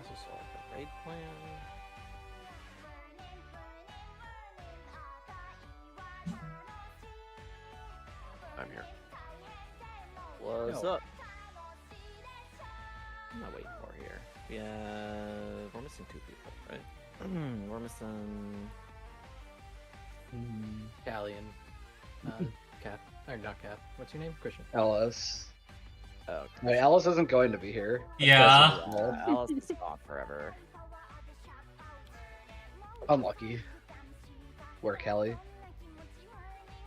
This is all the raid plan. I'm here. What's Yo. up? I'm not waiting for here. Yeah, we're missing 2 people, right? We're missing. Callie and Cap, or not Cap. What's your name? Christian. Alice. Oh, Wait, Alice isn't going to be here. Yeah. Alice is gone forever. Unlucky. Where Kelly?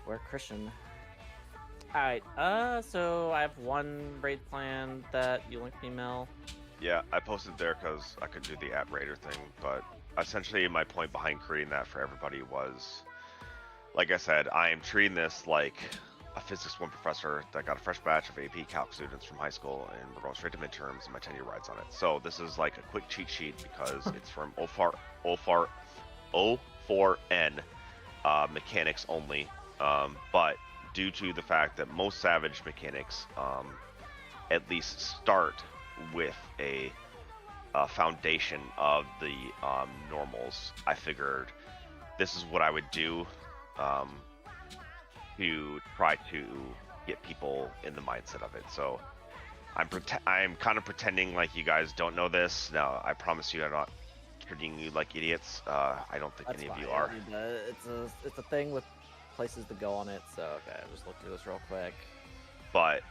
We're Christian. Alright, so I have one raid plan that you linked me, Mel. Yeah, I posted there because I could do the app raider thing, but essentially my point behind creating that for everybody was, like I said, I am treating this like a Physics 1 professor that got a fresh batch of AP Calc students from high school, and we're going straight to midterms, and my tenure rides on it. So this is like a quick cheat sheet because it's from O4N mechanics only, but due to the fact that most Savage mechanics at least start with a foundation of the normals, I figured this is what I would do to try to get people in the mindset of it. So I'm kind of pretending like you guys don't know this. Now, I promise you I'm not treating you like idiots. I don't think That's any of fine. you are. It's a thing with places to go on it, so okay, I'll just look through this real quick. But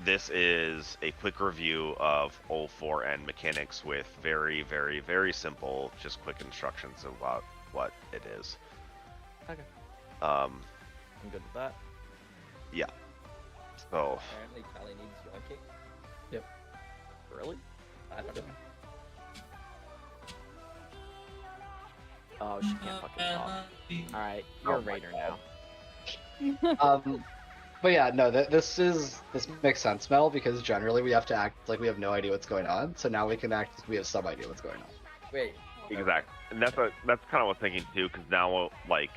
this is a quick review of O4N mechanics with very, very, very simple, just quick instructions about what it is. Okay. Um, I'm good with that. yeah. So, Apparently, Callie needs your kick. Really? I don't know. Oh, she can't fucking talk. Alright, you're Oh a my raider God. now. But yeah, no, this makes sense, Mel, because generally we have to act like we have no idea what's going on. So now we can act like we have some idea what's going on. Wait. exactly. And that's kind of what I'm thinking too, because now, like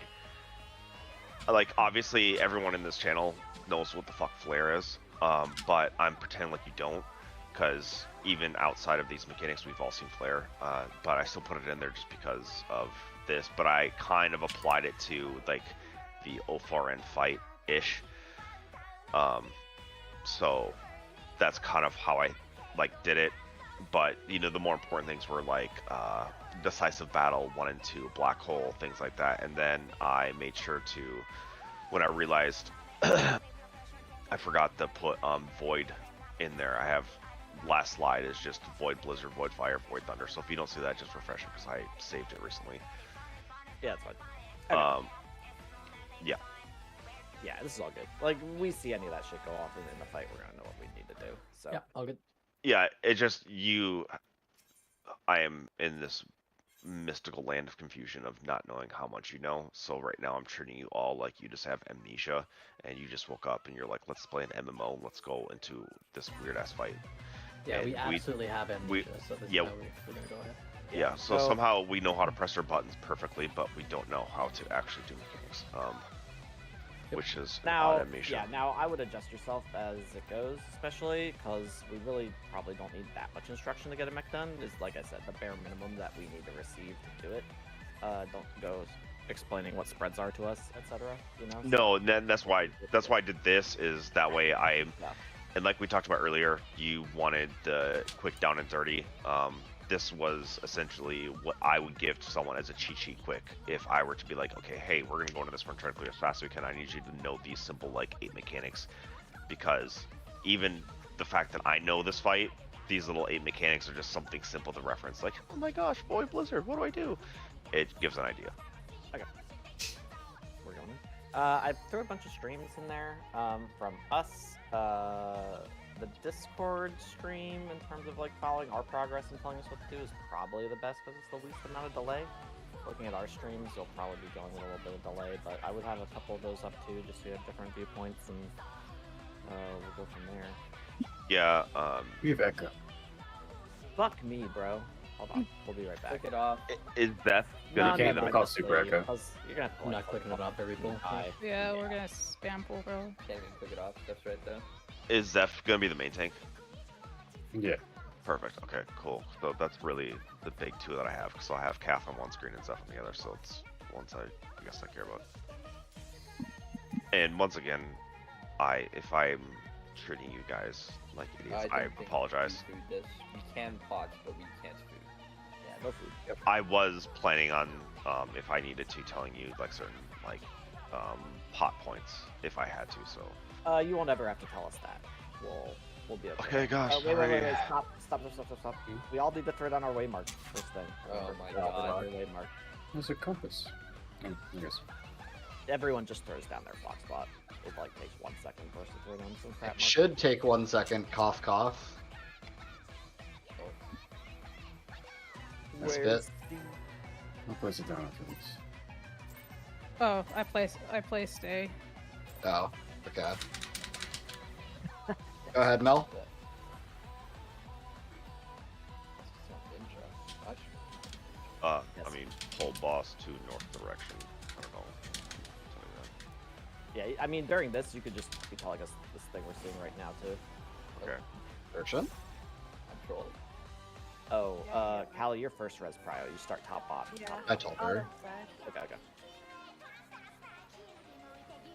obviously everyone in this channel knows what the fuck Flare is, but I'm pretending like you don't, because even outside of these mechanics, we've all seen Flare, but I still put it in there just because of this, but I kind of applied it to, like, the O4N fight-ish, so that's kind of how I, like, did it, but, you know, the more important things were, like, Decisive Battle 1 and 2, Black Hole, things like that, and then I made sure to, when I realized I forgot to put Void in there, I have last slide is just Void Blizzard, Void Fire, Void Thunder, so if you don't see that, just refresh it because I saved it recently. Yeah, it's fine. Okay. Yeah. Yeah, this is all good. Like, we see any of that shit go off in the fight, we're gonna know what we need to do. So Yeah, all good. Yeah, it just, I am in this mystical land of confusion of not knowing how much you know, so right now I'm treating you all like you just have amnesia, and you just woke up and you're like, let's play an MMO, let's go into this weird-ass fight. Yeah, And we absolutely have amnesia, so this yeah, is how we're gonna go ahead. Yeah, so somehow we know how to press our buttons perfectly, but we don't know how to actually do mechanics, which is now, amnesia. yeah, now I would adjust yourself as it goes, especially because we really probably don't need that much instruction to get a mech done. Is, like I said, the bare minimum that we need to receive to do it. Don't go explaining what spreads are to us, etc. You know. No, and then that's why I did this, is that way Yeah. and like we talked about earlier, you wanted the quick down and dirty. This was essentially what I would give to someone as a cheat sheet quick. If I were to be like, okay, hey, we're gonna go into this one, try to clear as fast as we can. I need you to know these simple, like, 8 mechanics, because even the fact that I know this fight, these little 8 mechanics are just something simple to reference. Like, oh my gosh, Void Blizzard, what do I do? It gives an idea. Okay. We're going. I threw a bunch of streams in there from us, the Discord stream in terms of like following our progress and telling us what to do is probably the best because it's the least amount of delay. Looking at our streams, you'll probably be going with a little bit of delay, but I would have a couple of those up too, just so you have different viewpoints, and we'll go from there. Yeah. We have Echo. Fuck me, bro. Hold on, we'll be right back. Click it off. Is Beth No, gonna be can't the look all Super Echo. because You're gonna have to, I'm like, not clicking it off every pull. die. Yeah, we're gonna spam pull, bro. Can't even click it off. That's right there. Is Zeph gonna be the main tank? Yeah. Perfect. Okay, cool. So that's really the big two that I have. So I have Kath on one screen and Zeph on the other. So it's ones I guess I care about. And once again, if I'm treating you guys like idiots, I don't think apologize. we food this. We can pot, but we can't food. Yeah, no food. I was planning on if I needed to telling you like certain like pot points if I had to. So You won't ever have to tell us that. We'll be okay. okay, gosh. Wait, sorry. stop. We all need to throw down our waymark first thing. Oh my Remember, God. our waymark. There's a compass. Oh, I guess. Everyone just throws down their fox spot. It like takes 1 second for us to throw down some crap. It should take 1 second. Cough, cough. That's a bit. I'll place it down after this. Oh, I placed A. Oh, okay. Go ahead, Mel. Yes. I mean, pull boss to north direction. I don't know. Something like Yeah, I mean during this you could just be telling us this thing we're seeing right now too. that. Okay. Version. Control. Oh, Callie, your first res prio. You start top bot. Yeah. Top- I told her. Okay.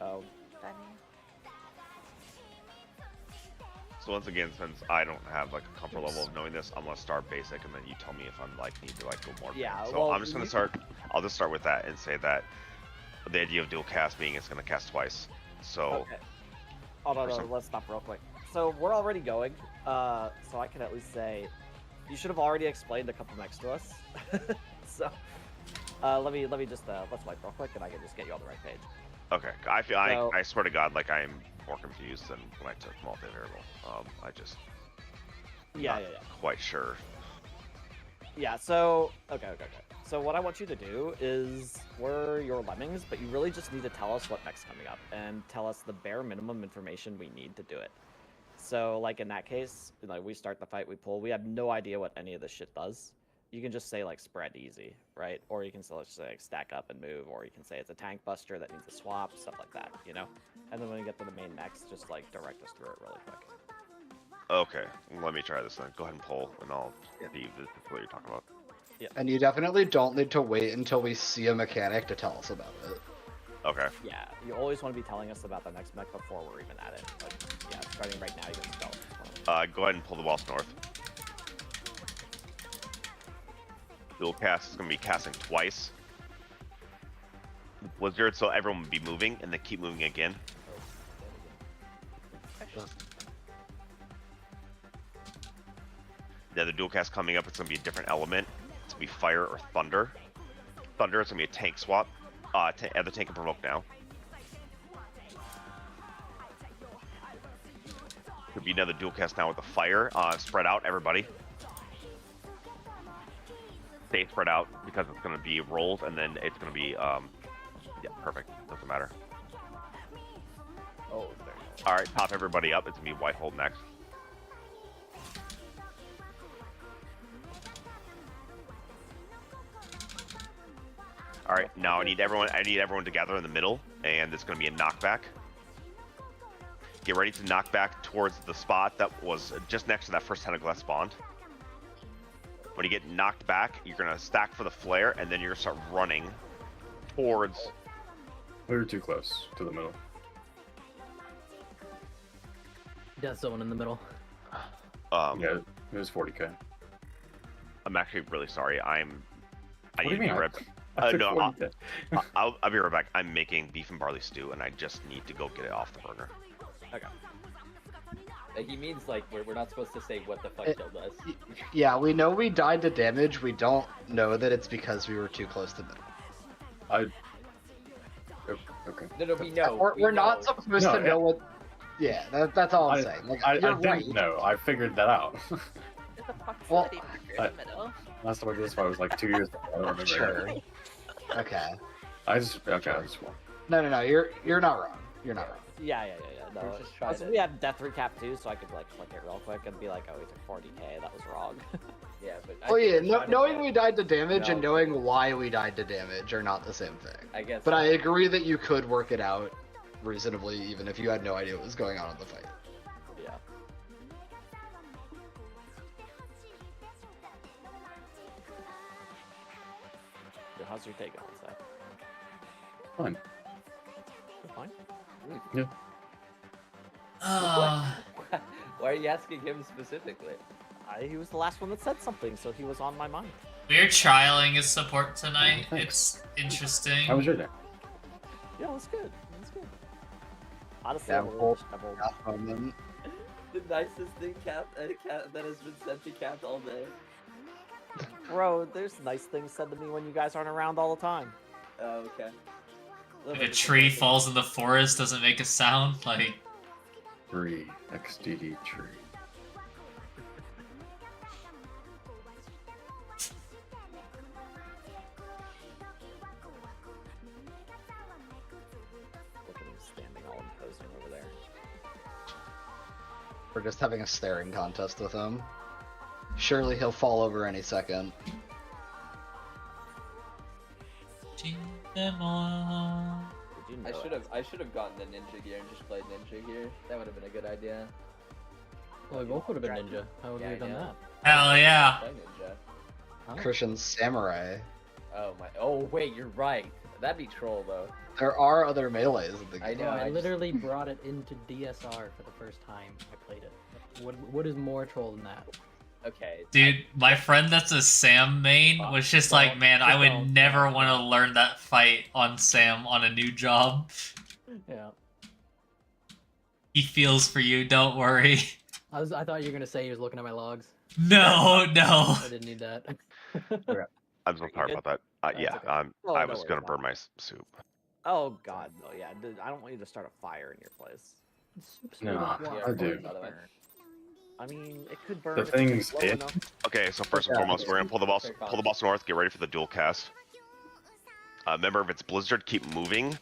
Oh, So once again, since I don't have like a comfort level of knowing this, I'm gonna start basic, and then you tell me if I'm like need to like go more. Yeah, advanced. So well, I'm just gonna you- start. I'll just start with that and say that the idea of dual cast being it's gonna cast twice. So okay. Hold on, for some- let's stop real quick. So we're already going. So I can at least say, you should have already explained a couple mechs to us. So, let me just let's wipe real quick, and I can just get you on the right page. okay, I feel So- I swear to God, like I'm more confused than when I took multivariable. I just Yeah, not yeah. quite sure. Yeah, so, okay. So what I want you to do is, we're your lemmings, but you really just need to tell us what mech's coming up, and tell us the bare minimum information we need to do it. So, like in that case, like we start the fight, we pull, we have no idea what any of this shit does. You can just say like spread easy, right? Or you can still just say like, stack up and move, or you can say it's a tank buster that needs a swap, stuff like that, you know? And then when you get to the main mechs, just like direct us through it really quick. Okay, let me try this then. Go ahead and pull, and I'll see if this is what you're talking about. And you definitely don't need to wait until we see a mechanic to tell us about it. Okay. Yeah, you always want to be telling us about the next mech before we're even at it. Like, yeah, starting right now, you can spell it. Go ahead and pull the boss north. Dual cast is going to be casting twice. Blizzard, so everyone will be moving and then keep moving again. The other dual cast coming up, it's going to be a different element. It's going to be fire or thunder. Thunder is going to be a tank swap. Other tank can provoke now. Could be another dual cast now with the fire. Spread out, everybody. Stay spread out because it's going to be rolls and then it's going to be yeah, perfect. Doesn't matter. Oh, there you go. All right, top everybody up. It's going to be white hold next. All right, now I need everyone to gather in the middle, and it's going to be a knockback. Get ready to knock back towards the spot that was just next to that first tentacle spawned. When you get knocked back, you're going to stack for the flare, and then you're going to start running towards... We were too close to the middle. Death zone in the middle. Yeah, it was 40k. I'm actually really sorry. I What do need you to be mean? right I took no, 40K. I'll be right back. I'm making beef and barley stew, and I just need to go get it off the burner. Okay. He means like we're not supposed to say what the fuck It- kill does. Yeah, we know we died to damage. We don't know that it's because we were too close to middle. Okay. No, we know. We're we not know. supposed No, to know what. Yeah, that's all I'm saying. Like, I you're didn't right. know. I figured that out. There's a Well, proximity marker in the middle. Last time I did this fight was like 2 years ago. I don't remember. Sure. Okay. I just won. No. You're not wrong. You're not wrong. Yeah. No, We're just trying also, to- we had death recap too, so I could like click it real quick and be like, oh, we took 40k. That was wrong. Yeah, but I Oh think yeah, we're trying to knowing get- we died to damage and No. knowing why we died to damage are not the same thing. I guess. But I agree that you could work it out reasonably, even if you had no idea what was going on in the fight. Yeah. Yo, how's your day going, Seth? Fine. You're fine? Why are you asking him specifically? He was the last one that said something, so he was on my mind. We're trialing his support tonight. Oh, thanks. It's interesting. How was your day? Yeah, it was good. It was good. Honestly, Yeah, I really well, wish Neville- The nicest thing that has been said to Cap all day. Bro, there's nice things said to me when you guys aren't around all the time. Oh, okay. If a tree falls in the forest, doesn't make a sound. Like, 3 XDD tree. Look at him standing all imposing over there. We're just having a staring contest with him. Surely he'll fall over any second. Did you know I should have gotten the ninja gear and just played ninja gear. That would have been a good idea. Well, we both would have been ninja. How would we Yeah, have done I know. that? hell yeah. Play ninja. Huh? Christian's samurai. Oh my. Oh wait, you're right. That'd be troll though. There are other melees in the game. I know. No, I I just- literally brought it into DSR for the first time I played it. What is more troll than that? Okay. Dude, my friend that's a Sam main was just like, man, I would never want to learn that fight on Sam on a new job. Yeah. He feels for you, don't worry. I thought you were gonna say he was looking at my logs. No. I didn't need that. I'm so sorry about that. Yeah, okay. Oh, I no was worries, gonna no. burn my soup. Oh god, no, yeah. I don't want you to start a fire in your place. No, Yeah, I do. by the way. I mean, it could burn. The if it's thing's low it. enough. Okay, so first and Yeah. foremost, we're gonna pull the boss north. Get ready for the dual cast. Remember, if it's blizzard, keep moving.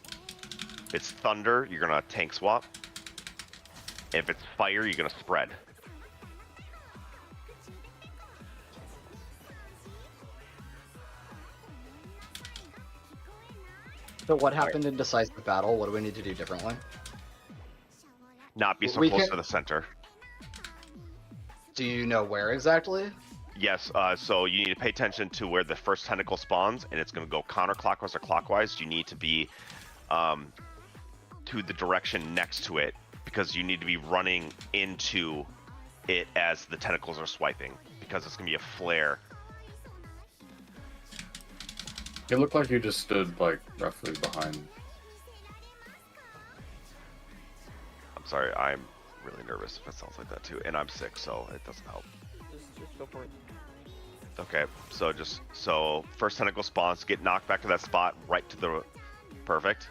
If it's thunder, you're gonna tank swap. If it's fire, you're gonna spread. So what happened in decisive battle? What do we need to do differently? Not be so We close can- to the center. Do you know where exactly? Yes, so you need to pay attention to where the first tentacle spawns, and it's going to go counterclockwise or clockwise. You need to be to the direction next to it, because you need to be running into it as the tentacles are swiping, because it's going to be a flare. It looked like you just stood like roughly behind. I'm sorry, I'm really nervous if it sounds like that too, and I'm sick, so it doesn't help. Just go for it. Okay, so first tentacle spawns, get knocked back to that spot, right to the perfect.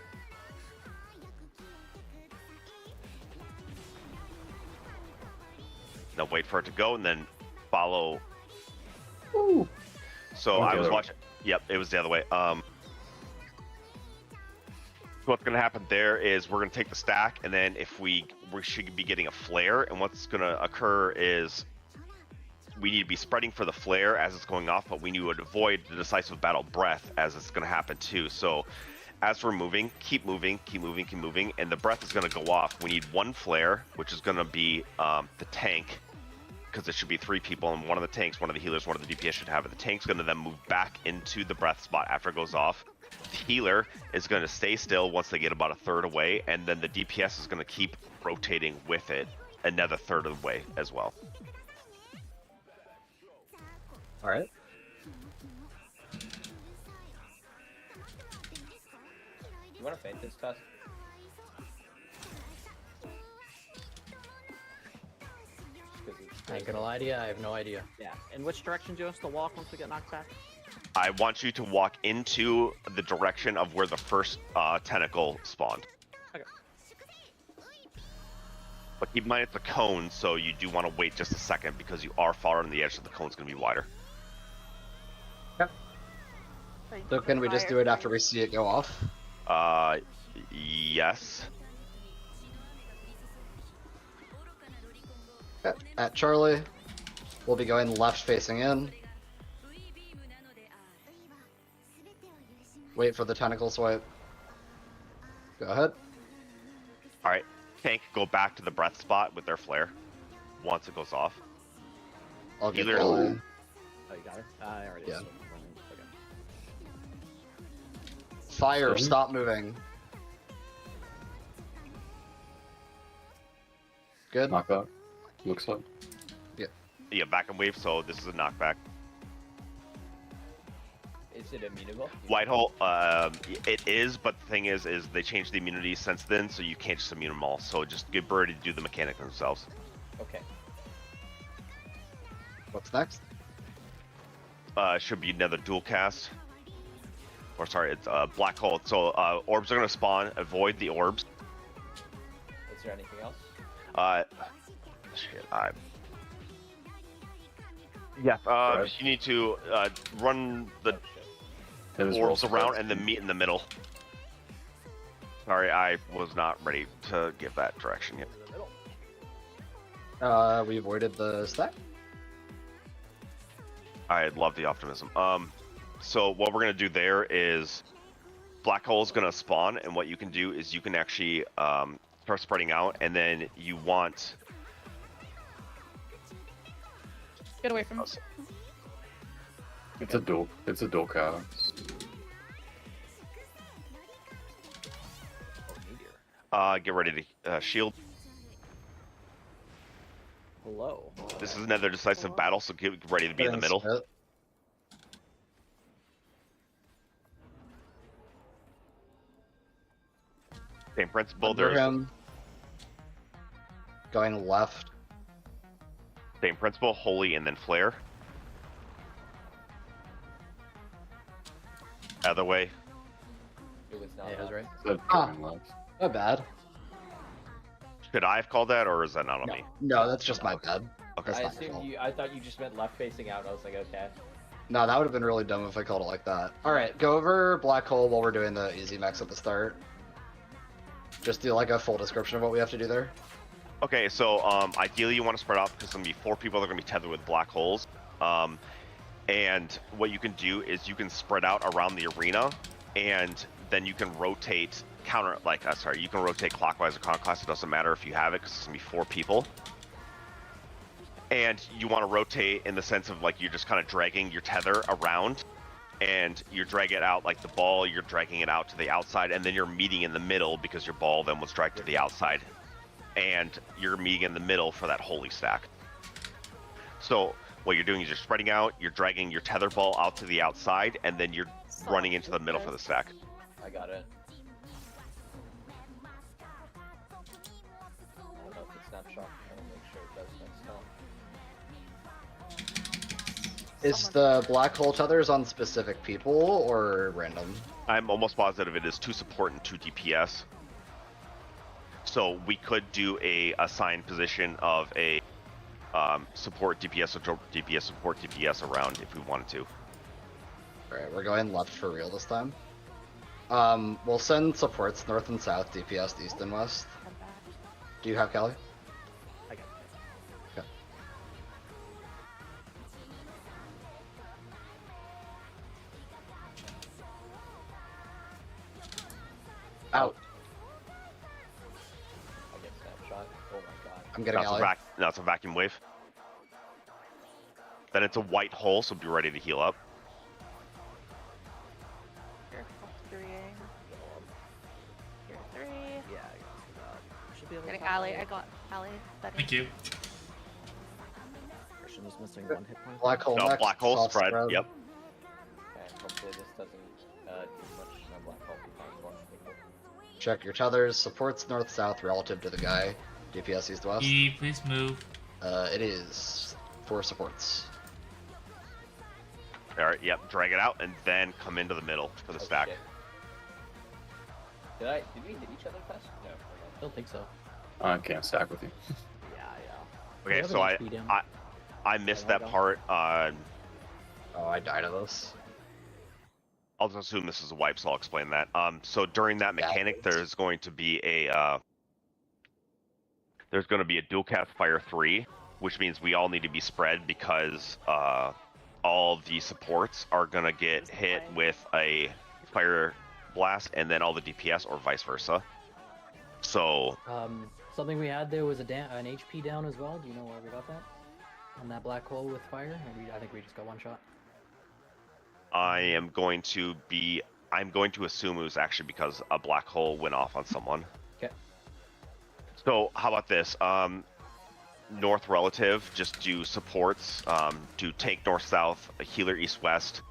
Now wait for it to go, and then follow. Ooh. So Went the I was other way. watching. Yep, it was the other way. What's gonna happen there is we're gonna take the stack, and then if we should be getting a flare, and what's gonna occur is we need to be spreading for the flare as it's going off, but we need to avoid the decisive battle breath as it's gonna happen too. So as we're moving, keep moving, and the breath is gonna go off. We need one flare, which is gonna be the tank, because it should be 3 people, and one of the tanks, one of the healers, one of the DPS should have it. The tank's gonna then move back into the breath spot after it goes off. The healer is going to stay still once they get about a third away, and then the DPS is going to keep rotating with it another third of the way as well. All right. You want to faint this, Tusk? I ain't gonna lie to you, I have no idea. Yeah. In which direction do you want us to walk once we get knocked back? I want you to walk into the direction of where the first tentacle spawned. Okay. But keep in mind it's a cone, so you do want to wait just a second because you are far on the edge, so the cone's going to be wider. So can we just do it after we see it go off? Yes. Okay. At Charlie, we'll be going left facing in. Wait for the tentacle swipe. Go ahead. Alright. Tank, go back to the breath spot with their flare once it goes off. I'll get Either- Charlie. Oh, you got her? I already Yeah. assumed. Okay. Fire, Sorry? stop moving. Good. Knockout. Looks like. Yeah, back and wave, so this is a knockback. Is it immutable? White hole, it is, but the thing is they changed the immunity since then, so you can't just immune them all. So just get Birdie to do the mechanic themselves. Okay. What's next? Should be another dual cast. Or sorry, it's black hole. So orbs are gonna spawn. Avoid the orbs. Is there anything else? Shit, yeah. Right. You need to run the Oh, shit. Hit his orbs roll around spread. and then meet in the middle. Sorry, I was not ready to give that direction yet. We avoided the stack. I love the optimism. So what we're gonna do there is black hole is gonna spawn, and what you can do is you can actually start spreading out, and then you want Get away from me. It's a dual cast. Oh, meteor. get ready to shield. Hello. This is another decisive battle, so get ready to be in the middle. Spit. Same principle. Under There's him. Going left. same principle. Holy and then flare. Other way. It was not. Yeah, I was right. That's Ah. going left. Not bad. Should I have called that, or is that not on No, me? no, that's just my bad. Okay. That's I not your assumed fault. you. I thought you just meant left facing out. I was like, okay. No, that would have been really dumb if I called it like that. Alright, go over black hole while we're doing the easy max at the start. Just do like a full description of what we have to do there. Okay, so ideally you want to spread out because there's going to be 4 people that are going to be tethered with black holes. And what you can do is you can spread out around the arena, and then you can rotate you can rotate clockwise or counterclockwise. It doesn't matter if you have it because it's going to be 4 people. And you want to rotate in the sense of like you're just kind of dragging your tether around, and you're dragging it out like the ball, you're dragging it out to the outside, and then you're meeting in the middle because your ball then was dragged to the outside. And you're meeting in the middle for that holy stack. So what you're doing is you're spreading out, you're dragging your tether ball out to the outside, and then you're running into the middle for the stack. I got it. I don't know if it's snapshot. I will make sure it does next time. Is the black hole tethers on specific people or random? I'm almost positive it is 2 support and 2 DPS. So we could do a assigned position of a support DPS or DPS support DPS around if we wanted to. Alright, we're going left for real this time. We'll send supports north and south, DPS east and west. Do you have Callie? I got it. Okay. Out. I get snapshot. Oh my god. I'm getting That's Ally. that's a vacuum wave. Then it's a white hole, so be ready to heal up. Here, three. Here, three. Yeah, I got it. Should be able to Getting top Ally. it. I got Ally. Betty. Thank you. Christian was missing 1 hit point. Black hole No, next. black hole soft spread. Yep. Okay, hopefully this doesn't do much. No black hole becomes one people. Check your tethers. Supports north south relative to the guy. DPS east west. E, please move. It is 4 supports. All right. Yep. Drag it out and then come into the middle for the Oh, stack. shit. Did we hit each other fast? No. I don't think so. I can't stack with you. Yeah, We Okay, have so an HP down. I missed Yeah, that I don't. part. Oh, I died of this. I'll just assume this is a wipe, so I'll explain that. So during that Yeah, mechanic, it's- there's going to be a dual cast fire 3, which means we all need to be spread because all the supports are gonna get hit with a fire blast, and then all the DPS, or vice versa. So Something we had there was an HP down as well. Do you know where we got that? On that black hole with fire? I think we just got one shot. I'm going to assume it was actually because a black hole went off on someone. Okay. So how about this? North relative, just do supports, do tank north south, healer east west,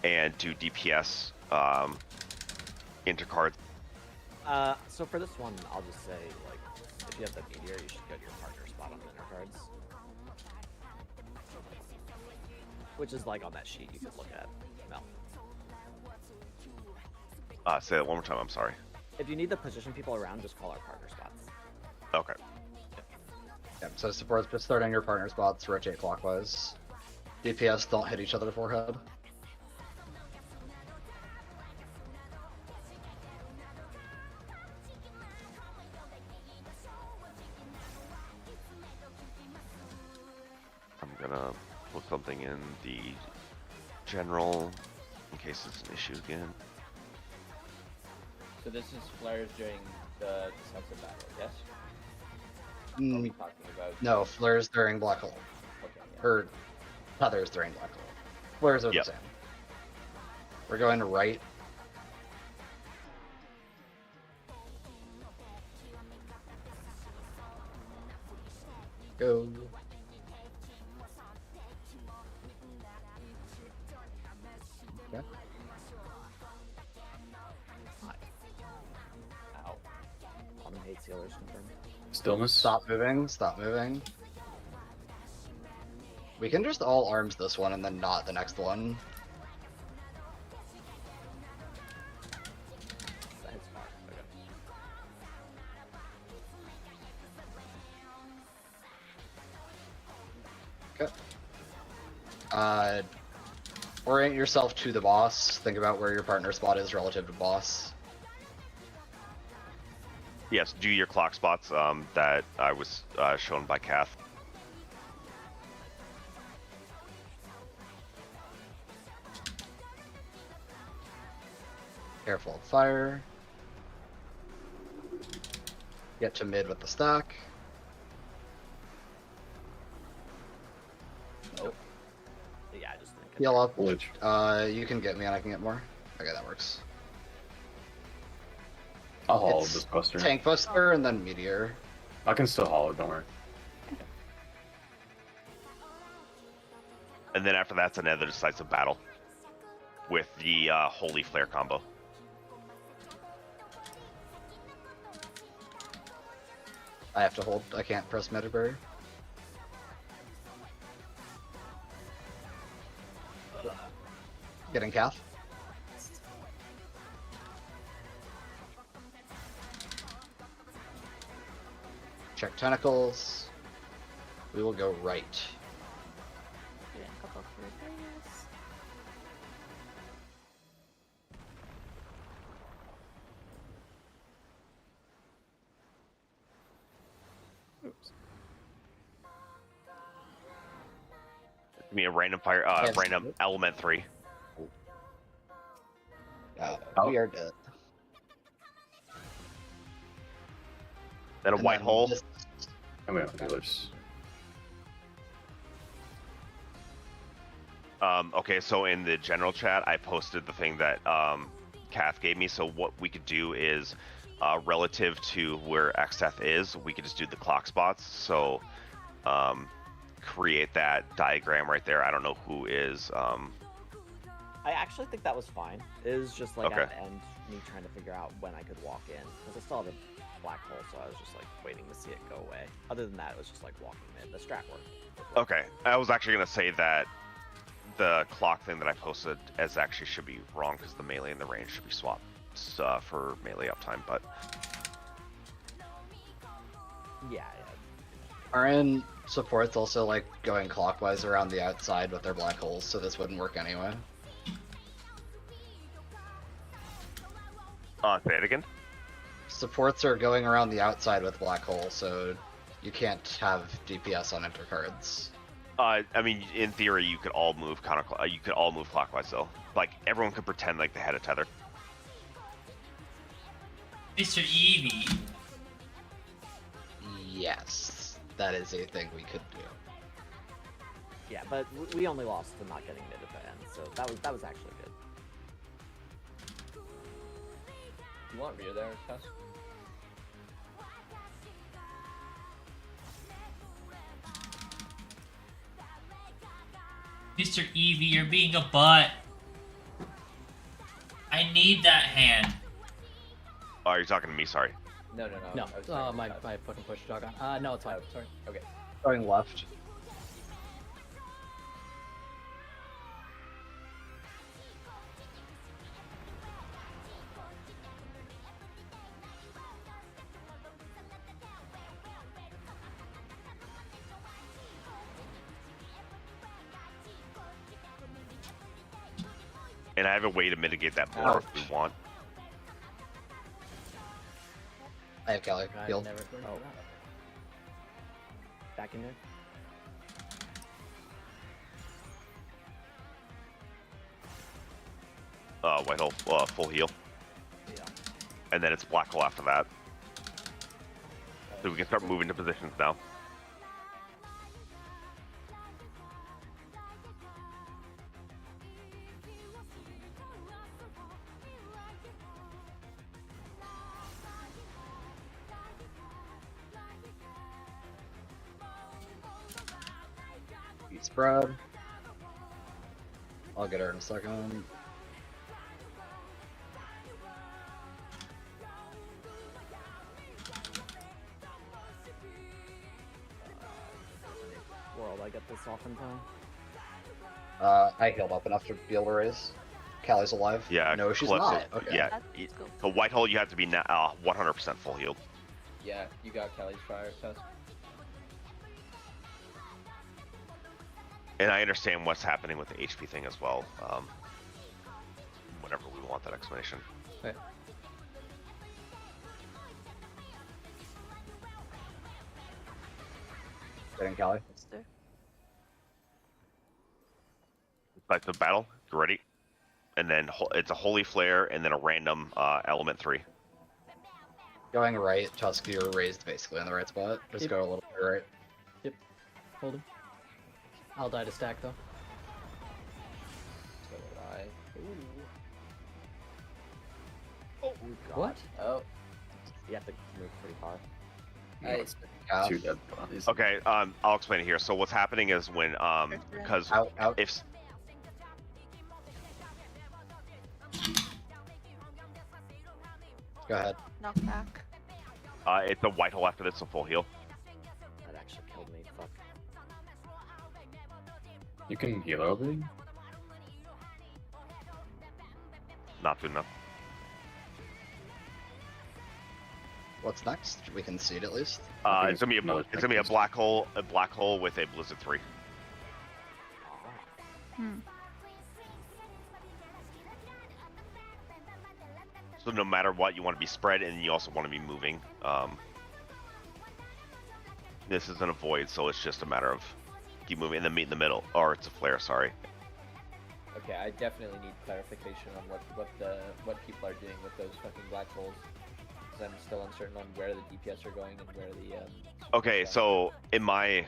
and do DPS intercards. So for this one, I'll just say, like, if you have the meteor, you should get your partner spot on the inner cards. Which is like on that sheet you could look at. Mel. Say that one more time, I'm sorry. If you need to position people around, just call our partner spots. Okay. Yep, so supports just start on your partner spots, rotate clockwise. DPS don't hit each other forehead. I'm gonna put something in the general in case it's an issue again. So this is flares during the decisive battle, yes? What are we talking about? No, flares during black hole. Okay, yeah. Or others during black hole. Flares are Yep. the same. We're going to right. Go. Okay. Ow. Common hate sealers confirmed. Stillness. Stop moving, stop moving. We can just all arms this one and then not the next one. That hits far. Okay. Orient yourself to the boss. Think about where your partner spot is relative to boss. Yes, do your clock spots that I was shown by Kath. Careful of fire. Get to mid with the stack. Yeah, I just think. Heal up. Glitch. You can get me and I can get more. Okay, that works. I'll haul It's this buster. Tank Buster and then Meteor. I can still haul it, don't worry. And then after that's another decisive battle with the Holy Flare combo. I have to hold. I can't press Metaberry. Getting calf. Check tentacles. We will go right. Yeah, a couple of things. Oops. Give me a random fire, Yes. random element 3. We are dead. Then a And white then hole. this- And we have healers. Okay, so in the general chat, I posted the thing that Kath gave me. So what we could do is, relative to where Xteth is, we could just do the clock spots. So create that diagram right there. I don't know who is. I actually think that was fine. It was just like Okay. at the end, me trying to figure out when I could walk in. Because I still have a black hole, so I was just like waiting to see it go away. Other than that, it was just like walking in. The strat worked. Okay, I was actually gonna say that the clock thing that I posted as actually should be wrong because the melee and the range should be swapped for melee uptime. But Yeah. Aren't supports also like going clockwise around the outside with their black holes, so this wouldn't work anyway? Say it again. Supports are going around the outside with black hole, so you can't have DPS on intercards. I mean, in theory, you could all move you could all move clockwise though. Like everyone could pretend like they had a tether. Mr. Eevee. Yes, that is a thing we could do. Yeah, but we only lost to not getting mid at the end, so that was actually good. You want rear there, Tess? Mr. Eevee, you're being a butt. I need that hand. Oh, you're talking to me. Sorry. No. No, I was talking my to Tess. fucking push shotgun. No, it's fine. Sorry. Okay. Going left. And I have a way to mitigate that more if we want. I have Cali. I've Healed. never heard Oh. of that. Back in there. White hole, full heal. Yeah. And then it's black hole after that. So we can start moving to positions now. Spread. I'll get her in a second. World, I get this off in time. I healed up enough to be able to raise. Callie's alive. Yeah. No, she's Calypso- not. Okay. Yeah. Let's go. So white hole, you have to be 100% full healed. Yeah, you got Kelly's fire, Tess. And I understand what's happening with the HP thing as well. Whenever we want that explanation. Okay. Getting Callie. It's there. Like the battle, get ready. And then it's a holy flare and then a random element 3. Going right, Tusk, you're raised basically in the right spot. Just Yep. go a little bit right. Hold him. I'll die to stack though. So did I. Oh, God. What? Oh, You have to move pretty far. Half. Two dead bodies. Okay, I'll explain it here. So what's happening is when because Out, out. if Go ahead. Knock back. it's a white hole after this, so full heal. That actually killed me. Fuck. You can heal over. Not good enough. What's next? We can see it at least. I think It's gonna be another it's gonna be a technical- black hole with a blizzard 3. Hmm. So no matter what, you want to be spread, and you also want to be moving. This isn't a void, so it's just a matter of keep moving and then meet in the middle, or it's a flare. Sorry. okay. I definitely need clarification on what people are doing with those fucking black holes. Because I'm still uncertain on where the DPS are going and where the. Okay, so in my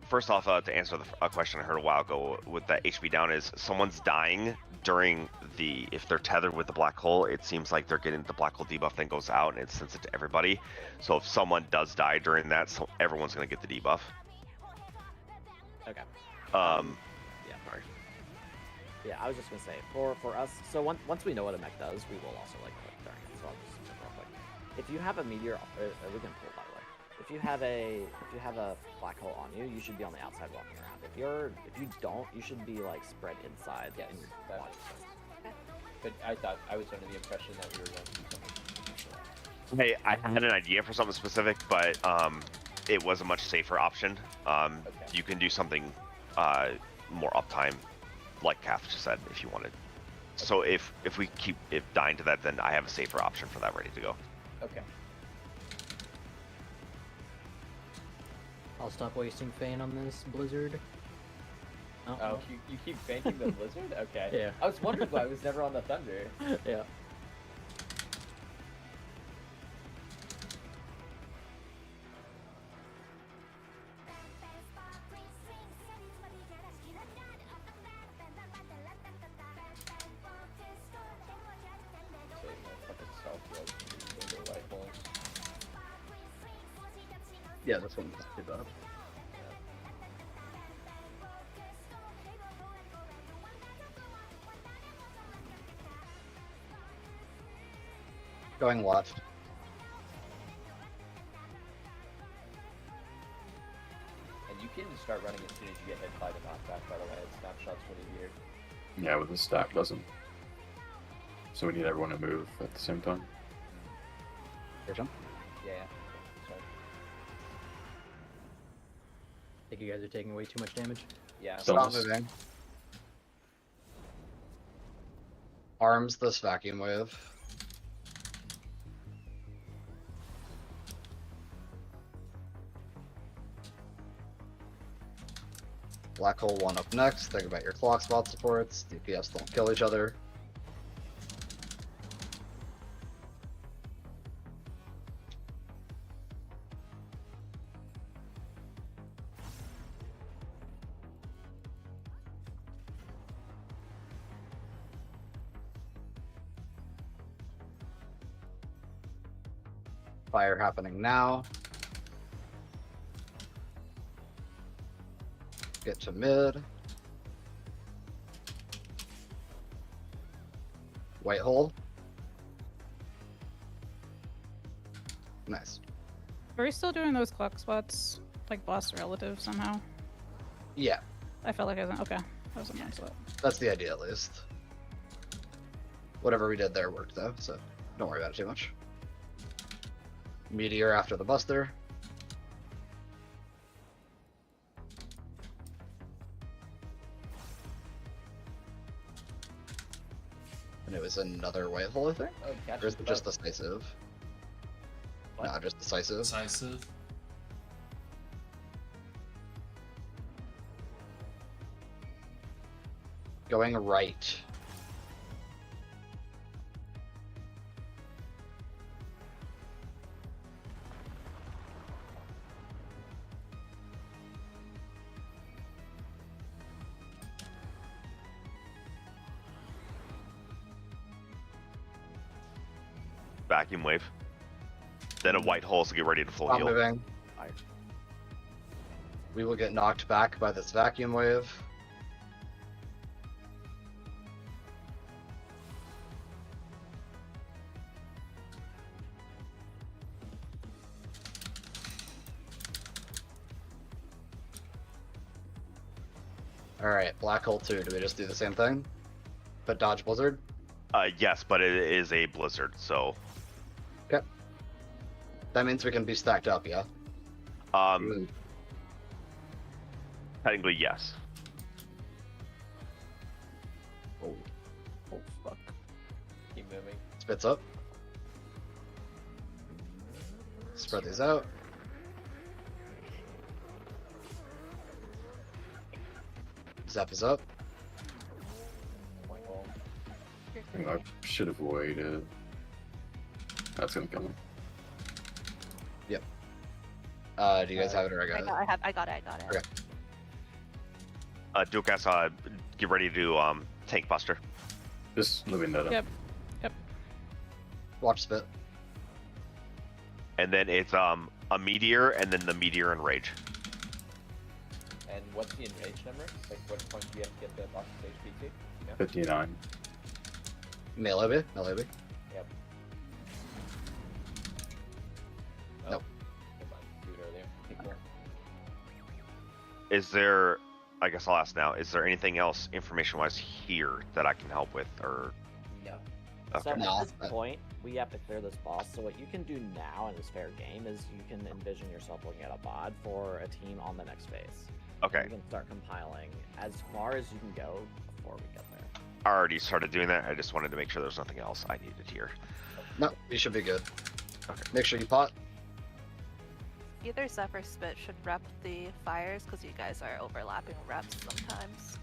first off, to answer a question I heard a while ago with that HP down is someone's dying during if they're tethered with the black hole, it seems like they're getting the black hole debuff, then goes out and it sends it to everybody. So if someone does die during that, so everyone's gonna get the debuff. Okay. Yeah. Sorry. Yeah, I was just gonna say for us. So once we know what a mech does, we will also like click during it. So I'll just check real quick. If you have a meteor, we can pull by the way. If you have a black hole on you, you should be on the outside walking around. If you don't, you should be like spread inside. Yes, and that watch makes sense. But I thought I was under the impression that we were going to do something. I had an idea for something specific, but it was a much safer option. You can do something more uptime, like Kath just said, if you wanted. So if we keep dying to that, then I have a safer option for that ready to go. Okay. I'll stop wasting Fane on this blizzard. Oh, you keep fainting the blizzard? Okay. Yeah. I was wondering why I was never on the thunder. Yeah. Save my fucking self-love for the white holes. Yeah, this one's not too bad. Going left. And you can start running as soon as you get hit by the knockback, by the way. It snapshots really weird. Yeah, with the stack doesn't. So we need everyone to move at the same time. Your turn. Yeah. Sorry. I think you guys are taking way too much damage. Yeah. So- Stop moving. Arms this vacuum wave. Black hole 1 up next. Think about your clock spot supports. DPS don't kill each other. Fire happening now. Get to mid. White hole. Nice. Are we still doing those clock spots like boss relative somehow? Yeah, I felt like I was okay. That was a nice spot. that's the idea at least. Whatever we did there worked though, so don't worry about it too much. Meteor after the Buster. And it was another white hole, I think? Oh, catch Or is the it just bug. decisive? What? No, just decisive. Decisive. Going right. Vacuum wave. Then a white hole, so get ready to full Stop heal. moving. Fire. We will get knocked back by this vacuum wave. Alright, black hole 2. Do we just do the same thing? But dodge blizzard? Yes, but it is a blizzard, so That means we can be stacked up, yeah? technically yes. Oh, Oh fuck. Keep moving. spits up. Spread these out. Zap is up. White hole. I should have waited. That's gonna kill him. Do you guys have it or I got it? I got it. Okay. Dukas, get ready to do tank buster. Just moving that up. Yep. Watch spit. And then it's a meteor, and then the meteor and rage. And what's the enrage number? Like, what point do you have to get the box's HP to? Yeah. 59. Melee. Yep. Nope. Never mind. Do it earlier. Okay, cool. Is there? I guess I'll ask now. Is there anything else, information-wise, here that I can help with, or No. So Okay. No, at this point, we have to clear this boss. So what you can do now in this fair game is you can envision yourself looking at a mod for a team on the next phase. Okay. You can start compiling as far as you can go before we get there. I already started doing that. I just wanted to make sure there's nothing else I needed here. no, we should be good. Okay. Make sure you pot. Either Zeph or Spit should rep the fires because you guys are overlapping reps sometimes.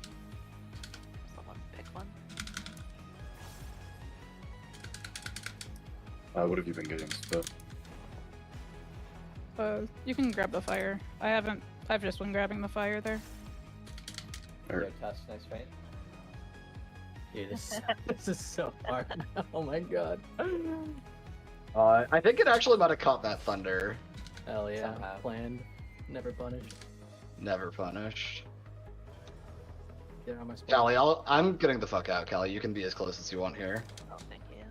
Someone pick one. What have you been getting, Spit? You can grab the fire. I've just been grabbing the fire there. Yo, Tusk, nice fight. Dude, this is so hard. Oh my god. I think it actually might have caught that thunder. Hell yeah. Somehow. Planned. Never punished. Never punished. Get on my spot. Callie, I'm getting the fuck out, Callie. You can be as close as you want here. Oh, thank you.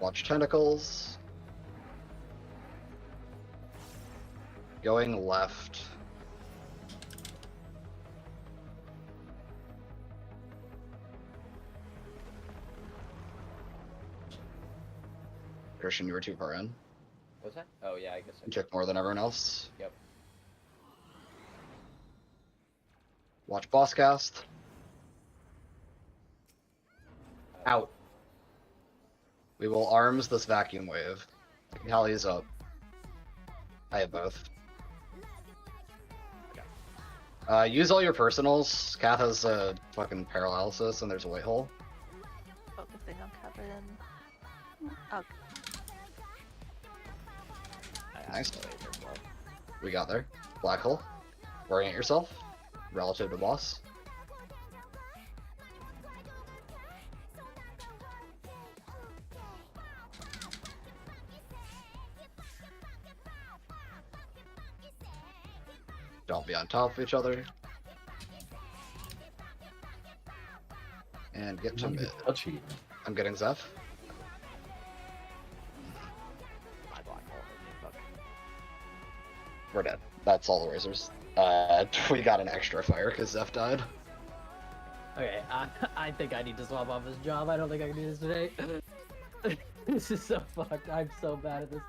Watch tentacles. Going left. Christian, you were too far in. What's that? Oh yeah, I guess. You took more than everyone else. Yep. Watch boss cast. Out. We will arms this vacuum wave. Callie is up. I have both. Use all your personals. Kath has a fucking paralysis and there's a white hole. Focusing on Kevin. Oh, Nice. We got there. Black hole. Orient yourself. Relative to boss. Don't be on top of each other. And get to mid. Touchy. I'm getting Zeph. My black hole. Fuck. We're dead. That's all the razors. We got an extra fire because Zeph died. Okay, I think I need to swap off his job. I don't think I can do this today. This is so fucked. I'm so bad at this.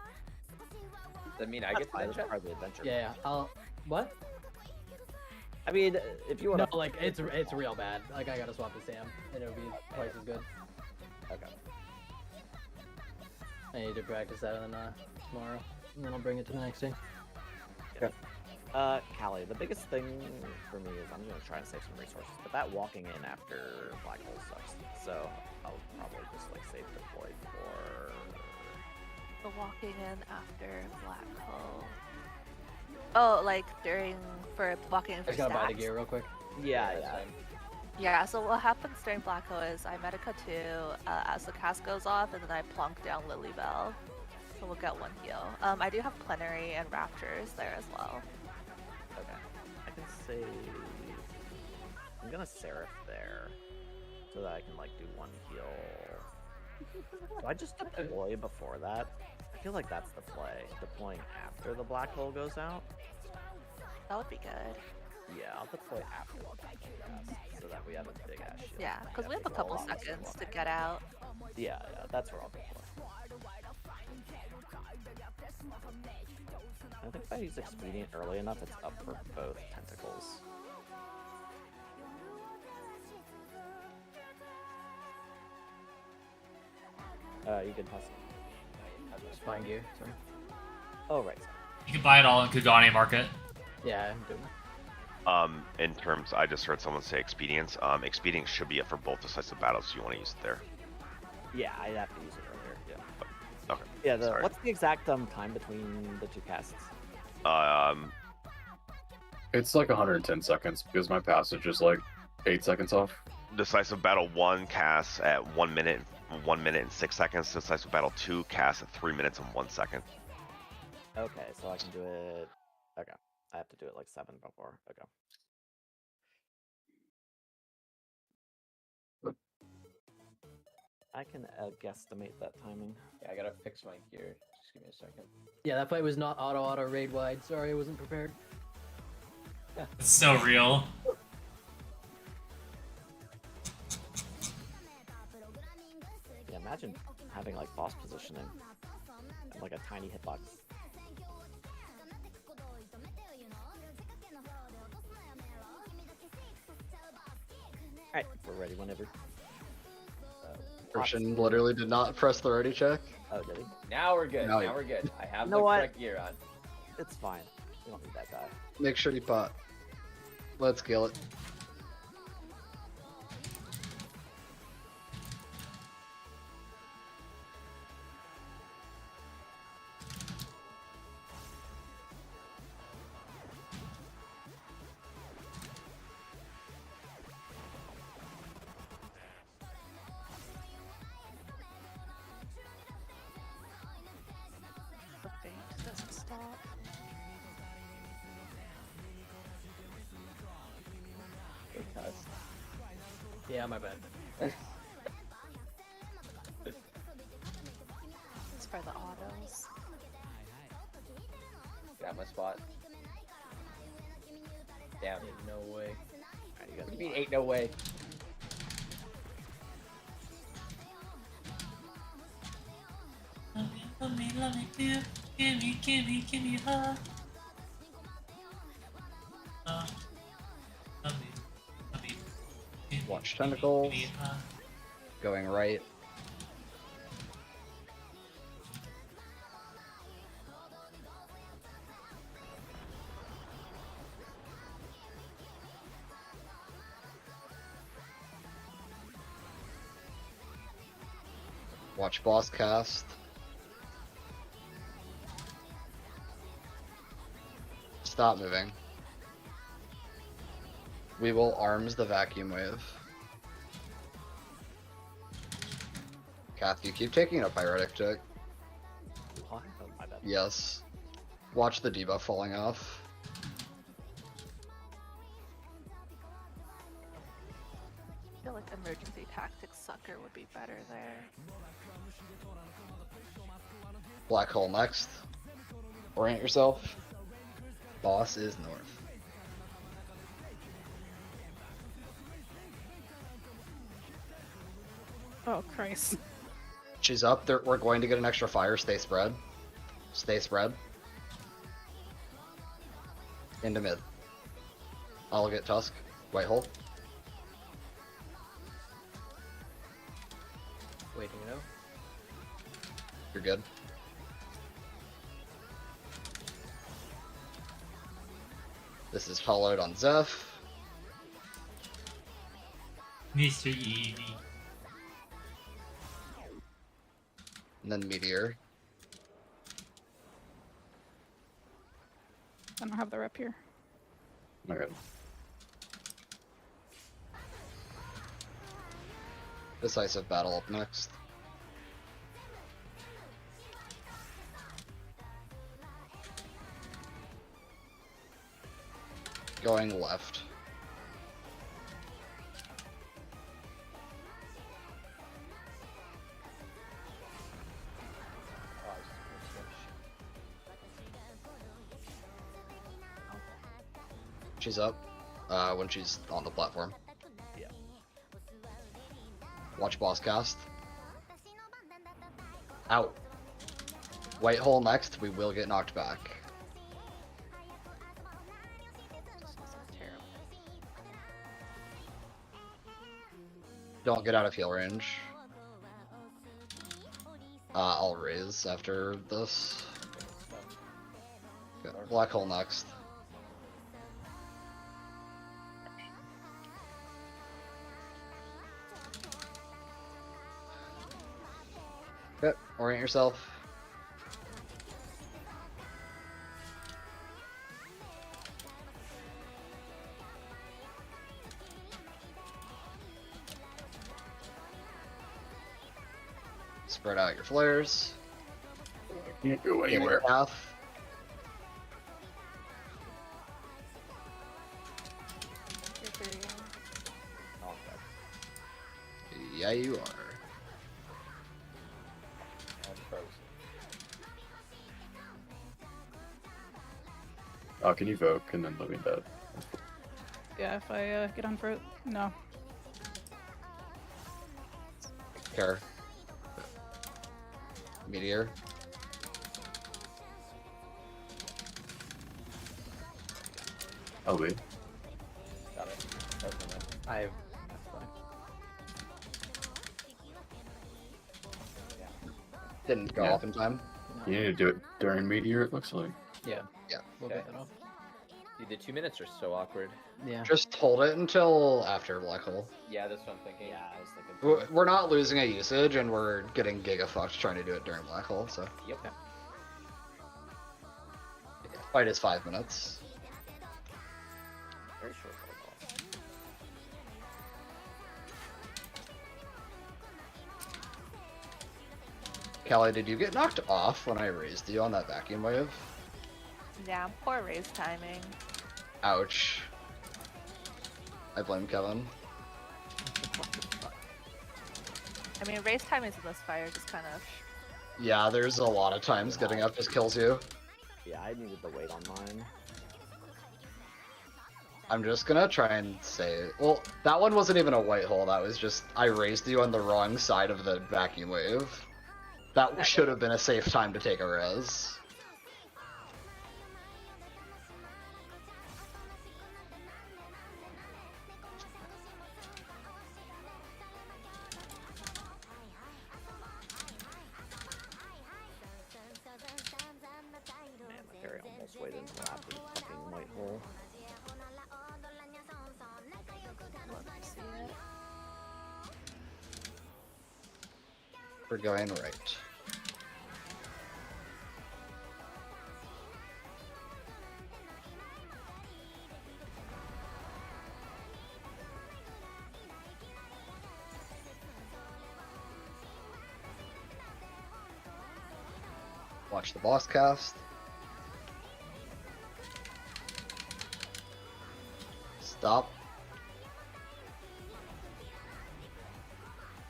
Does that mean I That's get to fine, that that's shot? part of the adventure. Yeah, I'll. What? I mean, if you want No, like it's real bad. Like I gotta swap to Sam, and it'll be twice as good. Okay. I need to practice that on tomorrow, and then I'll bring it to the next day. Callie, the biggest thing for me is I'm gonna try and save some resources, but that walking in after black hole sucks. So I'll probably just like save deploy for. the walking in after black hole. Oh, like for walking in I for just gotta buy the stacks? gear real quick. Yeah, that's yeah. fine. Yeah, so what happens during black hole is I medica 2 as the cast goes off, and then I plonk down Lilybell. So we'll get one heal. I do have plenary and raptures there as well. Okay. I can save. I'm gonna Seraph there, so that I can like do one heal. Do I just deploy before that? I feel like that's the play. Deploying after the black hole goes out. That would be good. Yeah, I'll deploy after the black hole goes, so that we have a big ass shield. Yeah, because we have a to couple roll on this seconds to one. get out. Yeah, that's where I'll deploy. I think if I use Expedient early enough, it's up for both tentacles. You can pass. Just buying gear. Sorry. Oh, right. You can buy it all in Kugani Market. Yeah, I'm doing it. In terms, I just heard someone say expedience. Expedience should be up for both decisive battles, so you want to use it there. Yeah, I have to use it earlier. Yeah. Okay. Yeah. Sorry. What's the exact time between the two casts? It's like 110 seconds because my passage is like 8 seconds off. Decisive battle 1 casts at 1 minute and 6 seconds. Decisive battle 2 casts at 3 minutes and 1 second. Okay, so I can do it. Okay, I have to do it like 7 before. Okay. I can guesstimate that timing. Yeah, I gotta fix my gear. Just give me a second. Yeah, that fight was not auto raid wide. Sorry, I wasn't prepared. It's so real. Yeah, imagine having like boss positioning and like a tiny hitbox. Alright, we're ready whenever. Christian literally did not press the ready check. Oh, did he? Now we're good. Now Now we're good. I have You the know what? correct gear on. It's fine. We don't need that guy. Make sure you pot. Let's kill it. The bait doesn't stop. Because Yeah, my bad. It's for the autos. got my spot. Damn. Ain't no way. Alright, you What guys do you mean ain't no way? Love me, give me a hug. Love me, give me, Watch tentacles. give me a hug. Going right. Watch boss cast. Stop moving. We will arms the vacuum wave. Kath, you keep taking a pyretic check. Oh, my bad. Yes. Watch the debuff falling off. I feel like emergency tactics sucker would be better there. Black hole next. Orient yourself. Boss is north. Oh, Christ. She's up. There, we're going to get an extra fire. Stay spread. Stay spread. Into mid. I'll get Tusk. White hole. Waiting it out. You're good. This is followed on Zeph. Mr. Eevee. And then Meteor. I don't have the rep here. Okay. Decisive battle up next. Going left. Oh, I was just gonna switch. She's up. When she's on the platform. Yeah. Watch boss cast. Out. White hole next. We will get knocked back. This is terrible. Don't get out of heal range. I'll raise after this. Okay, black hole next. Okay, orient yourself. Spread out your flares. Can't go Get a anywhere. path. You're pretty. Oh, okay. Yeah, you are. Can you Evoke and then Living Dead? Yeah, if I get on fruit. No. Care. Meteor. LB. Got it. That's my man. That's fine. Didn't go Yeah. off in time. You need to do it during Meteor, it looks like. Yeah. Yeah. We'll Okay. get that off. Dude, the 2 minutes are so awkward. Yeah. Just hold it until after Black Hole. Yeah, that's what I'm thinking. Yeah, I was thinking. We're not losing a usage, and we're getting giga-fucked trying to do it during Black Hole, so... Yep. Fight is 5 minutes. Very short protocol. Callie, did you get knocked off when I raised you on that vacuum wave? Yeah, poor raise timing. Ouch. I blame Kevin. I mean, raise timings in this fire just kind of. Yeah, there's a lot of times getting up just kills you. Yeah, I needed to wait on mine. I'm just gonna try and say... Well, that one wasn't even a white hole, that was just... I raised you on the wrong side of the vacuum wave. That should have been a safe time to take a res. Man, my carry almost waited until after the fucking white hole. Let's see it. We're going right. Watch the boss cast. Stop.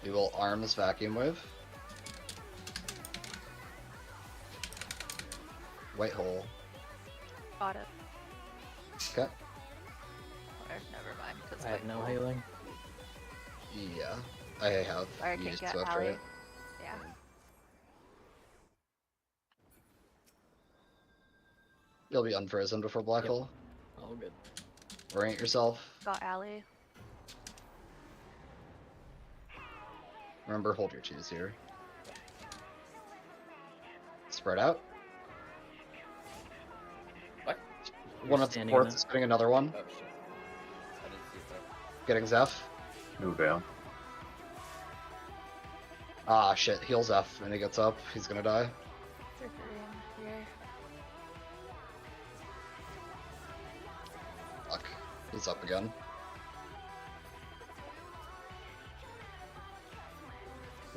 We will arm this vacuum wave. White hole. Got it. Okay. Or never mind. Cause I have no healing. Yeah. I have Or I can used get Swift, Ally. right? Yeah. You'll be unfrozen before black Yep. hole. All good. Orient yourself. Got Ally. Remember, hold your cheese here. Spread out. What? One at the standing fourth in is getting another one. Oh shit. I didn't see that. Getting Zeph. No Veil. Ah, shit. Heal Zeph and he gets up. He's gonna die. They're green here. Fuck. He's up again.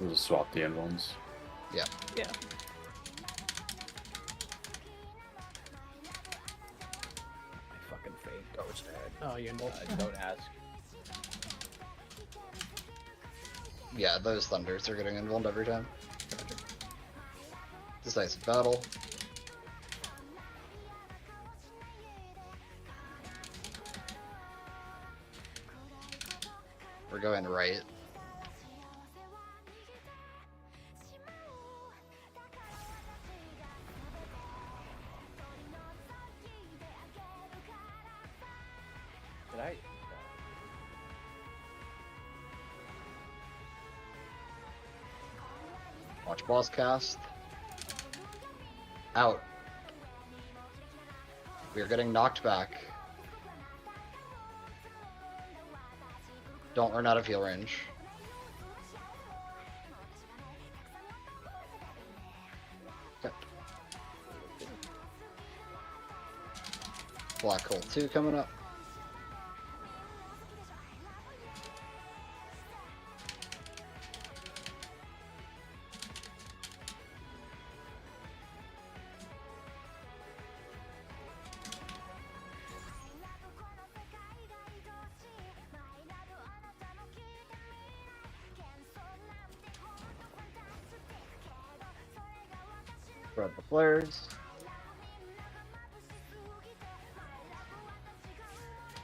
We'll just swap the end ones. Yeah. My fucking fate. Oh, it's dead. Oh, you're Don't ask. Yeah, those thunders are getting invulned every time. Decisive battle. We're going right. Did I? Watch boss cast. Out. We are getting knocked back. Don't run out of heal range. Okay. Black hole 2 coming up. Spread the flares.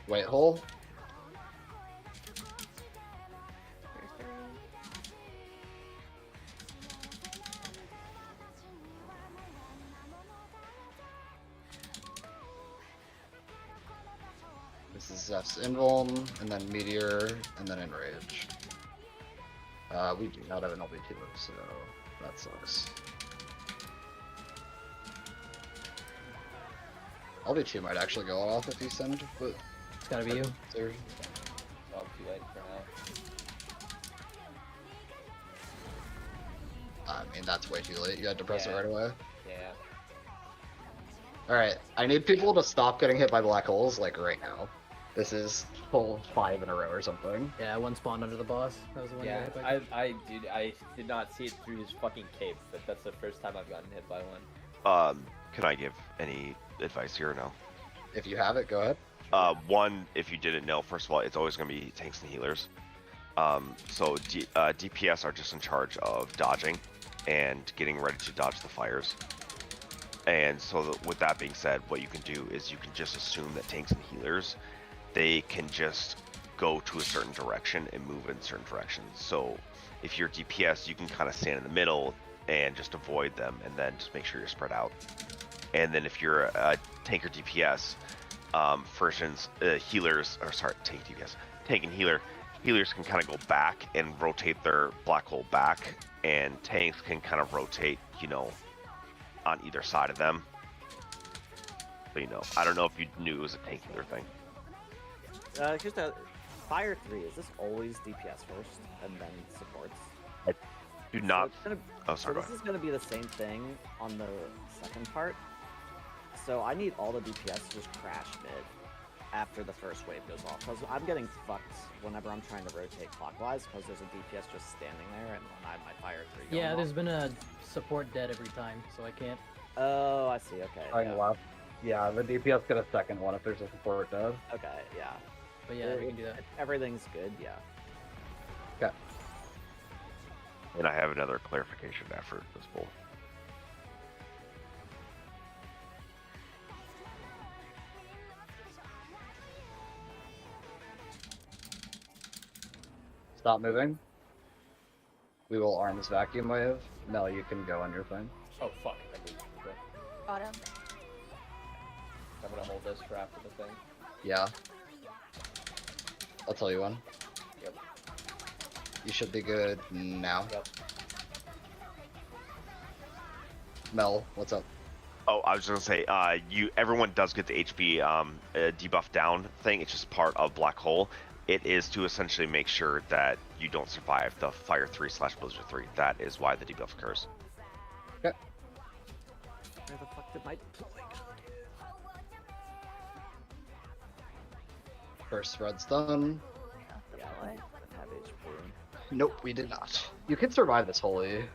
White hole. Tier 3. This is Zeph's Invuln, and then Meteor, and then Enrage. We do not have an LB2, so that sucks. LB2 might actually go off if you send, but It's gotta be you. there- Oh, too late for now. I mean, that's way too late. You had to press it Yeah. right away. Yeah. Alright, I need people to stop getting hit by black holes, like, right now. This is full 5 in a row or something. Yeah, one spawned under the boss. That was the one you got Yeah, hit by. I did not see it through his fucking cape, but that's the first time I've gotten hit by one. Can I give any advice here or no? If you have it, go ahead. One, if you didn't know, first of all, it's always going to be tanks and healers. So DPS are just in charge of dodging and getting ready to dodge the fires. And so with that being said, what you can do is you can just assume that tanks and healers, they can just go to a certain direction and move in certain directions. So if you're DPS, you can kind of stand in the middle and just avoid them, and then just make sure you're spread out. And then if you're a tank or DPS, for instance, healers, or sorry, tank and healers can kind of go back and rotate their black hole back, and tanks can kind of rotate, you know, on either side of them. So, you know, I don't know if you knew it was a tank healer thing. Here's the Fire 3. Is this always DPS first and then supports? Do not. So it's gonna, Oh, sorry. so this is going to be the same thing on the second part. So I need all the DPS to just crash mid after the first wave goes off. Because I'm getting fucked whenever I'm trying to rotate clockwise because there's a DPS just standing there and I have my Fire 3 going Yeah, off. there's been a support dead every time, so I can't. Oh, I see. Okay. Going Yeah. left. Yeah, the DPS get a second one if there's a support dead. Okay, yeah. But yeah, we can do that. Everything's good, yeah. Okay. And I have another clarification after this poll. Stop moving. We will arms vacuum wave. Mel, you can go on your thing. Oh fuck! I moved. Okay. Autumn. I'm gonna hold this for after the thing. Yeah. I'll tell you when. Yep. You should be good now. Yep. Mel, what's up? Oh, I was gonna say, everyone does get the HP debuff down thing. It's just part of Black Hole. It is to essentially make sure that you don't survive the Fire 3/Blizzard 3. That is why the debuff occurs. Okay. Where the fuck did my First thread's done. Yeah, Yeah, I deploy. don't have HP. Nope, we did not. You can survive this holy.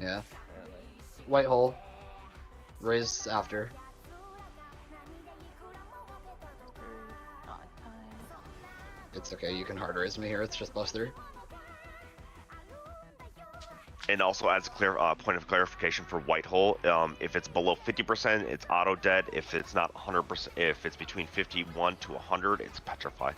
Yeah. Apparently. White hole. Raise after. Not in time. It's okay, you can hard raise me here, it's just +3. And also, as a clear point of clarification for White Hole, if it's below 50%, it's auto dead. If it's not 100%, if it's between 51 to 100, it's petrify.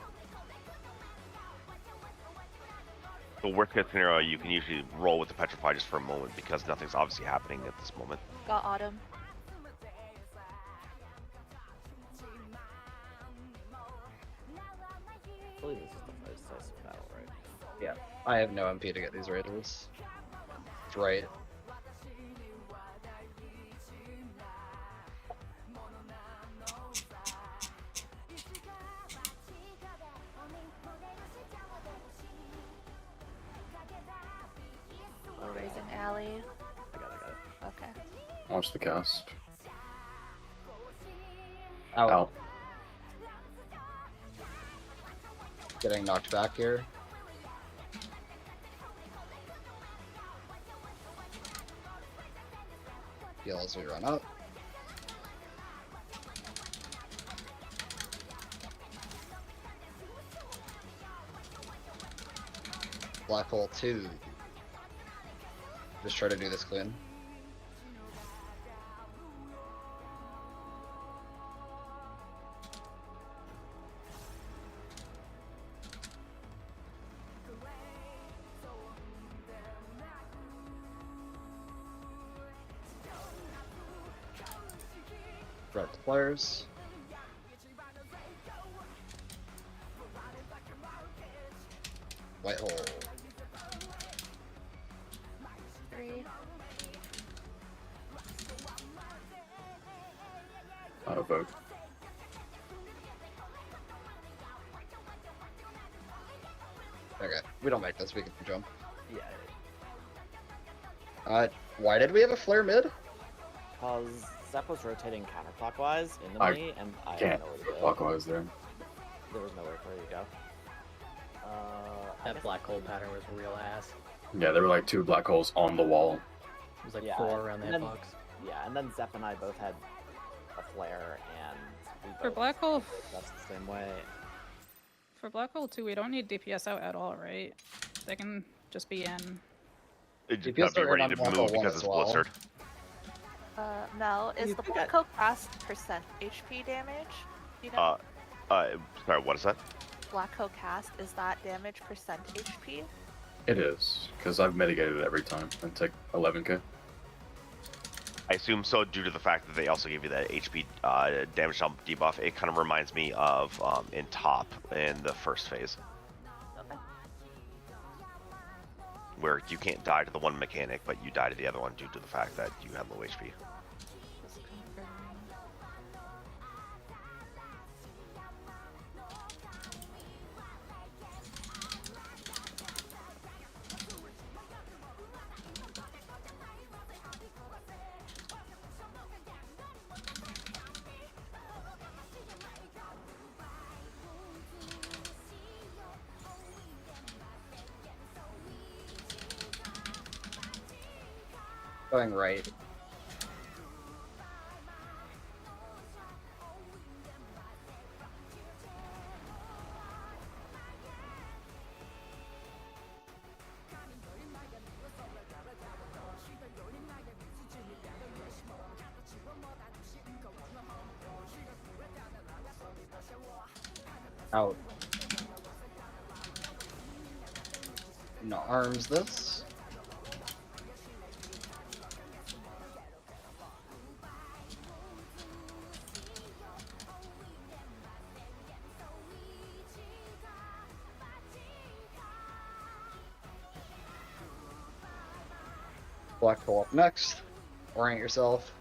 The worst case scenario, you can usually roll with the petrify just for a moment because nothing's obviously happening at this moment. Got Autumn. I believe this is the first decisive battle, right? Yeah. I have no MP to get these raiders. It's right. We're raising alley. I got it. Okay. Watch the cast. Out. Out. Getting knocked back here. Heal as we run up. Black hole 2. Just try to do this clean. flares. White hole. 3. Vote. Okay, we don't make this, we can jump. Yeah. Why did we have a flare mid? Because Zep was rotating counterclockwise into me, and I had Can't nowhere to go go. clockwise there. There was nowhere for you to go. I That guess- black hole pattern was real ass. Yeah, there were like 2 black holes on the wall. It was like Yeah, 4 around the and then- hitbox. Yeah, and then Zep and I both had a flare, and we For both black hole, that's the same way. for black hole 2, we don't need DPS out at all, right? They can just be in. It DPS gotta be are in ready on to Black move Hole 1 because as it's well. blistered. Mel, is You the think Black Hole cast percent HP damage? You know? Sorry, what is that? Black Hole cast, is that damage percent HP? It is, because I've mitigated it every time and take 11k. I assume so due to the fact that they also give you that HP damage down debuff. It kind of reminds me of in top in the first phase, Okay. where you can't die to the one mechanic, but you die to the other one due to the fact that you have low HP. Just confirming. Going right. Out. No arms this. Black hole up next. Orient yourself.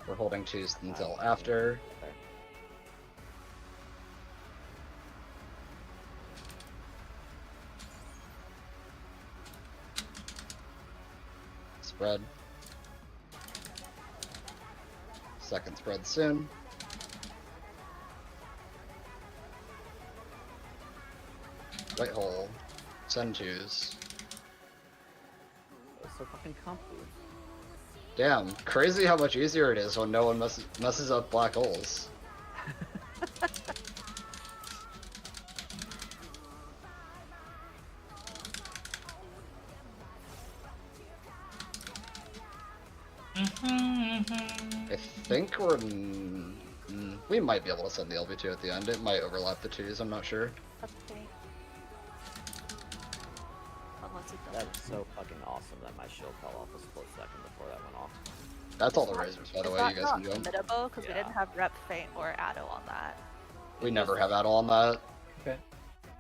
We're holding 2s until after. Spread. Second spread soon. White hole. Send 2s. It's so fucking complicated. Damn, crazy how much easier it is when no one messes up black holes. I think we might be able to send the LB2 at the end. It might overlap the 2s, I'm not sure. Okay. Unless it That doesn't. is so fucking awesome that my shield fell off a split second before that went off. That's all the razors, by the way, you guys can jump. Because we Yeah. didn't have rep feint or Addo on that. We never have that on that.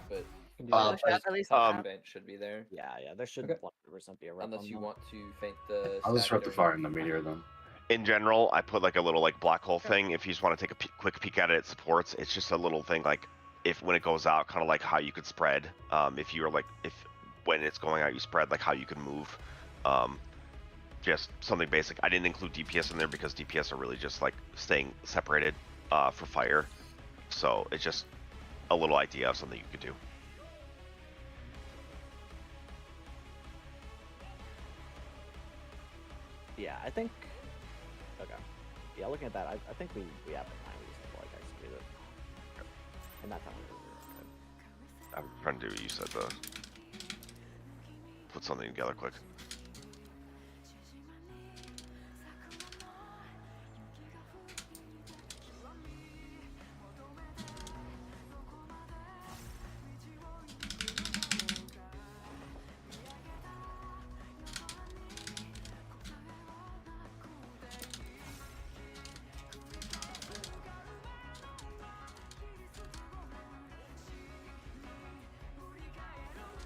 But Uh, We should at least feint should be there. Yeah, there should Okay. 100% be a rep Unless on you them. want to feint the. I'll just stack rip the during- fire in the meteor then. In general, I put like a little like black hole thing. If you just want to take a quick peek at it, it supports. It's just a little thing like if when it goes out, kind of like how you could spread. If you're like if when it's going out, you spread like how you can move. Just something basic. I didn't include DPS in there because DPS are really just like staying separated for fire. So it's just a little idea of something you could do. Yeah, I think. Okay. Yeah, looking at that, I think we have the time. We just need to like execute it. And that's how we do it. I'm trying to do what you said though. Put something together quick.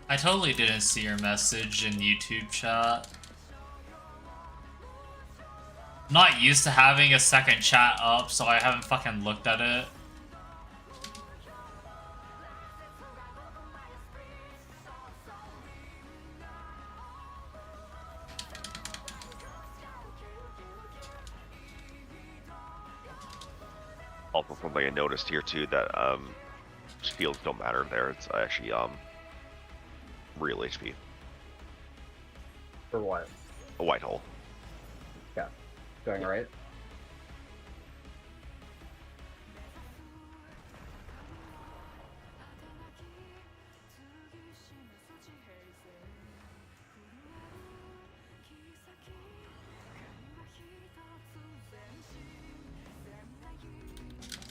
I totally didn't see your message in YouTube chat. I'm not used to having a second chat up, so I haven't fucking looked at it. Also, something I noticed here too that shields don't matter there. It's actually real HP. For what? A white hole. Yeah. Going right.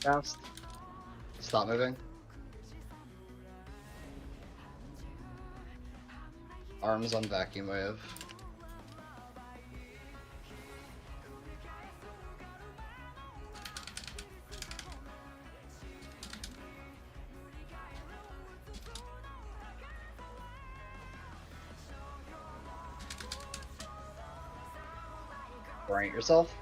Fast. Stop moving. Arms on vacuum wave. Orient yourself.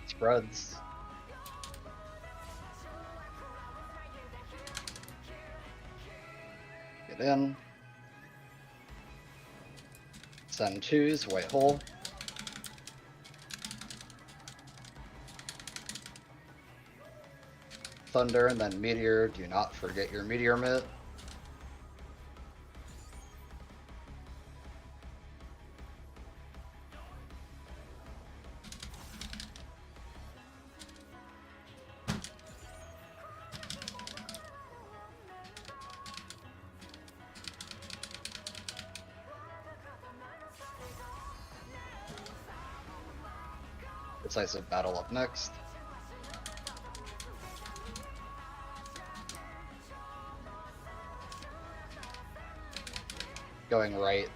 Spreads. Get in. Send twos, white hole. Thunder and then meteor. Do not forget your meteor mitt. Decisive battle up next. Going right.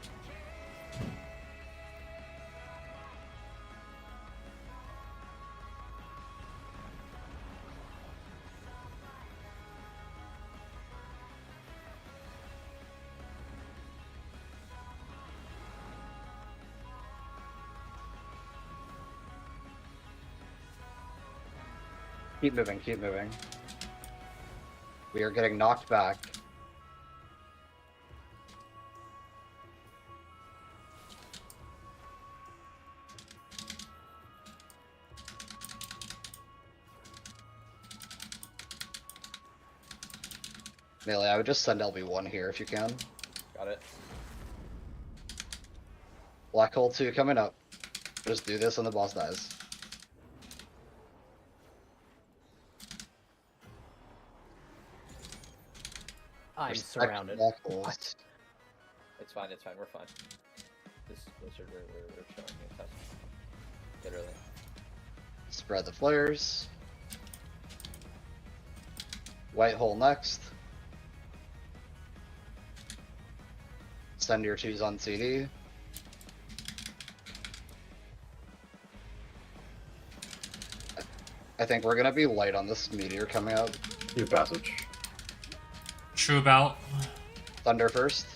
Keep moving, keep moving. We are getting knocked back. Melee, I would just send LB1 here if you can. Got it. Black hole 2 coming up. Just do this and the boss dies. I'm Respect surrounded. Black holes. It's fine, we're fine. This wizard, we're showing it. That's literally. Spread the flares. White hole next. Send your twos on CD. I think we're gonna be light on this meteor coming up. Your passage. True about. Thunder first.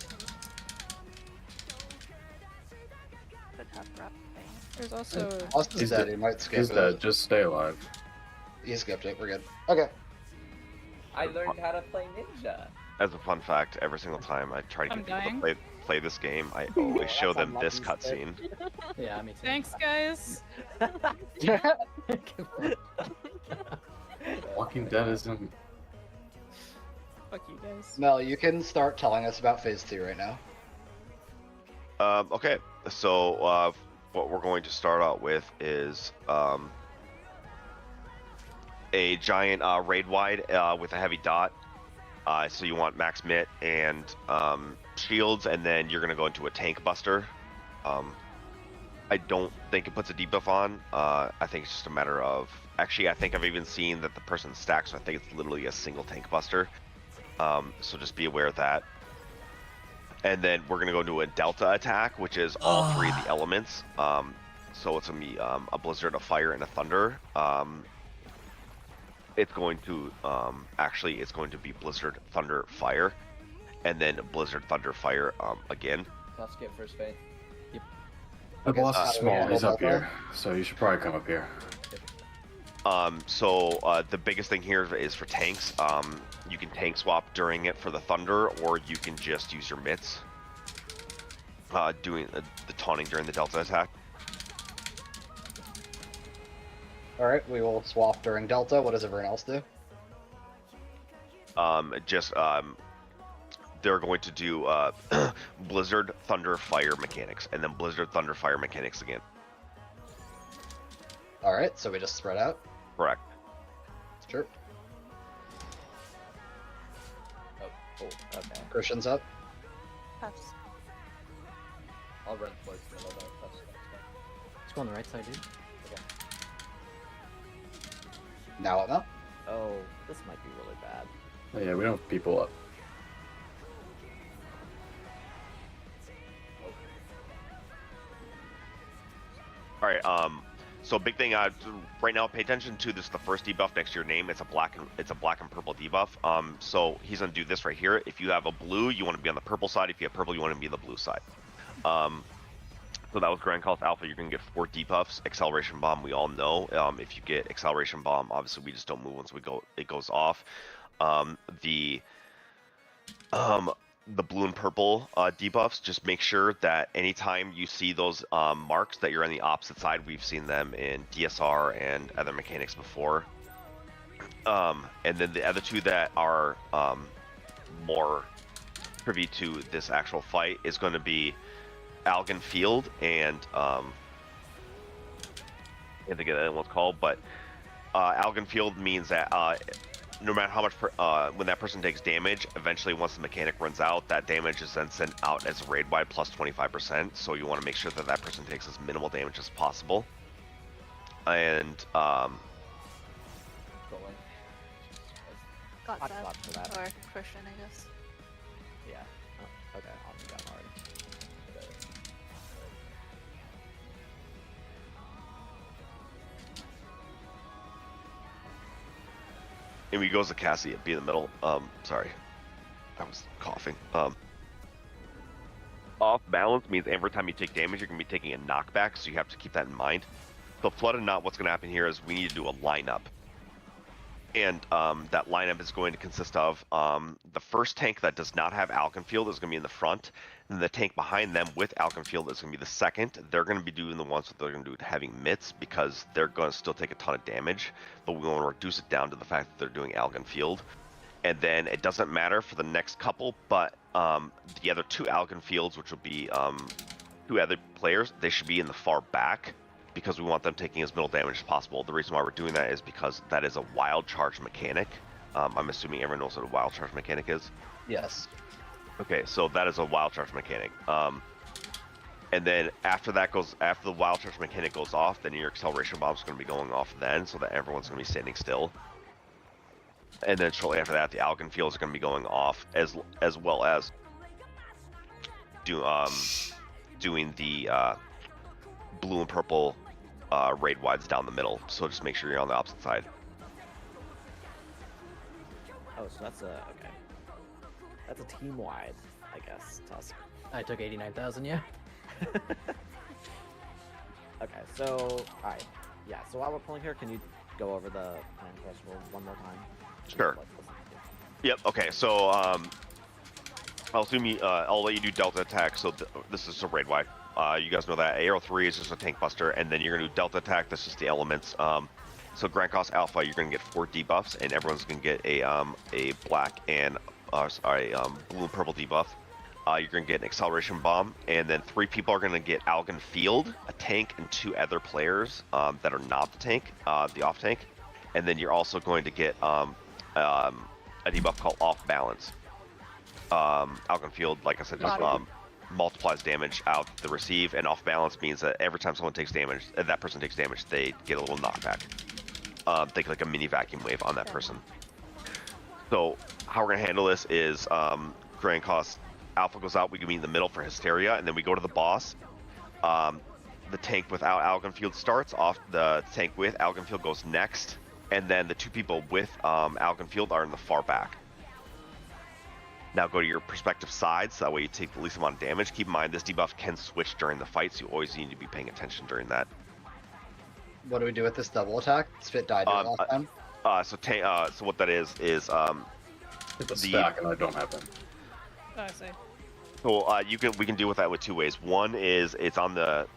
Could have rep thing. There's also Lost is He's dead, dead. he might skip He's it. dead. Just stay alive. He skipped it, we're good. Okay. I learned how to play ninja. As a fun fact, every single time I try to I'm get people dying. to play this game, I always show them this unlucky, cutscene. Yeah, me too. thanks, guys. Walking Dead isn't. Fuck you guys. Mel, you can start telling us about phase 2 right now. Okay, so what we're going to start out with is a giant raid wide with a heavy dot. So you want max mitt and shields, and then you're going to go into a tank buster. I don't think it puts a debuff on. I think it's just a matter of... Actually, I think I've even seen that the person stacks, so I think it's literally a single tank buster. So just be aware of that. And then we're gonna go into a delta attack, which is all three of the elements. So it's gonna be a blizzard, a fire, and a thunder. It's going to actually it's going to be blizzard, thunder, fire, and then blizzard, thunder, fire again. Let's get first fate. The boss is so small. yeah, He's we'll up go here, so you should probably come up here. So the biggest thing here is for tanks. You can tank swap during it for the thunder, or you can just use your mitts. Doing the taunting during the delta attack. Alright, we will swap during Delta. What does everyone else do? They're going to do blizzard, thunder, fire mechanics, and then blizzard, thunder, fire mechanics again. Alright, so we just spread out. Correct. Sure. Oh, okay. Christian's up. Puffs. I'll run towards the middle though. That's Let's go on the right side, dude. Now up. Oh, this might be really bad. Oh, yeah, we don't have people up. All right. So big thing. Right now, pay attention to this. The first debuff next to your name. It's a black and purple debuff. So he's gonna do this right here. If you have a blue, you want to be on the purple side. If you have purple, you want to be on the blue side. So that was Grand Cost Alpha. You're gonna get 4 debuffs. Acceleration Bomb, we all know. If you get Acceleration Bomb, obviously we just don't move once it goes off. The blue and purple debuffs, just make sure that anytime you see those marks that you're on the opposite side. We've seen them in DSR and other mechanics before. And then the other 2 that are more privy to this actual fight is going to be Algan Field and I can't think of that what's called, but Algan Field means that no matter how much when that person takes damage, eventually once the mechanic runs out, that damage is then sent out as a raid wide plus 25%. So you want to make sure that that person takes as minimal damage as possible. And going. Got Hot that. spot for that. Or Christian, I guess. Yeah. Oh, okay, I'll do that already. And he goes to Cassie, be in the middle. Sorry, I was coughing. Off balance means every time you take damage, you're gonna be taking a knockback, so you have to keep that in mind. So Flood and Knot, what's gonna happen here is we need to do a lineup. And that lineup is going to consist of the first tank that does not have Alkenfield is going to be in the front, and the tank behind them with Alkenfield is going to be the second. They're going to be doing the ones that they're going to do having mitts because they're going to still take a ton of damage, but we want to reduce it down to the fact that they're doing Alkenfield. And then it doesn't matter for the next couple, but the other 2 Alkenfields, which will be 2 other players, they should be in the far back, because we want them taking as little damage as possible. The reason why we're doing that is because that is a wild charge mechanic. I'm assuming everyone knows what a wild charge mechanic is. Yes. Okay, so that is a wild charge mechanic. And then after the wild charge mechanic goes off, then your acceleration bomb is going to be going off then, so that everyone's going to be standing still. And then shortly after that, the Algan Fields are going to be going off, as well as doing the blue and purple raid wides down the middle. So just make sure you're on the opposite side. Oh, so that's okay. That's a team wide, I guess. Tusk. I took 89,000, yeah. Okay, so alright, yeah. So while we're pulling here, can you go over the plan for us one more time? Sure. Yep. Okay. So I'll assume I'll let you do delta attack. So this is a raid wide. You guys know that AR3 is just a tank buster, and then you're gonna do delta attack. That's just the elements. So Grand Cost Alpha, you're gonna get 4 debuffs, and everyone's gonna get a black and blue and purple debuff. You're gonna get an acceleration bomb, and then 3 people are gonna get Algan Field, a tank, and 2 other players that are not the tank, the off tank, and then you're also going to get a debuff called Off Balance. Algan Field, like I said, just multiplies damage out the receive, and Off Balance means that every time someone takes damage, that person takes damage, they get a little knockback. Think like a mini vacuum wave on that person. So how we're gonna handle this is Grand Cost Alpha goes out, we can meet in the middle for Hysteria, and then we go to the boss. The tank without Algenfield starts off. The tank with Algenfield goes next, and then the two people with Algenfield are in the far back. Now go to your respective sides, so that way you take the least amount of damage. Keep in mind this debuff can switch during the fight, so you always need to be paying attention during that. What do we do with this double attack? Spit died last time. So what that is It's a stack, and I don't have them. Oh, I see. So we can deal with that with two ways. One is it's on the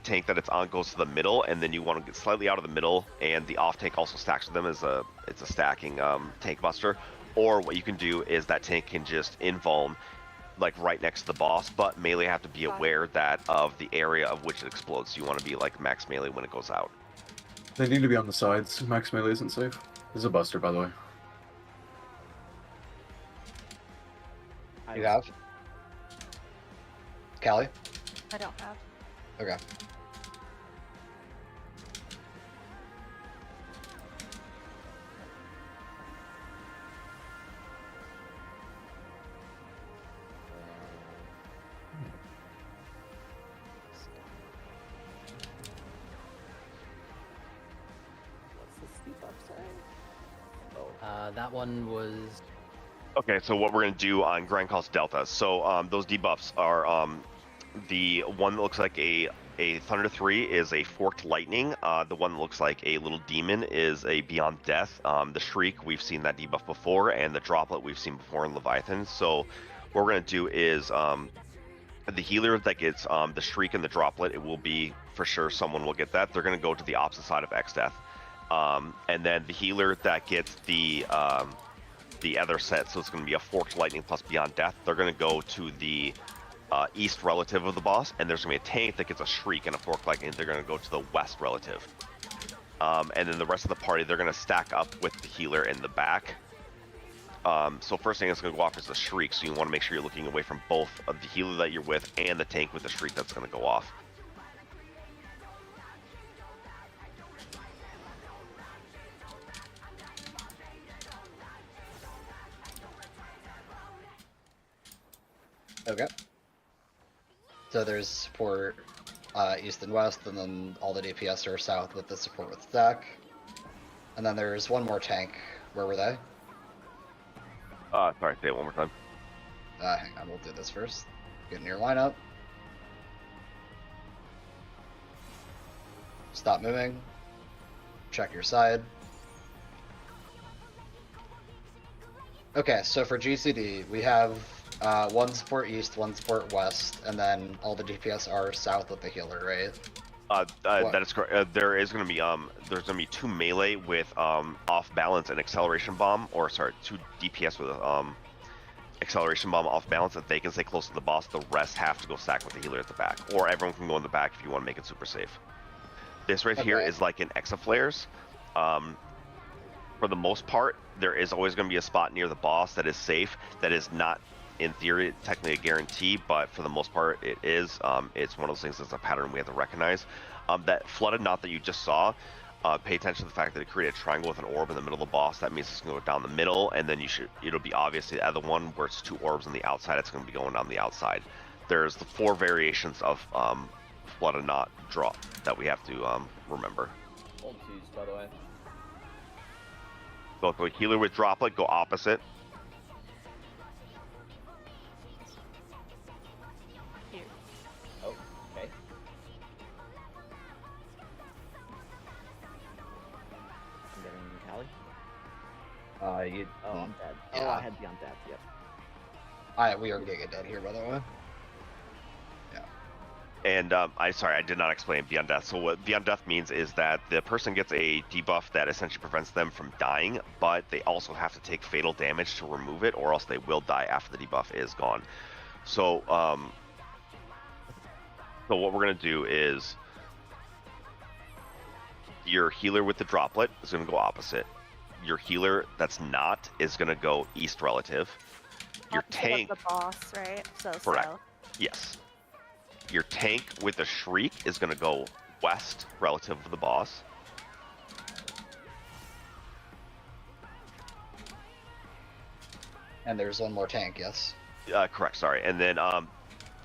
tank that it's on goes to the middle, and then you want to get slightly out of the middle, and the off tank also stacks with them as it's a stacking tank buster. Or what you can do is that tank can just invuln like right next to the boss, but melee have to be aware that of the area of which it explodes. So you want to be like max melee when it goes out. They need to be on the sides. Max melee isn't safe. There's a buster, by the way. You have? Callie? I don't have. Okay. That one was. Okay, so what we're going to do on Grand Cost Delta. So those debuffs are the one that looks like a Thunder 3 is a Forked Lightning. The one that looks like a little demon is a Beyond Death. The Shriek, we've seen that debuff before, and the Droplet we've seen before in Leviathan. So what we're going to do is the healer that gets the Shriek and the Droplet, it will be for sure someone will get that. They're going to go to the opposite side of X-Death. And then the healer that gets the other set, so it's going to be a Forked Lightning plus Beyond Death, they're going to go to the east relative of the boss, and there's going to be a tank that gets a Shriek and a Forked Lightning, they're going to go to the west relative. And then the rest of the party, they're going to stack up with the healer in the back. So first thing that's going to go off is the Shriek, so you want to make sure you're looking away from both of the healer that you're with and the tank with the Shriek that's going to go off. Okay. So there's support east and west, and then all the DPS are south with the support with stack. And then there's one more tank. Where were they? Sorry, say it one more time. Hang on, we'll do this first. Get in your lineup. Stop moving. Check your side. Okay, so for GCD, we have one support east, one support west, and then all the DPS are south with the healer, right? That is correct. There is going to be there's going to be two melee with off balance and acceleration bomb, or sorry, two DPS with acceleration bomb off balance that they can stay close to the boss. The rest have to go stack with the healer at the back, or everyone can go in the back if you want to make it super safe. This right here is like an Exaflares. For the most part, there is always going to be a spot near the boss that is safe. That is not, in theory, technically a guarantee, but for the most part, it is. It's one of those things that's a pattern we have to recognize. That flooded knot that you just saw, pay attention to the fact that it created a triangle with an orb in the middle of the boss. That means it's going to go down the middle, and then it'll be obvious the other one where it's two orbs on the outside, it's going to be going down the outside. There's the 4 variations of flooded knot drop that we have to remember. Hold twos, by the way. Go to a healer with Droplet, go opposite. Here. Oh, okay. I'm getting Callie. You. Oh, I'm dead. Yeah. Oh, I had Beyond Death, yep. We are gonna get dead here, by the way. And I did not explain Beyond Death. So what Beyond Death means is that the person gets a debuff that essentially prevents them from dying, but they also have to take fatal damage to remove it, or else they will die after the debuff is gone. So, so what we're gonna do is your healer with the Droplet is gonna go opposite. Your healer that's not is gonna go east relative. Your Opposite tank, of the boss, right? So correct? south. Yes. Your tank with the Shriek is going to go west relative to the boss. And there's one more tank, yes. Correct. Sorry. And then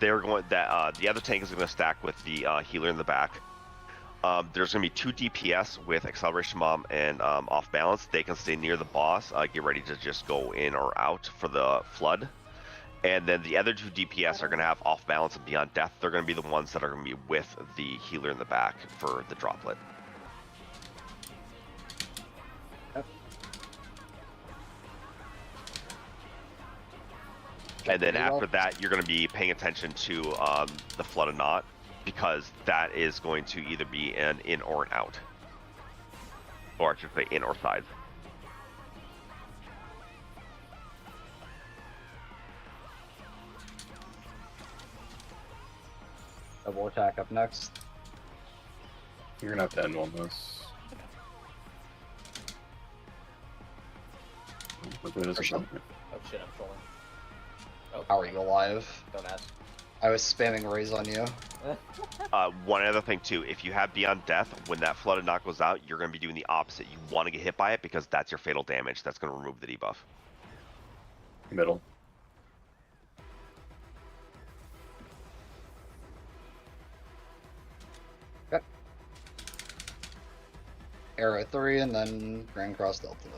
they're going that the other tank is going to stack with the healer in the back. There's going to be 2 DPS with acceleration bomb and off balance. They can stay near the boss. Get ready to just go in or out for the flood. And then the other 2 DPS are going to have off balance and beyond death. They're going to be the ones that are going to be with the healer in the back for the droplet. And then after that, you're going to be paying attention to the Flood of Knot, because that is going to either be an in or an out. Or I should say in or sides. Double attack up next. You're gonna have to end one this. Hopefully it doesn't Sure. come here. Oh shit, I'm trolling. Oh, How are you alive? Don't ask. I was spamming raise on you. One other thing too, if you have Beyond Death, when that Flooded Knot goes out, you're going to be doing the opposite. You want to get hit by it because that's your fatal damage. That's going to remove the debuff. Middle. Okay. Arrow 3 and then Grand Cross Delta.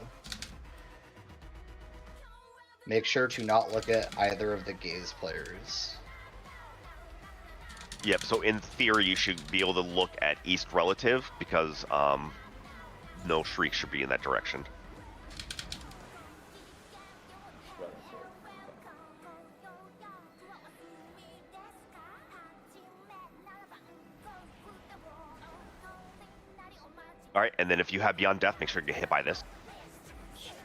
Make sure to not look at either of the gaze players. Yep, so in theory, you should be able to look at East Relative because no Shriek should be in that direction. Alright, and then if you have Beyond Death, make sure you get hit by this.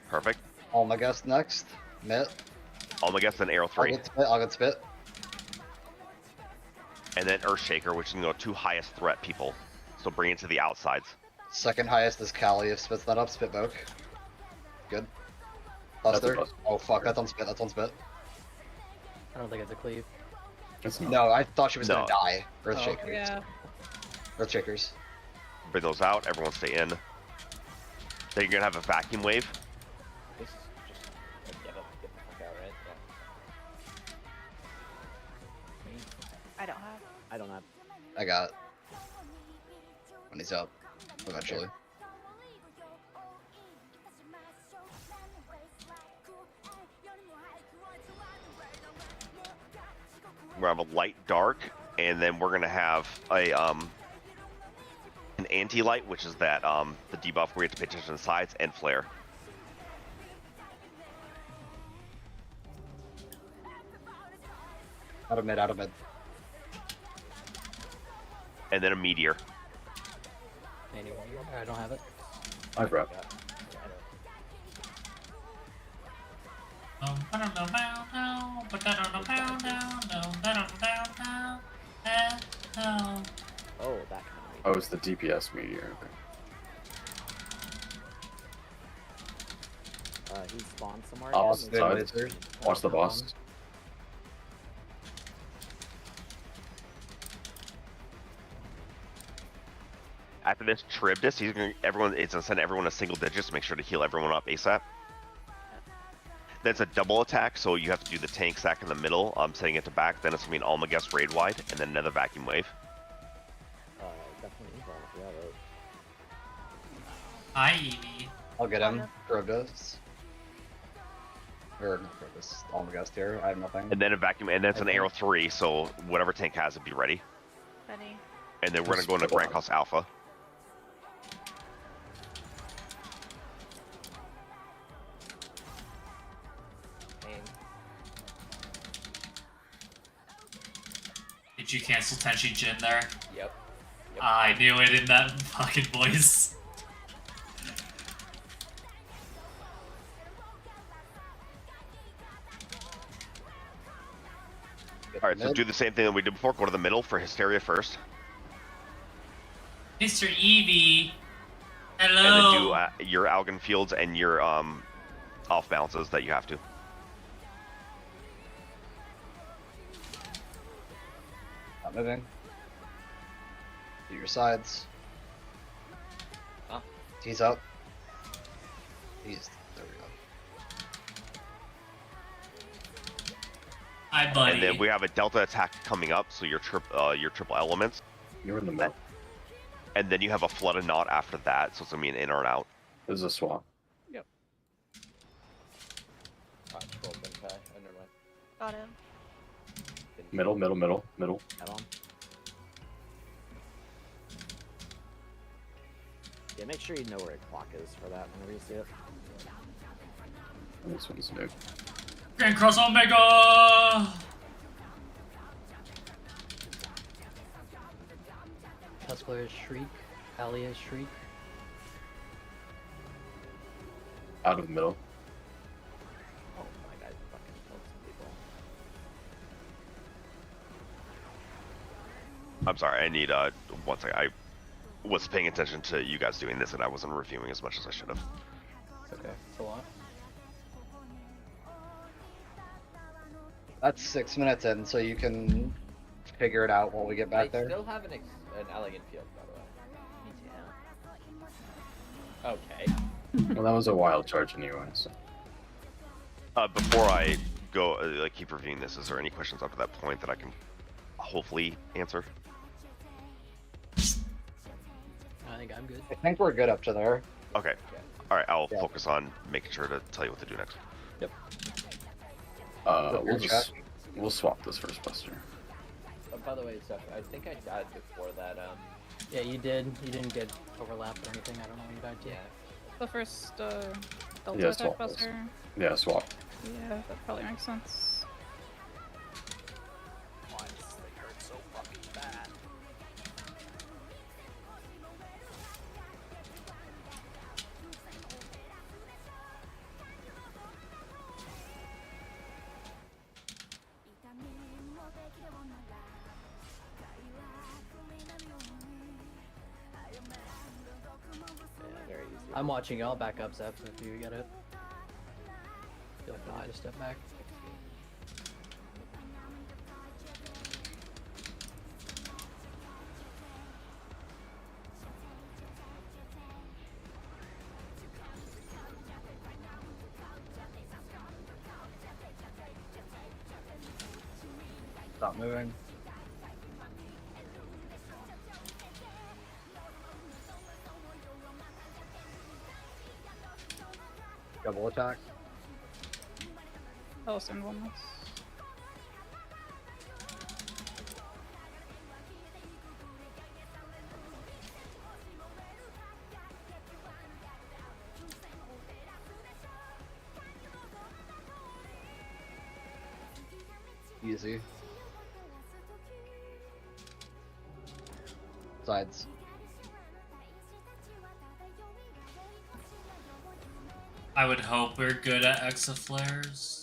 Perfect. Almagest next. Mitt. Almagest, then Arrow I'll 3. get spit. I'll get spit. And then Earthshaker, which is going to go 2 highest threat people. So bring it to the outsides. Second highest is Callie if spits that up. Spit Boke. Good. That's a Buster. bust. Oh fuck, that's on spit. That's on spit. I don't think it's a cleave. It's not. No, I thought she was No. gonna die. Earthshakers. Yeah. Earthshakers. Bring those out, everyone stay in. Then you're going to have a vacuum wave. This is just get the fuck out, right? Yeah. I don't have. I don't have. I got it. When he's up. Eventually. We're gonna have a light dark, and then we're gonna have a an anti-light, which is that the debuff where you have to pay attention to the sides, and flare. Out of mid, out of mid. And then a meteor. Anyway, I don't have it. I've wrapped. Oh, that kind of. Oh, it's the DPS meteor. Okay. He spawned somewhere. Opposite again? side. Wizard. Watch the boss. After this, Charybdis, he's gonna it's gonna send everyone a single digits to make sure to heal everyone up ASAP. That's a double attack, so you have to do the tank sack in the middle. Setting it to back. Then it's gonna be an Almagest raid wide, and then another vacuum wave. Definitely evolve, yeah, right. Hi, Evie. I'll get him. Charybdis. Or not Charybdis. Almagest here. I have nothing. And then a vacuum, and then it's an Okay. Arrow 3. So whatever tank has it, be ready. Benny. And then we're gonna go into Grand Cross Alpha. Pain. Did you cancel Tenchi Jin there? Yep. I knew it in that fucking voice. Alright, so do the same thing that we did before. Go to the middle for Hysteria first. Mr. Evie. Hello. And then do your Algan Fields and your off balances that you have to. Not moving. Do your sides. Huh? Tease up. Tease. There we go. Hi, buddy. And then we have a Delta attack coming up, so your triple elements. You're in the middle. And then you have a Flood of Knot after that, so it's gonna be an in or an out. This is a swap. Ah, scroll been pie. Oh, never mind. Got him. Middle. Head on. Yeah, make sure you know where a clock is for that whenever you see it. And this one's new. Grand Cross Omega! Tuskler's Shriek, Alia's Shriek. Out of the middle. Oh my god, fucking killed some people. I'm sorry, I need one second. I was paying attention to you guys doing this and I wasn't reviewing as much as I should have. Okay, it's a lot. That's 6 minutes in, so you can figure it out while we get back I there. still have an elegant field, by the way. Okay. Well, that was a wild charge anyway. So. Before I go, keep reviewing this, is there any questions up to that point that I can hopefully answer? I think I'm good. I think we're good up to there. Okay. All right, I'll Yeah. focus on making sure to tell you what to do next. We'll swap this first buster. By the way, Seth, I think I died before that. Yeah, you did. You didn't get overlapped or anything. I don't know when you died to. Yeah. The first Delta Yeah, attack swap those. buster. Yeah, swap. Yeah, that probably makes sense. Why does this thing hurt so fucking bad? Yeah, very easy. I'm watching y'all back up, Zep, if you get it. Feel like I need to step back. Stop moving. Double attack. I'll send one less. Easy. Sides. I would hope we're good at exaflares.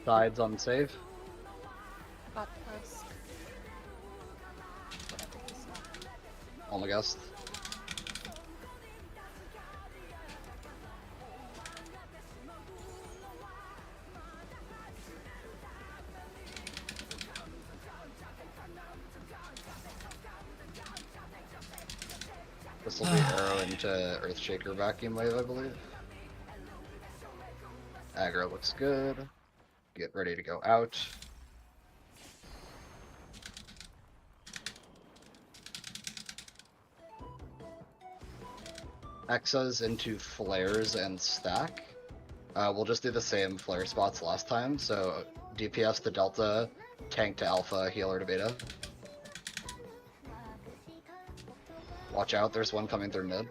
Sides on save. Got first. Almagest. This will be arrow into Earthshaker Vacuum Wave, I believe. Aggro looks good. Get ready to go out. Exas into flares and stack. We'll just do the same flare spots last time, so DPS to Delta, tank to Alpha, healer to Beta. Watch out, there's one coming through mid.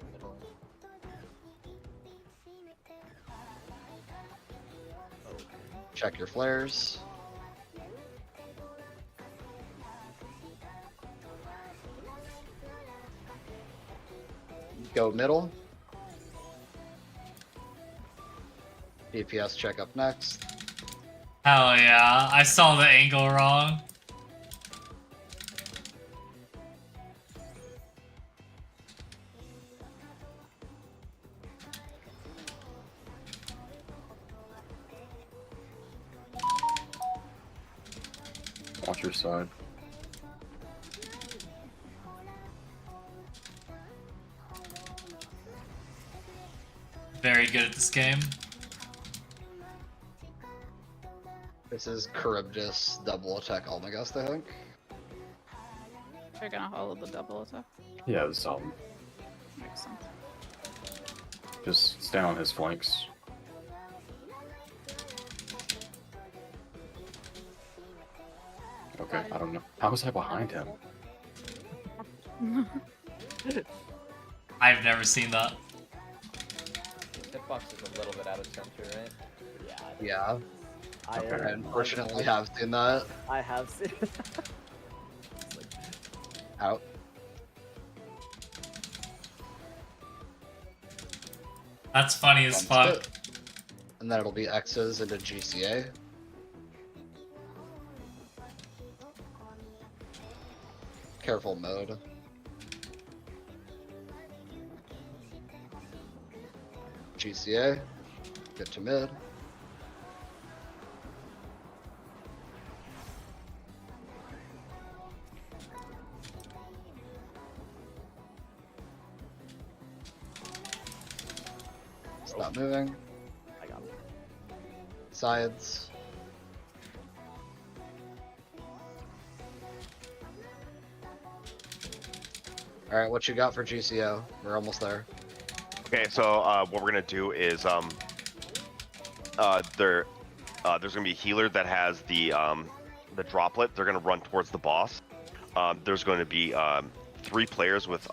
Check your flares. Go middle. DPS check up next. Hell yeah, I saw the angle wrong. Watch your side. Very good at this game. This is Charybdis double attack Almagest, I think. They're gonna hollow the double attack. Yeah, this solid. Makes sense. Just stay on his flanks. Okay, I don't know. How was I behind him? I've never seen that. Hitbox is a little bit out of center, right? Yeah, I Okay. unfortunately have seen that. I have seen. Out. That's funny as Bumped fuck. it. And then it'll be X's into GCA. Careful mode. GCA. Get to mid. Stop moving. I got it. Sides. Alright, what you got for GCO? We're almost there. Okay, so what we're gonna do is there's gonna be a healer that has the droplet. They're gonna run towards the boss. There's going to be 3 players with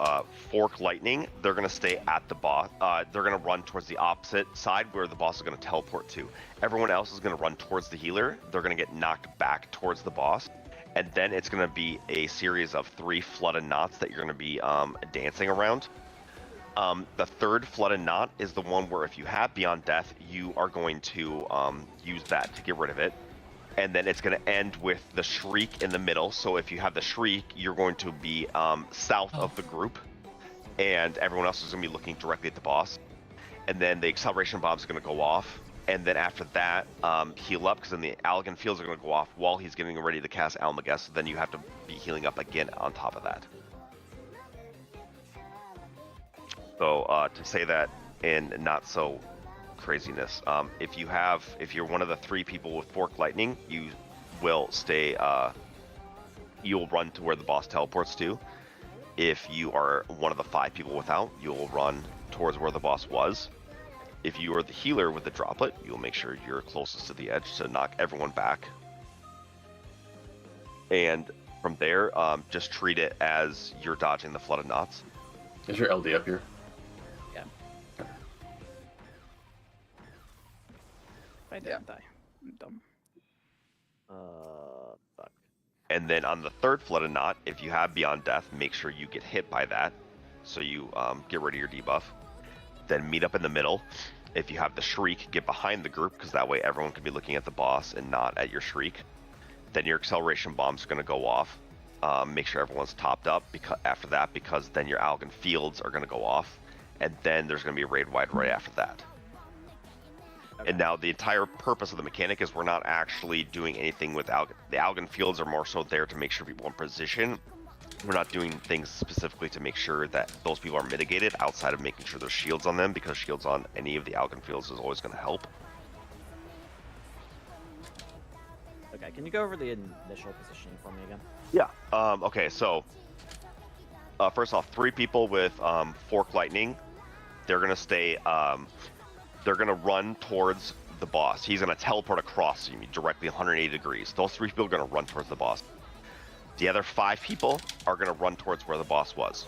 fork lightning. They're gonna stay at the boss. They're gonna run towards the opposite side where the boss is gonna teleport to. Everyone else is gonna run towards the healer. They're gonna get knocked back towards the boss. And then it's going to be a series of 3 flooded knots that you're going to be dancing around. The third flooded knot is the one where if you have Beyond Death, you are going to use that to get rid of it. And then it's going to end with the Shriek in the middle. So if you have the Shriek, you're going to be south of the group. And everyone else is going to be looking directly at the boss. And then the Acceleration Bomb is going to go off. And then after that, heal up, because then the Allagan Fields are going to go off while he's getting ready to cast Almagest. So then you have to be healing up again on top of that. So to say that in not so craziness, if you're one of the 3 people with Fork Lightning, you will stay. You'll run to where the boss teleports to. If you are one of the 5 people without, you'll run towards where the boss was. If you are the healer with the droplet, you'll make sure you're closest to the edge to knock everyone back. And from there, just treat it as you're dodging the flooded knots. Is your LD up here? Yeah. If I didn't die, I'm dumb. Fuck. And then on the third flooded knot, if you have Beyond Death, make sure you get hit by that, so you get rid of your debuff. Then meet up in the middle. If you have the Shriek, get behind the group, because that way everyone can be looking at the boss and not at your Shriek. Then your Acceleration Bomb's going to go off. Make sure everyone's topped up after that, because then your Allagan Fields are going to go off. And then there's going to be a raid wide right after that. Okay. And now the entire purpose of the mechanic is we're not actually doing anything with the Allagan Fields are more so there to make sure people in position. We're not doing things specifically to make sure that those people are mitigated outside of making sure there's shields on them, because shields on any of the Allagan Fields is always going to help. Okay, can you go over the initial positioning for me again? Yeah. Okay, so first off, 3 people with Fork Lightning. They're going to stay, they're going to run towards the boss. He's going to teleport across you directly 180 degrees. Those 3 people are going to run towards the boss. The other 5 people are going to run towards where the boss was.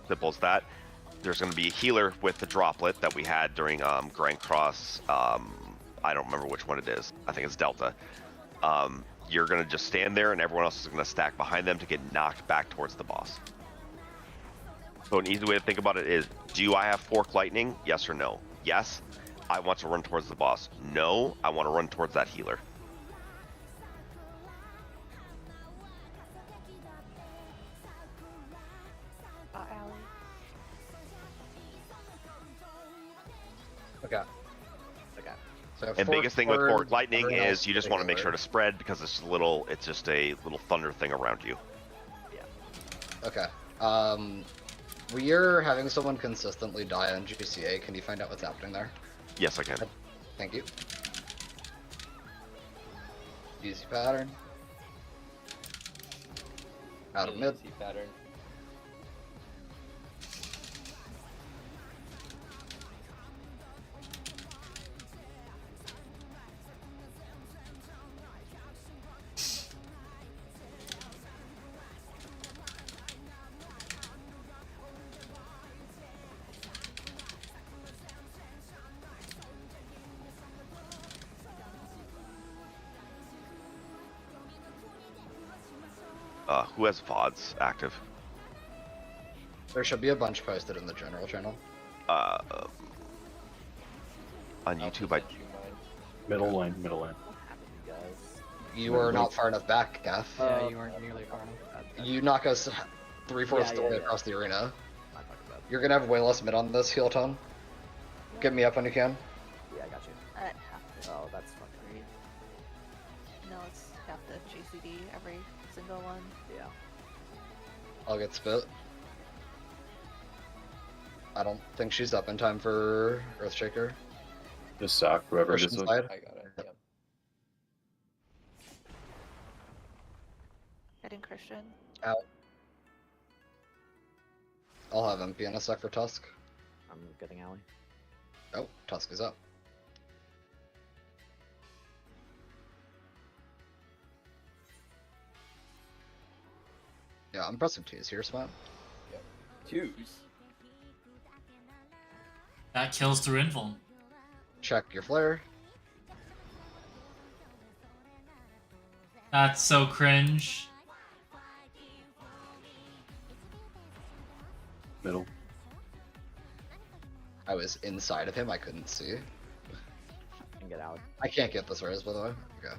Simple as that. There's going to be a healer with the droplet that we had during Grand Cross. I don't remember which one it is. I think it's Delta. You're going to just stand there, and everyone else is going to stack behind them to get knocked back towards the boss. So an easy way to think about it is, do I have Fork Lightning? Yes or no? Yes, I want to run towards the boss. No, I want to run towards that healer. So And biggest thing with forward, Fork Lightning everyone else is you just getting want to make over. sure to spread because it's just a little thunder thing around you. Okay. We're having someone consistently die on GCA. Can you find out what's happening there? Yes, I can. Thank you. Easy pattern. Out of mid. Easy pattern. Who has VODs active? There should be a bunch posted in the general channel. On I'll YouTube, present you mine. Middle lane, middle lane. What happened, you guys? You were not far enough back, Gaff. Yeah, you weren't nearly far enough. You knock us 3/4 Yeah, the way yeah. across the arena. My fucking bad. You're gonna have way less mid on this heel tone. Get me up when you can. Yeah, I got you. I have to. Oh, that's fucking great. No, it's you have to GCD every single one. Yeah. I'll get spit. I don't think she's up in time for Earthshaker. Just sack whoever Christian gets it. side. I got it. Yep. Getting Christian. I'll have MP in a sec for Tusk. I'm getting Alley. Oh, Tusk is up. Yeah, I'm pressing T's here, Smart. Twos. That kills through invuln. Check your flare. That's so cringe. Middle. I was inside of him, I couldn't see. And get Alley. I can't get this raise, by the way. Okay.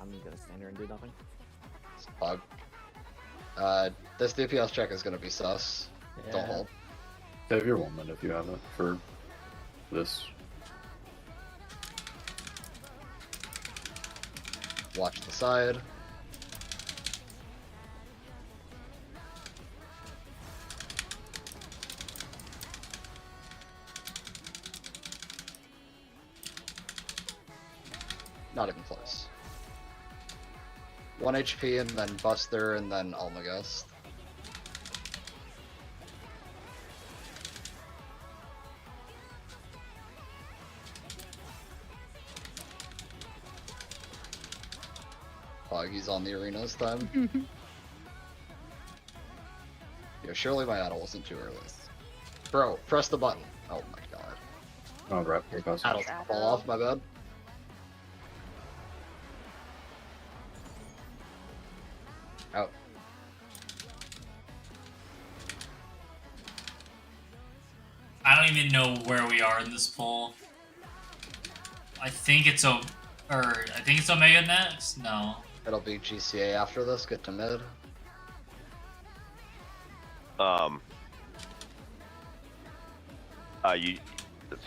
I'm gonna stand here and do nothing. It's a bug. This DPS check is gonna be sus. Don't hold. Save your woman if you have it for this. Watch the side. Not even close. 1 HP and then Buster and then Almagast. He's on the arena this time. Yeah, surely my idol wasn't too early. Bro, press the button. Oh my god. Oh, right. Your pass. Idol fall off, my bad. Out. I don't even know where we are in this poll. I think it's Omega next. No. It'll be GCA after this, get to mid.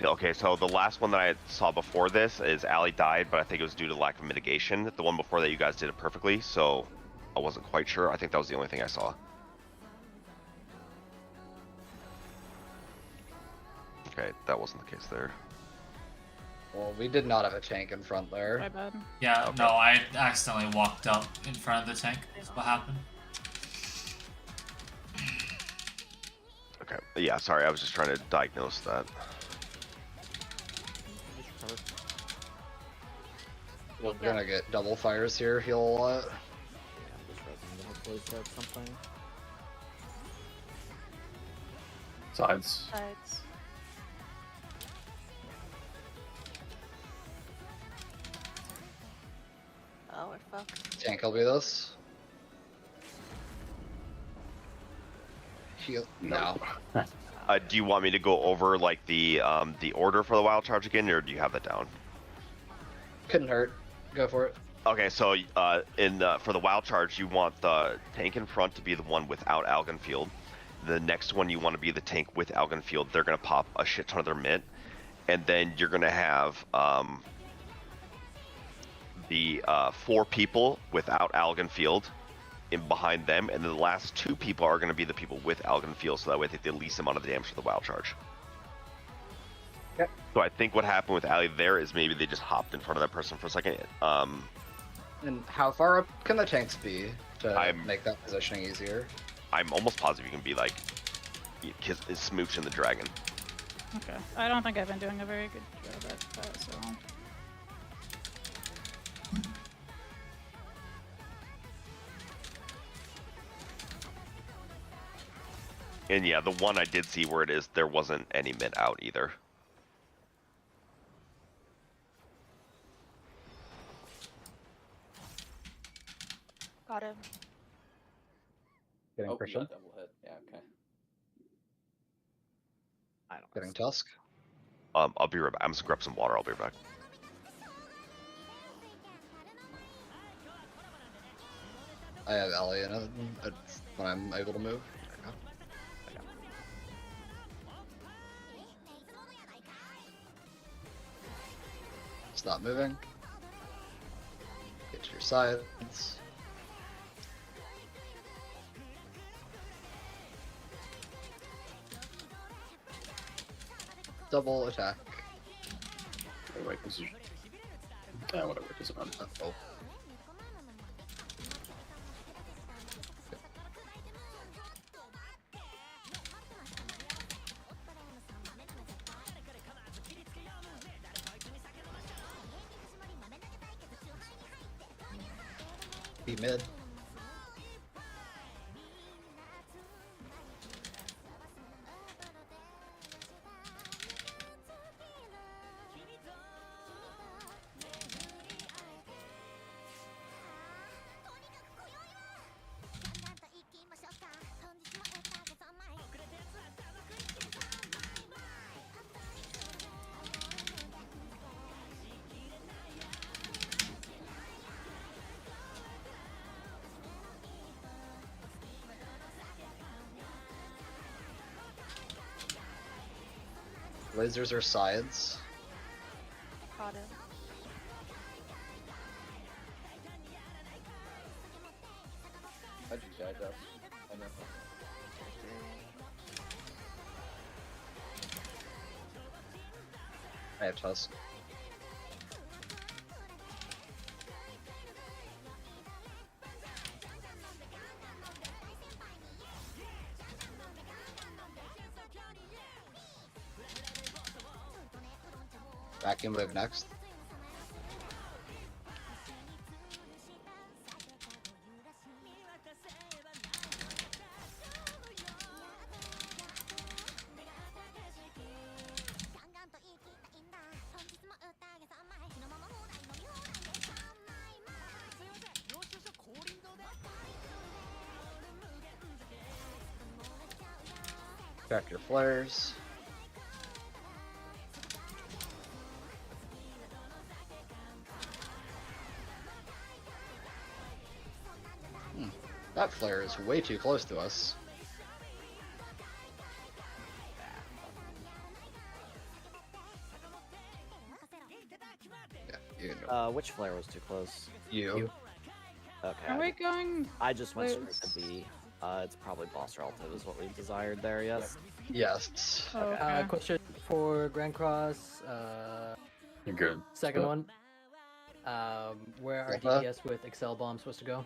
Okay, so the last one that I saw before this is Allie died, but I think it was due to lack of mitigation. The one before that, you guys did it perfectly, so I wasn't quite sure. I think that was the only thing I saw. Okay, that wasn't the case there. Well, we did not have a tank in front there. My bad. Yeah, Okay. no, I accidentally walked up in front of the tank. That's what happened. Okay, yeah, sorry, I was just trying to diagnose that. Just recovered. We're gonna get double fires here, heal a lot. Yeah, I'm just resing to hopefully set something. Sides. Sides. Oh, we're fucked. Tank will be this. Heal. No. Do you want me to go over like the order for the wild charge again, or do you have that down? Couldn't hurt. Go for it. Okay, so for the wild charge, you want the tank in front to be the one without Algon Field. The next one you want to be the tank with Algon Field. They're gonna pop a shit ton of their mint, and then you're gonna have the 4 people without Algon Field in behind them, and then the last 2 people are gonna be the people with Algon Field, so that way they take the least amount of damage for the wild charge. Okay. So I think what happened with Ali there is maybe they just hopped in front of that person for a second. And how far up can the tanks be to I'm- make that positioning easier? I'm almost positive you can be like Smooch and the Dragon. Okay. I don't think I've been doing a very good job at that, so. And yeah, the one I did see where it is, there wasn't any mid out either. Got him. Getting Oh, Christian? that double hit. Yeah, okay. I don't know. Getting Tusk? I'll be right back. I'm just gonna grab some water. I'll be right back. I have Ellie in it when I'm able to move. Stop moving. Get to your sides. Double attack. Wait, this is. Yeah, whatever. It doesn't matter. Oh. Be mid. Lasers are sides. Got him. How'd you die, Dust? I know. I have Tusk. Vacuum wave next. Track your flares. That flare is way too close to us. Yeah, you know. Which flare was too close? You. Okay. Are we going? I just went straight Where's- to B. It's probably boss relative is what we desired there, yes? Yes. Oh, okay. Question for Grand Cross. You're good. Second But one. Where are Silva? DPS with Excel Bomb supposed to go?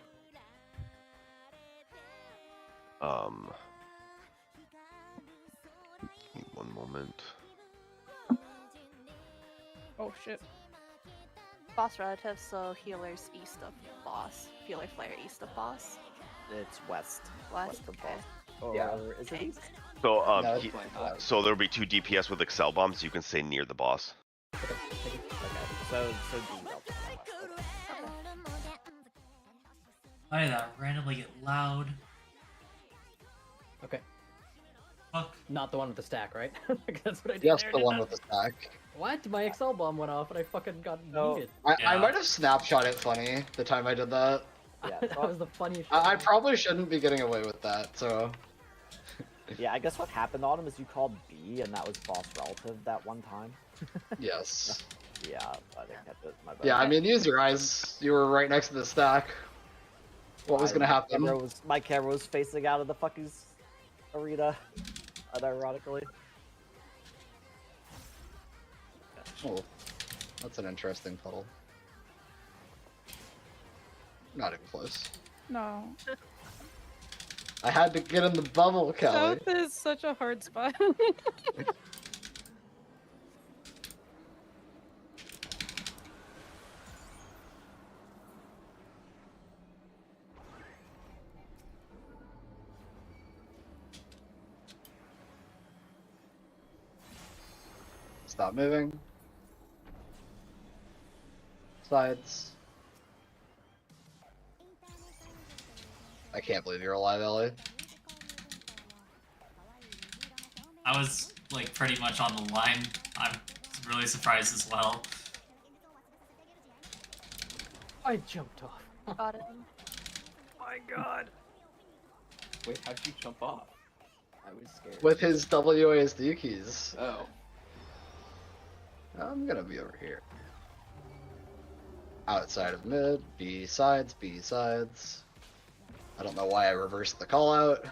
Give me one moment. Oh shit. Boss relative, so healers east of boss. Healer flare east of boss. It's west. West, of okay. boss. Or Yeah. is it Okay. east? So No, it's he- fine. so there'll be 2 DPS with Excel bombs. You can stay near the boss. Okay. So D Delta west. Why did that randomly get loud? Okay. Fuck. Not the one with the stack, right? That's what I did. Yes, there, the did one that. with the stack. What? My Excel Bomb went off and I fucking got No. muted. I Yeah. might have snapshot it funny the time I did that. Yeah, that was the funniest. I shit. probably shouldn't be getting away with that, so. Yeah, I guess what happened on him is you called B, and that was boss relative that one time. Yes. Yeah, I didn't catch it. My bad. Yeah, I mean, use your eyes. You were right next to the stack. What was gonna happen? My camera was facing out of the fucking arena, unironically. Oh, that's an interesting puddle. Not even close. No. I had to get in the bubble, Kelly. South is such a hard spot. Stop moving. Sides. I can't believe you're alive, Ellie. I was like pretty much on the line. I'm really surprised as well. I jumped off. Got him. My god. Wait, how'd you jump off? I was scared. With his WASD keys. Oh. I'm gonna be over here. Outside of mid, B sides, B sides. I don't know why I reversed the call out.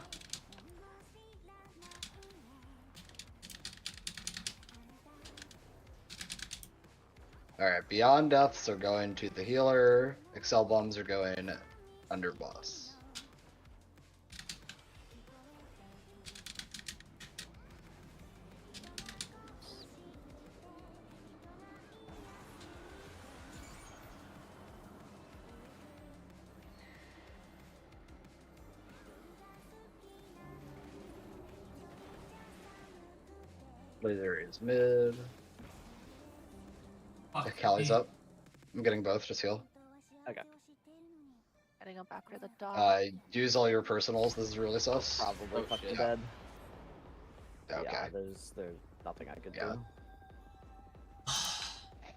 Alright, Beyond Deaths are going to the healer. Excel Bombs are going under boss. Laser is mid. Fuck Callie's me. up. I'm getting both, just heal. Okay. Getting him back for the dog. Use all your personals, this is really sus. Probably Oh, fucking shit. dead. Okay. Yeah, there's nothing I could Yeah. do.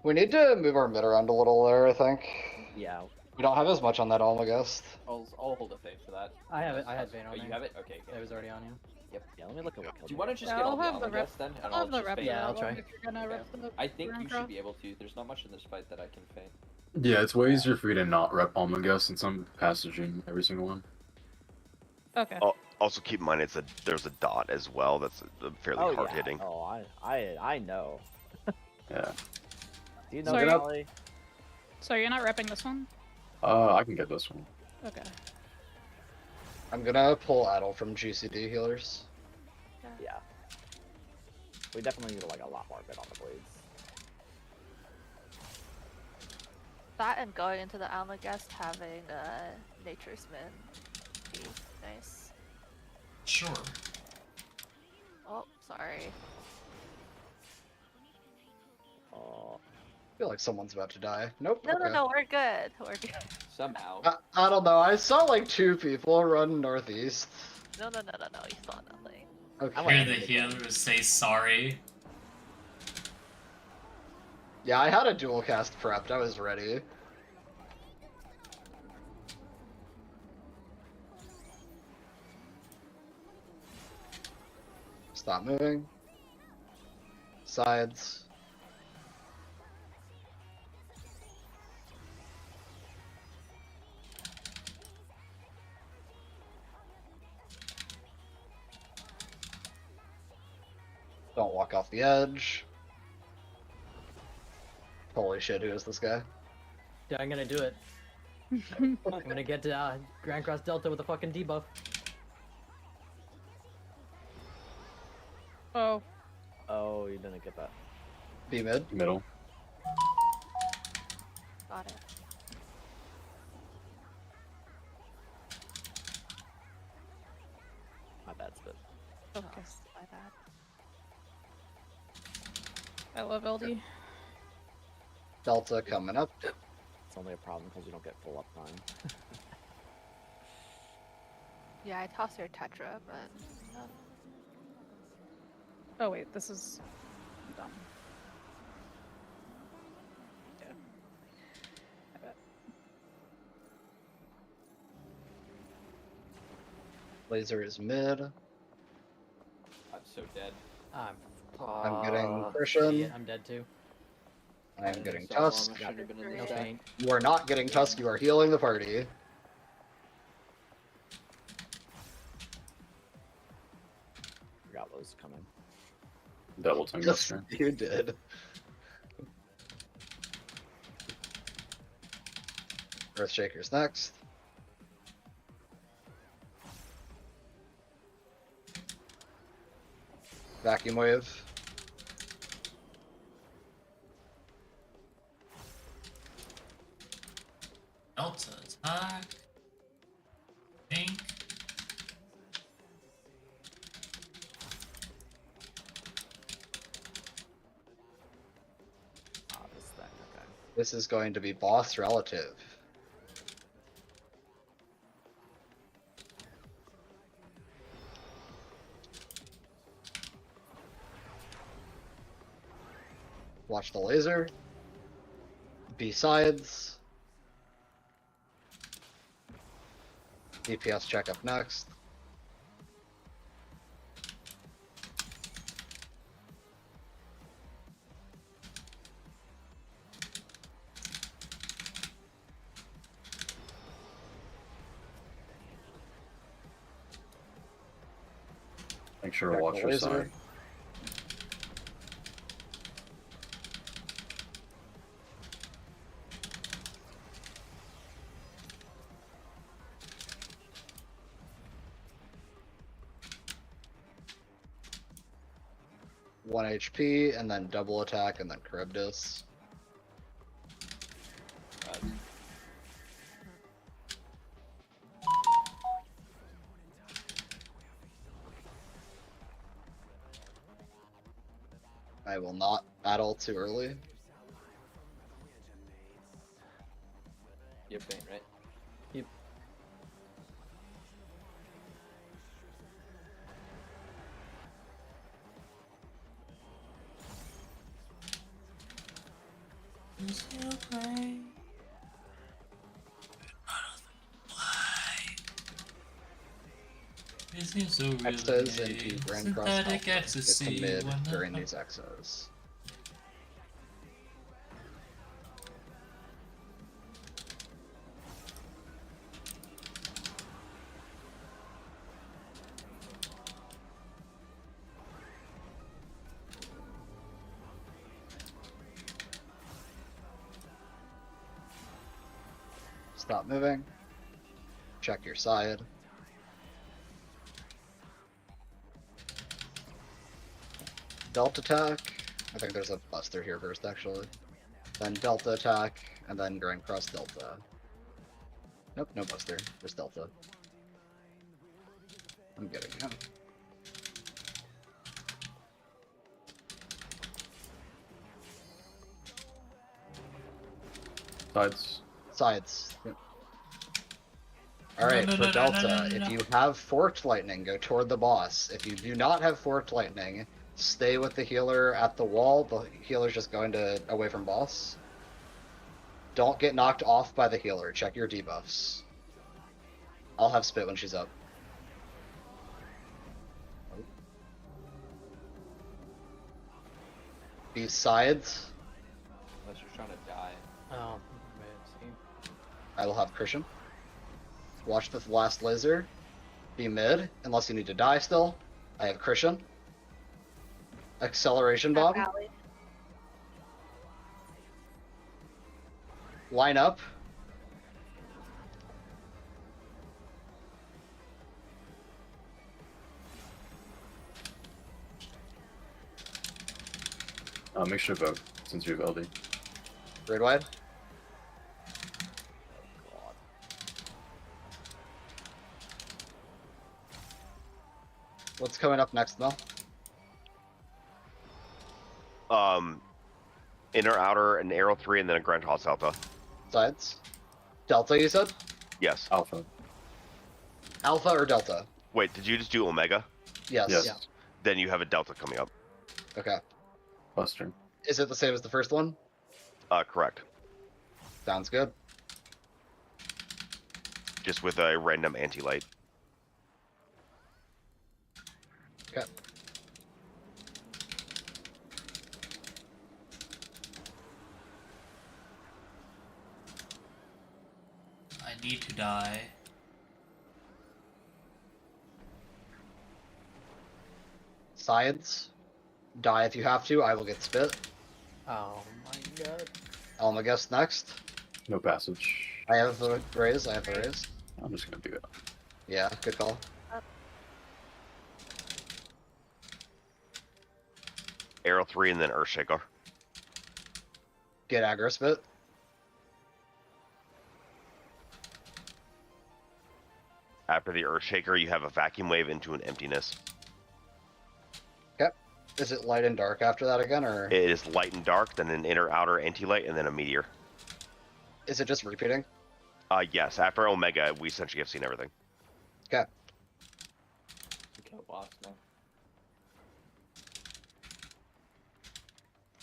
We need to move our mid around a little there, I think. Yeah. We don't have as much on that Almagest. I'll hold a fake for that. I have it. I had Vayne on Oh, you there. have it? Okay, It good. was already on you. Yeah, let me look at what killed Do you me. want to just Yeah, get I'll all the have the Almagest rep- then? And I'll have the just rep. feint? Yeah, I'll that try. one if you're gonna Okay. rep the I think you Rancroft. should be able to. There's not much in this fight that I can feint. Yeah, it's way easier for you to not rep Almagest since I'm passaging every single one. Okay. Oh, also keep in mind there's a dot as well. That's fairly Oh, hard yeah. hitting. Oh, I know. Yeah. Do you know Sorry. Kelly? So you're not repping this one? I can get this one. Okay. I'm gonna pull Adel from GCD healers. Yeah. We definitely need like a lot more bit on the blades. That and going into the Almagest having Nature's Min. Be nice. Sure. Oh, sorry. Oh, I feel like someone's about to die. Nope. No, okay. no, no, we're good. We're good. Somehow. I don't know. I saw like 2 people run northeast. No, no, no, no, no. You saw nothing. Okay. Hear the healers say sorry. Yeah, I had a dual cast prepped. I was ready. Stop moving. Sides. Don't walk off the edge. Holy shit, who is this guy? Yeah, I'm gonna do it. I'm gonna get to Grand Cross Delta with a fucking debuff. Oh. oh, you didn't get that. B mid. Middle. Got it. My bad, Spit. Oh, Okay. my bad. I love LD. Delta coming up. It's only a problem because you don't get full uptime. Yeah, I tossed your Tetra, but no. Oh wait, this is dumb. Yeah. I bet. Laser is mid. so dead. I'm getting Shit, Christian. I'm dead too. I am getting Solemn Tusk. shouldn't have been in No this deck. pain. You are not getting Tusk, you are healing the party. Forgot what was coming. Double tongue Yes, buster. you did. Earthshaker's next. Vacuum Wave. Delta attack. Pink. This thing. Okay. This is going to be boss relative. Watch the laser. B-sides. DPS check up next. Make sure to Check watch the your laser. side. One HP, and then double attack, and then Charybdis. I will not battle too early. You're faint, right? It seems so real. Exos into Grand Cross Synthetic Alpha. Get ecstasy. to mid when during the- these Exos. Stop moving. Check your side. Delta attack. I think there's a buster here first, actually. Then Delta attack, and then Grand Cross Delta. Nope, no buster. Just Delta. I'm getting him. Sides. Sides. Yep. Alright, for Delta, if you have Forked Lightning, go toward the boss. If you do not have Forked Lightning, stay with the healer at the wall. The healer's just going to away from boss. Don't get knocked off by the healer. Check your debuffs. I'll have Spit when she's up. These sides, Unless you're trying to die. Oh, man, see. I will have Christian. Watch the last laser. Be mid, unless you need to die still. I have Christian. Acceleration bomb. Alley. Line up. Make sure to vote since you have LD. Red wide. What's coming up next, Mel? Inner, outer, an arrow 3, and then a Grand Cross Alpha. Sides. Delta, you said? Yes. Alpha. Alpha or Delta? Wait, did you just do Omega? Yes. Yes. Yeah. Then you have a Delta coming up. Okay. Buster. Is it the same as the first one? Correct. Sounds good. Just with a random anti-light. Okay. die. Science. Die if you have to. I will get spit. Oh my god. Almagus next. No passage. I have the raise. I have the raise. I'm just gonna do it. Yeah, good call. Arrow 3 and then Earthshaker. Get aggro spit. After the Earthshaker, you have a Vacuum Wave into an Emptiness. Okay. Is it light and dark after that again, or It is light and dark, then an inner outer anti-light, and then a meteor. is it just repeating? Yes, after Omega, we essentially have seen everything. Okay. Kill boss now.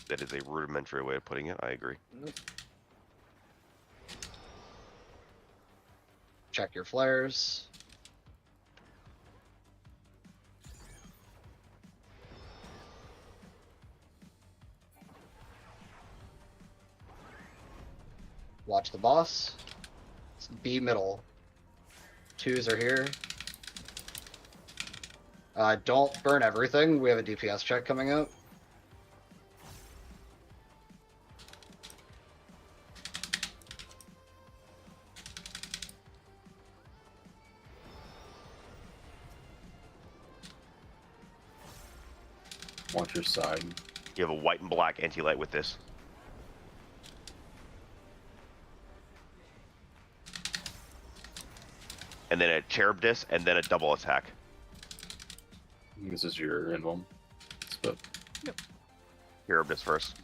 That is a rudimentary way of putting it, I agree. Check your flares. Watch the boss. It's B middle. 2s are here. Don't burn everything. We have a DPS check coming up. Watch your side. You have a white and black anti-light with this. And then a Cherub Disc, and then a double attack. This is your emblem. But Cherub Disc first.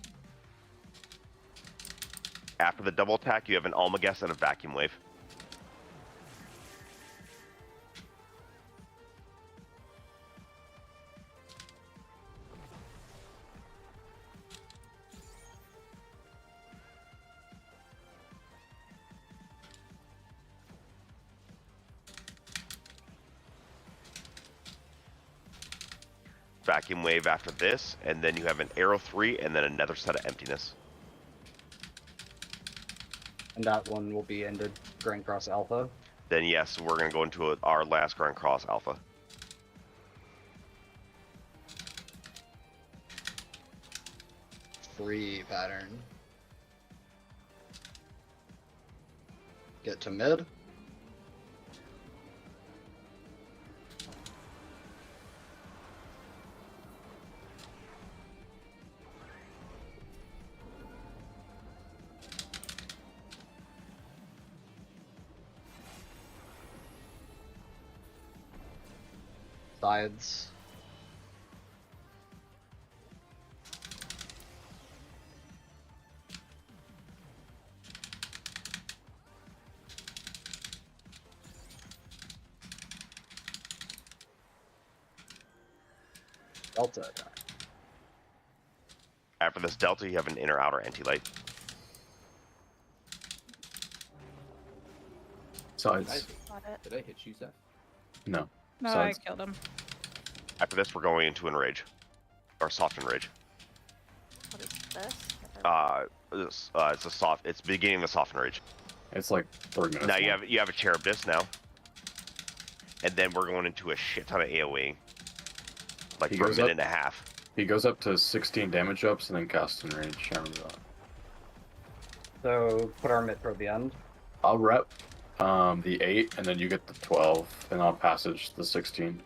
After the double attack, you have an Almagus and a Vacuum Wave. Vacuum Wave after this, and then you have an Arrow 3, and then another set of Emptiness. And that one will be ended Grand Cross Alpha. Then yes, we're going to go into our last Grand Cross Alpha. Free pattern. Get to mid. Sides. Delta attack. After this Delta, you have an inner outer anti-light. sides. Got it. Did I hit you, Zeph? No. No, Sides. I killed him. After this, we're going into Enrage. Or Soft Enrage. What is this? It's a soft. It's beginning of the Soft Enrage. It's like 3 minutes. Now long. you have a Cherub Disc now. And then we're going into a shit ton of AoE. Like He for a goes minute up- and a half. He goes up to 16 damage ups and then casts Enrage. I remember that. So put our mid toward the end. I'll rep the 8, and then you get the 12, and I'll passage the 16.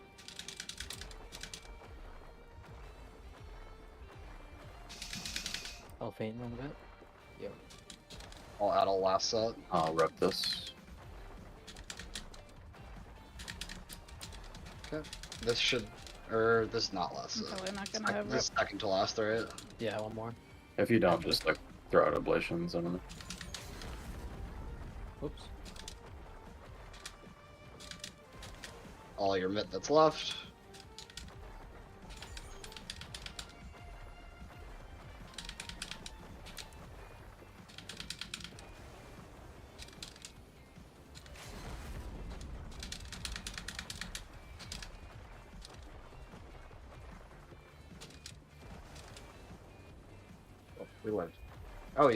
I'll faint a little bit. Yep. I'll add a last set. I'll rep this. This should, or this is not last I'm set. probably not gonna have This is second to last, right? Yeah, one more. If you don't, just like throw out ablations. I don't know. Oops. All your mid that's left. Oh, we lived. Oh,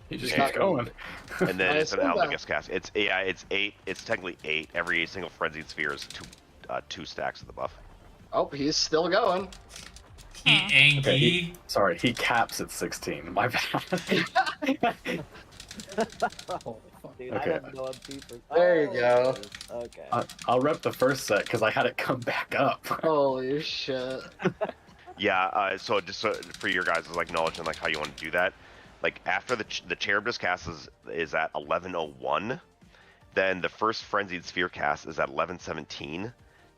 He just Yeah. keeps going. And then I it's an assume that- Almagus cast. It's 8. It's technically 8. Every single frenzied sphere is 2 stacks of the buff. Oh, he's still going. Angie. Okay, sorry, he caps at 16. My bad. Holy fuck. Dude, Okay. I have no MP for. There you go. Okay. I'll rep the first set because I had it come back up. Holy shit. Yeah. So just for your guys' like knowledge and like how you want to do that, like after the Cherubus cast is at 11:01, then the first frenzied sphere cast is at 11:17.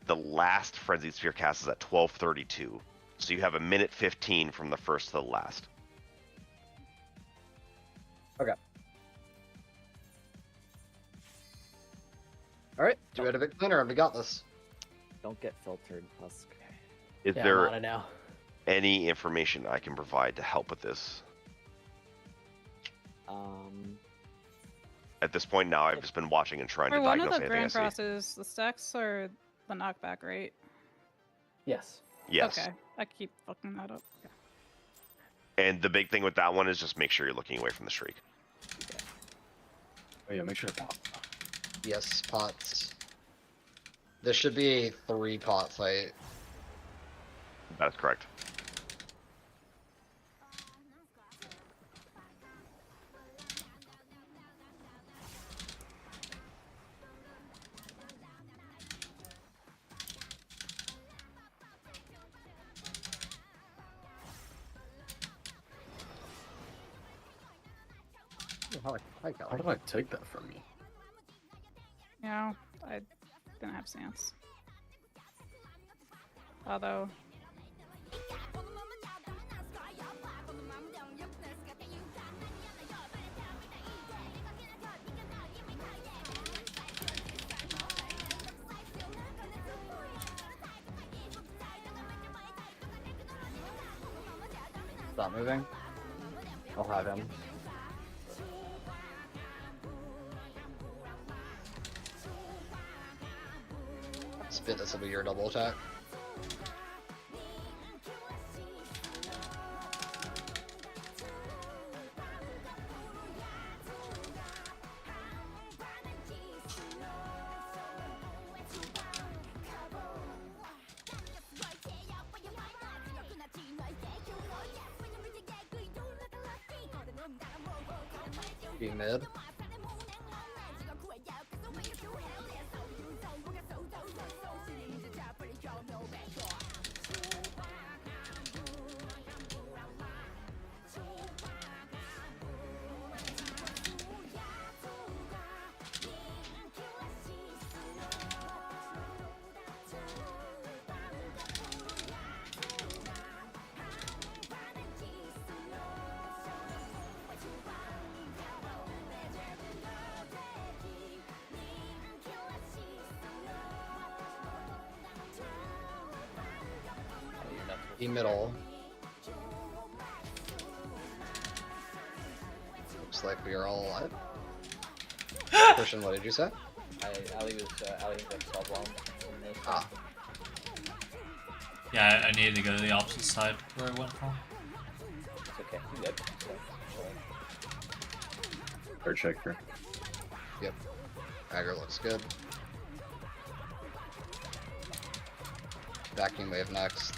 The last frenzied sphere cast is at 12:32. So you have a minute 15 from the first to the last. Alright, do it a bit cleaner and we got this. Don't get filtered, Tusk. Is Yeah, there I'm on it now. any information I can provide to help with this? At this point now, I've just been watching and trying For to one of diagnose the anything I Grand see. Crosses, the stacks are the knockback, right? Yes. Yes. Okay, I keep fucking that up. And the big thing with that one is just make sure you're looking away from the streak. Oh yeah, make sure to pop. Yes, pots. This should be a 3-pot fight. That is correct. How How did I take that from you? Yeah, I didn't have Sans. Although, Stop moving. I'll have him. Spit, this will be your double attack. Be mid. Be middle. Looks like we are all alive. Christian, what did you say? Ali was solve well. Ah. Yeah, I needed to go to the opposite side where I went from. It's okay. You good. Or checker. Yep. Aggro looks good. Vacuum wave next.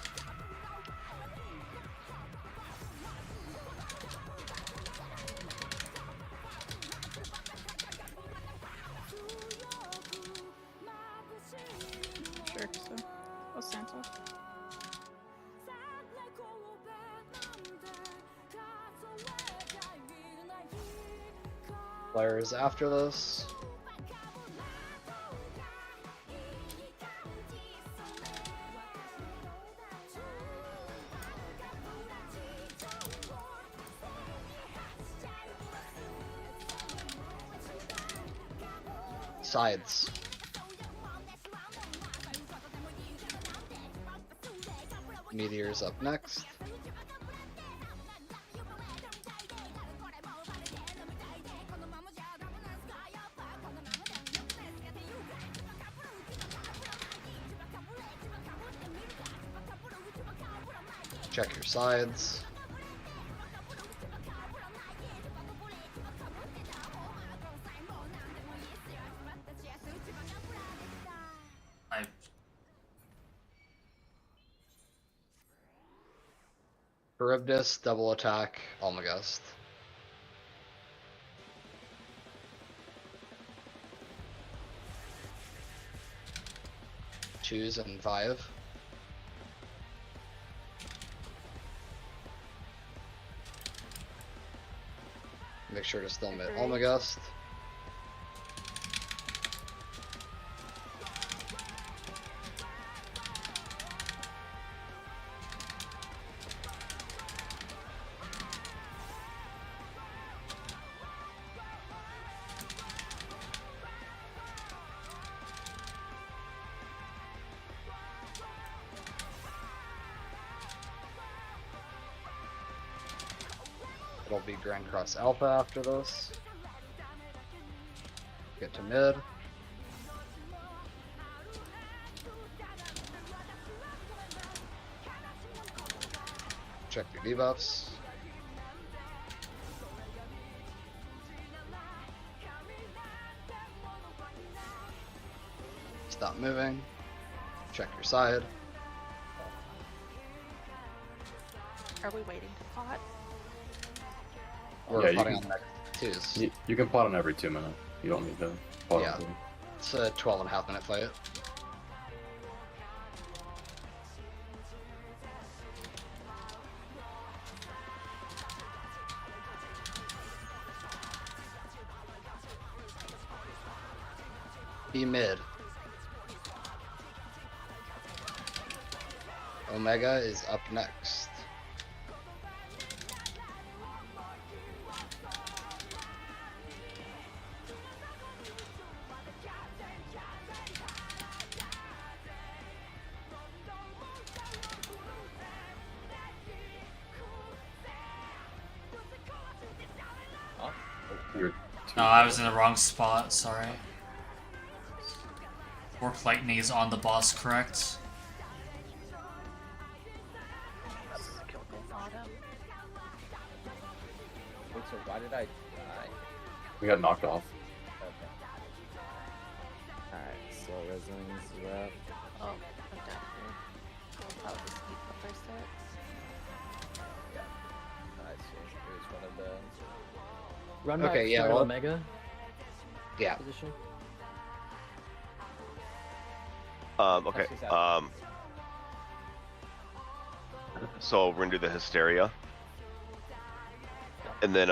sure, so. Oh, Santa. Players after this. Sides. Meteor's up next. Check your sides. Charybdis, double attack, Almagest. Choose and 5. Make sure to still mid Almagest. It'll be Grand Cross Alpha after this. Get to mid. Check your debuffs. Stop moving. Check your side. Are we waiting to pot? We're Yeah, you potting can- on next twos. You can pot on every 2 minutes. You don't need to pot Yeah. on 2. It's a 12.5 minute fight. Be mid. Omega is up next. You're 2 No, I was in the wrong spot. Sorry. Fork lightning is on the boss, correct? Wait, so why did I die? We got knocked off. Okay. Alright, so Resin's left. Oh, I'm down here. I'll just keep the first hit. I see. It was one of the. Run back Okay, yeah, to well- Omega Yeah. position. Okay. That's what's So we're gonna do the hysteria, and then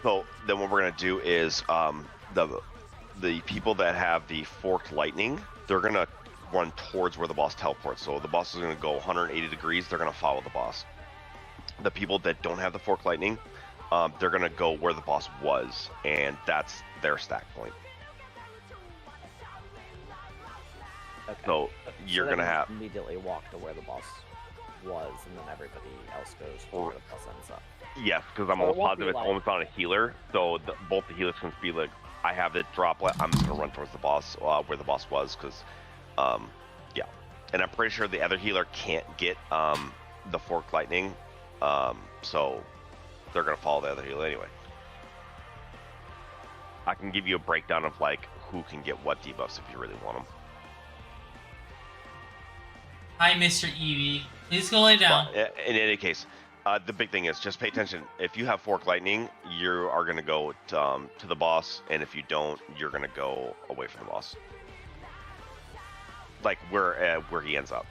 so then what we're gonna do is the people that have the forked lightning, they're gonna run towards where the boss teleports. So the boss is gonna go 180 degrees. They're gonna follow the boss. The people that don't have the forked lightning, they're gonna go where the boss was, and that's their stack point. Okay. So you're they gonna can have immediately walk to where the boss was, and then everybody else goes to where the boss ends up. yes, because I'm So it almost won't be positive it's like- almost on a healer. So both the healers can be like, I have the droplet. I'm just gonna run towards the boss where the boss was, because yeah, and I'm pretty sure the other healer can't get the forked lightning, so they're gonna follow the other healer anyway. I can give you a breakdown of like who can get what debuffs if you really want them. Hi, Mr. Eevee. Please go lay down. But in any case, the big thing is just pay attention. If you have fork lightning, you are gonna go to the boss, and if you don't, you're gonna go away from the boss, like where he ends up.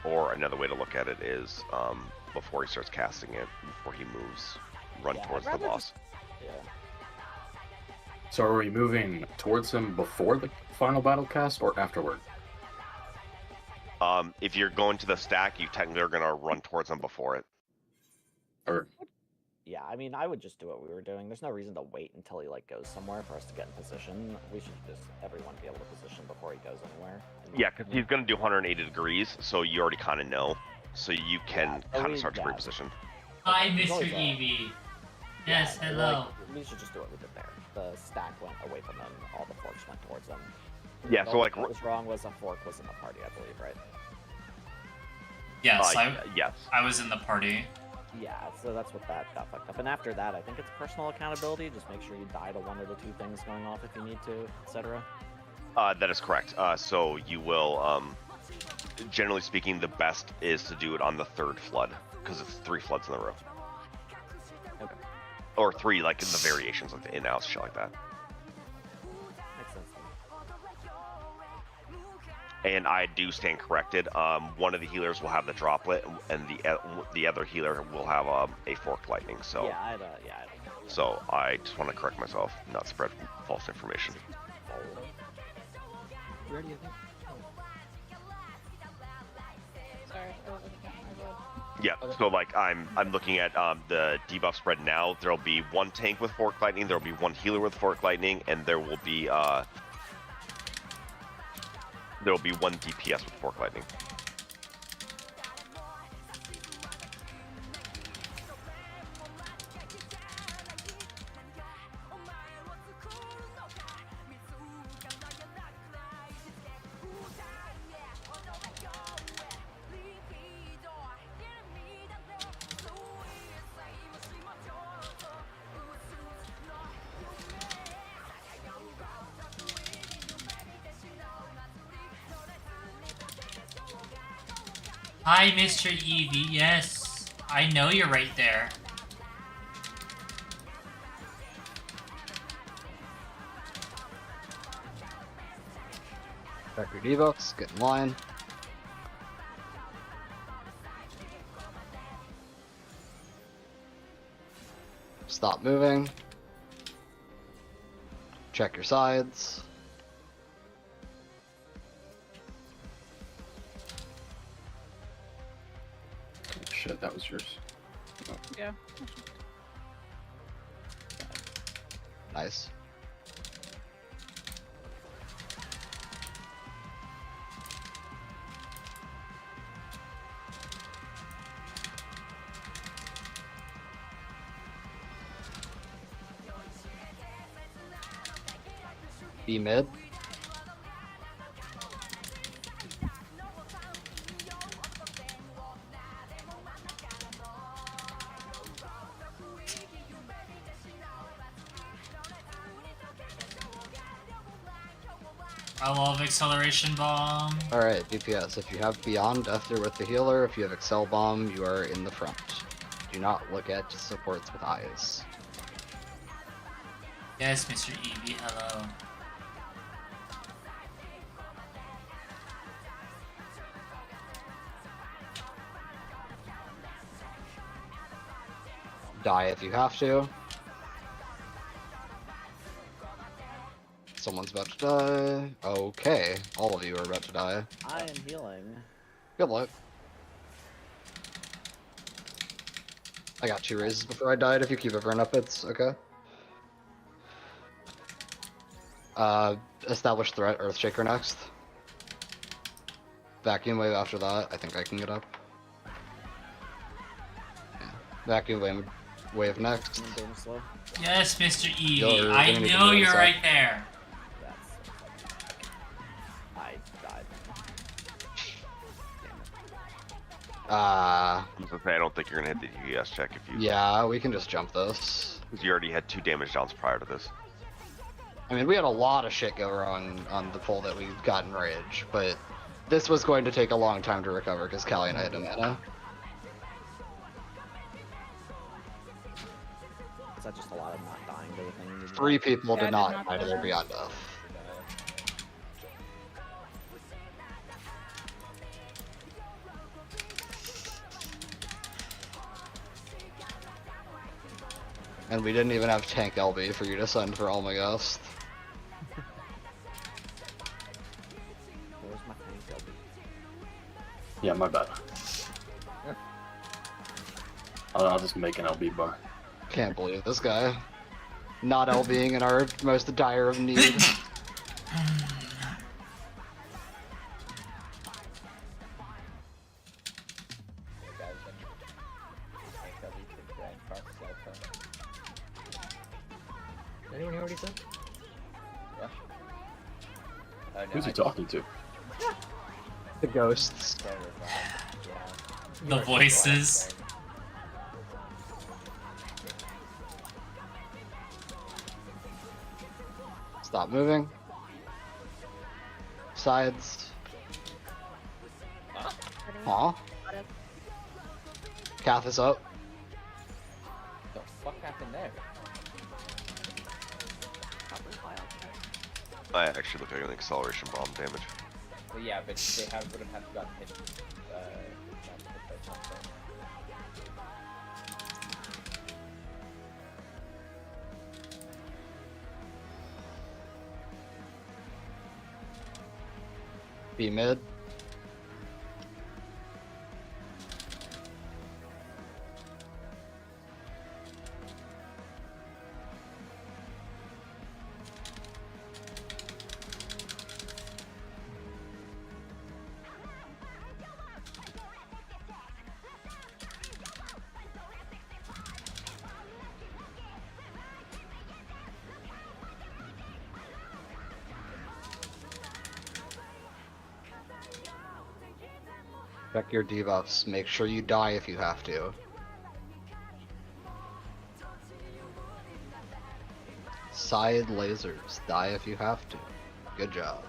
Or another way to look at it is before he starts casting it, before he moves, run Yeah, towards I'd the rather boss. Yeah. So are we moving towards him before the final battle cast or afterward? If you're going to the stack, you technically are gonna run towards him before it. Or Yeah, I mean, I would just do what we were doing. There's no reason to wait until he like goes somewhere for us to get in position. We should just everyone be able to position before he goes anywhere. in my Yeah, because opinion. he's gonna do 180 degrees, so you already kind of know, so you can Yeah, so kind we- of start to yeah. reposition. Hi, There's Mr. always a- Eevee. Yeah, Yes, like, hello. we should just do what we did there. The stack went away from them. All the forks went towards them. Yeah, The so only like thing that was wrong was a fork was in the party, I believe, right? Yes, yes. I was in the party. Yeah, so that's what that got fucked up. And after that, I think it's personal accountability. Just make sure you die to one of the two things going off if you need to, etc. That is correct. So you will, generally speaking, the best is to do it on the third flood because it's 3 floods in a row, Okay. or 3 like in the variations like the in-outs, shit like that. Makes sense. And I do stand corrected. One of the healers will have the droplet, and the other healer will have a forked lightning. So Yeah, I don't. so I just want to correct myself, not spread false information. You ready, I think? Sorry, I wasn't looking at my roll. Yeah. Okay. So like I'm looking at the debuff spread now. There'll be 1 tank with forked lightning. There'll be 1 healer with forked lightning, and there will be 1 DPS with forked lightning. Hi, Mr. Eevee. Yes, I know you're right there. Back your debuffs, get in line. Stop moving. Check your sides. Shit, that was yours. Yeah. Nice. B mid. I love acceleration bomb. Alright, DPS. If you have Beyond After with the healer, if you have Excel Bomb, you are in the front. Do not look at supports with eyes. Yes, Mr. Eevee. Hello. Die if you have to. Someone's about to die. Okay, all of you are about to die. I am healing. Good luck. I got 2 raises before I died. If you keep everyone up, it's okay. Establish threat, Earthshaker next. Vacuum wave after that. I think I can get up. Yeah. Vacuum wave next. I'm doing slow. Yes, Mr. Eevee. You're I gonna need to know move you're inside. right there. That's. I died. Damn it. I was gonna say, I don't think you're gonna hit the DPS check if you. Yeah, we can just jump this. Because you already had 2 damage downs prior to this. I mean, we had a lot of shit go wrong on the pull that we got in Rage, but this was going to take a long time to recover because Callie and I had a mana. Is that just a lot of not dying to the thing? you did? 3 people Yeah, I did did not not die to die. their Beyond Death. And we didn't even have tank LB for you to send for Almagast. Where's my tank LB? Yeah, my bad. I'll just make an LB bar. Can't believe this guy. Not LBing in our most dire of need. Hey, guys, I think that we should grant Fox Delta. Anyone hear what he said? Yeah. Oh, no, Who's he I talking to? The ghosts. just started, yeah. The voices. Stop moving. sides. Huh? Ready? Huh? Got it. Cath is up. The fuck happened there? Probably wild. I actually look like an acceleration bomb damage. Well, yeah, but they wouldn't have gotten hit. Not hit by something. B mid. Check your debuffs. Make sure you die if you have to. Side lasers. Die if you have to. Good job.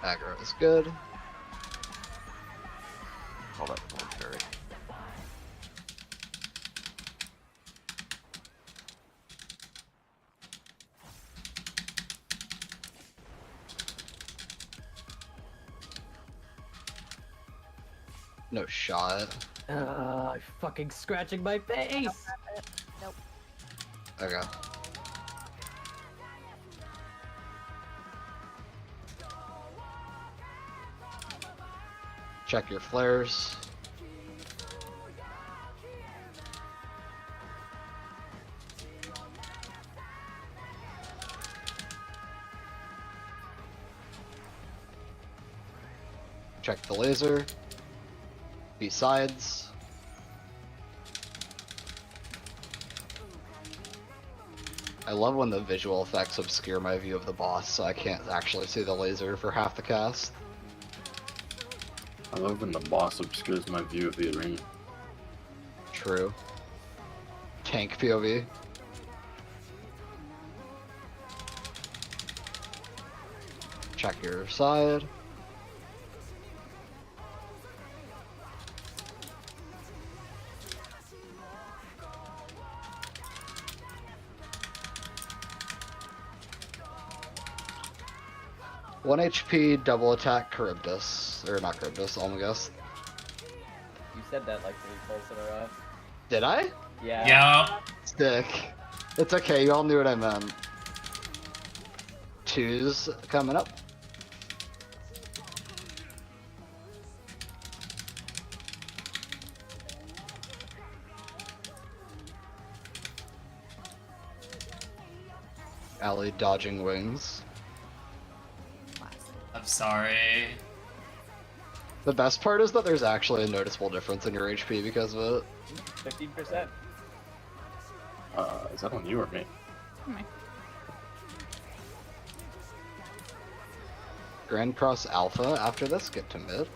Aggro is good. Call that voluntary. No shot. Fucking scratching my face. Nope. Okay. Check your flares. Check the laser. Besides. I love when the visual effects obscure my view of the boss, so I can't actually see the laser for half the cast. I love when the boss obscures my view of the arena. True. Tank POV. Check your side. One HP, double attack, Charybdis. Or not Charybdis, Almagest. You said that like 3 pulls in a row. Did I? Yeah. Yeah. Stick. It's okay, you all knew what I meant. 2's coming up. Alley dodging wings. I'm sorry. The best part is that there's actually a noticeable difference in your HP because of it. 15%. Is that on you or me? Grand Cross Alpha after this, get to mid.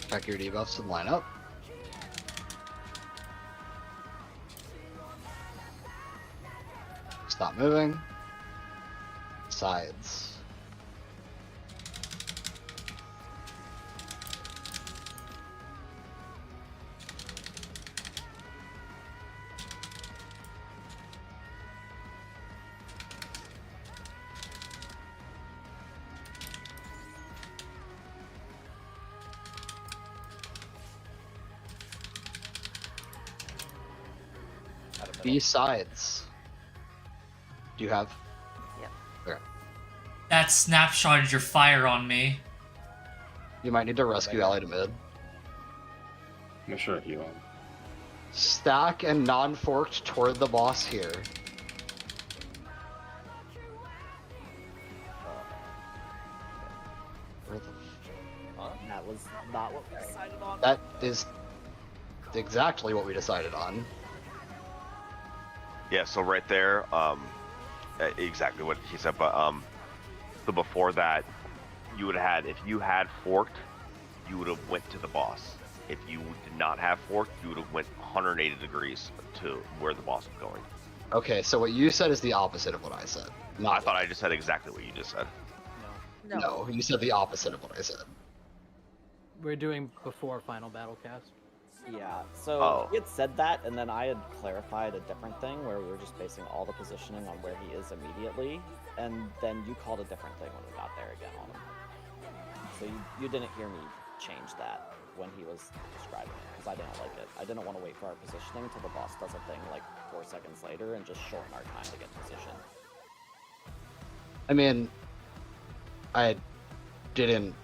Check your debuffs and line up. Stop moving. Sides. B sides. Do you have? Yep. Okay. That snapshotted your fire on me. You might need to rescue Ally to mid. Make sure I heal him. Stack and non-forked toward the boss here. Where the That was not what we decided on. That is exactly what we decided on. Yeah, so right there, exactly what he said. But so before that, you would have had, if you had forked, you would have went to the boss. If you did not have forked, you would have went 180 degrees to where the boss was going. Okay, so what you said is the opposite of what I said. I thought I just said exactly what you just said. No, you said the opposite of what I said. We're doing before final battle cast. Yeah, so he had said that, and then I had clarified a different thing where we were just basing all the positioning on where he is immediately, and then you called a different thing when we got there again on him. So you didn't hear me change that when he was describing it, because I didn't like it. I didn't want to wait for our positioning till the boss does a thing like 4 seconds later and just shorten our time to get positioned. I mean, I didn't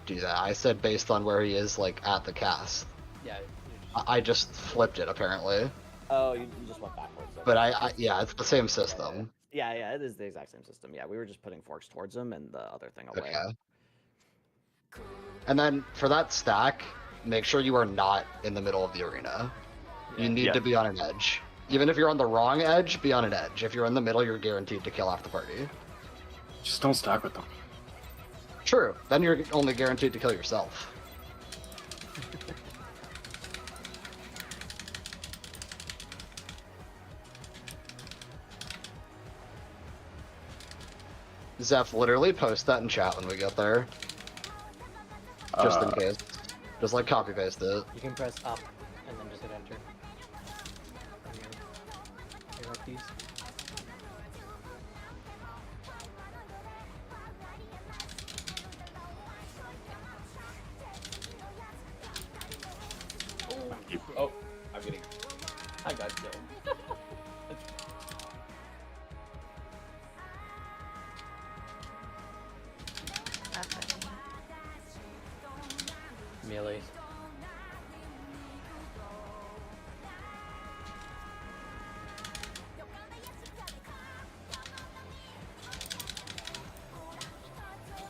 do that. I said based on where he is, like, at the cast. Yeah. I just flipped it, apparently. Oh, you just went backwards. Okay. But yeah, it's the same system. Yeah, it is the exact same system. Yeah, we were just putting forks towards him and the other thing away. Okay. And then for that stack, make sure you are not in the middle of the arena. You need to be on an edge. Even if you're on the wrong edge, be on an edge. If you're in the middle, you're guaranteed to kill half the party. Just don't stack with them. True. Then you're only guaranteed to kill yourself. Zeph, literally post that in chat when we get there. Just in case. Just like copy paste it. You can press up and then just hit enter. On your keys. Oh, I'm getting. I got killed. Melee.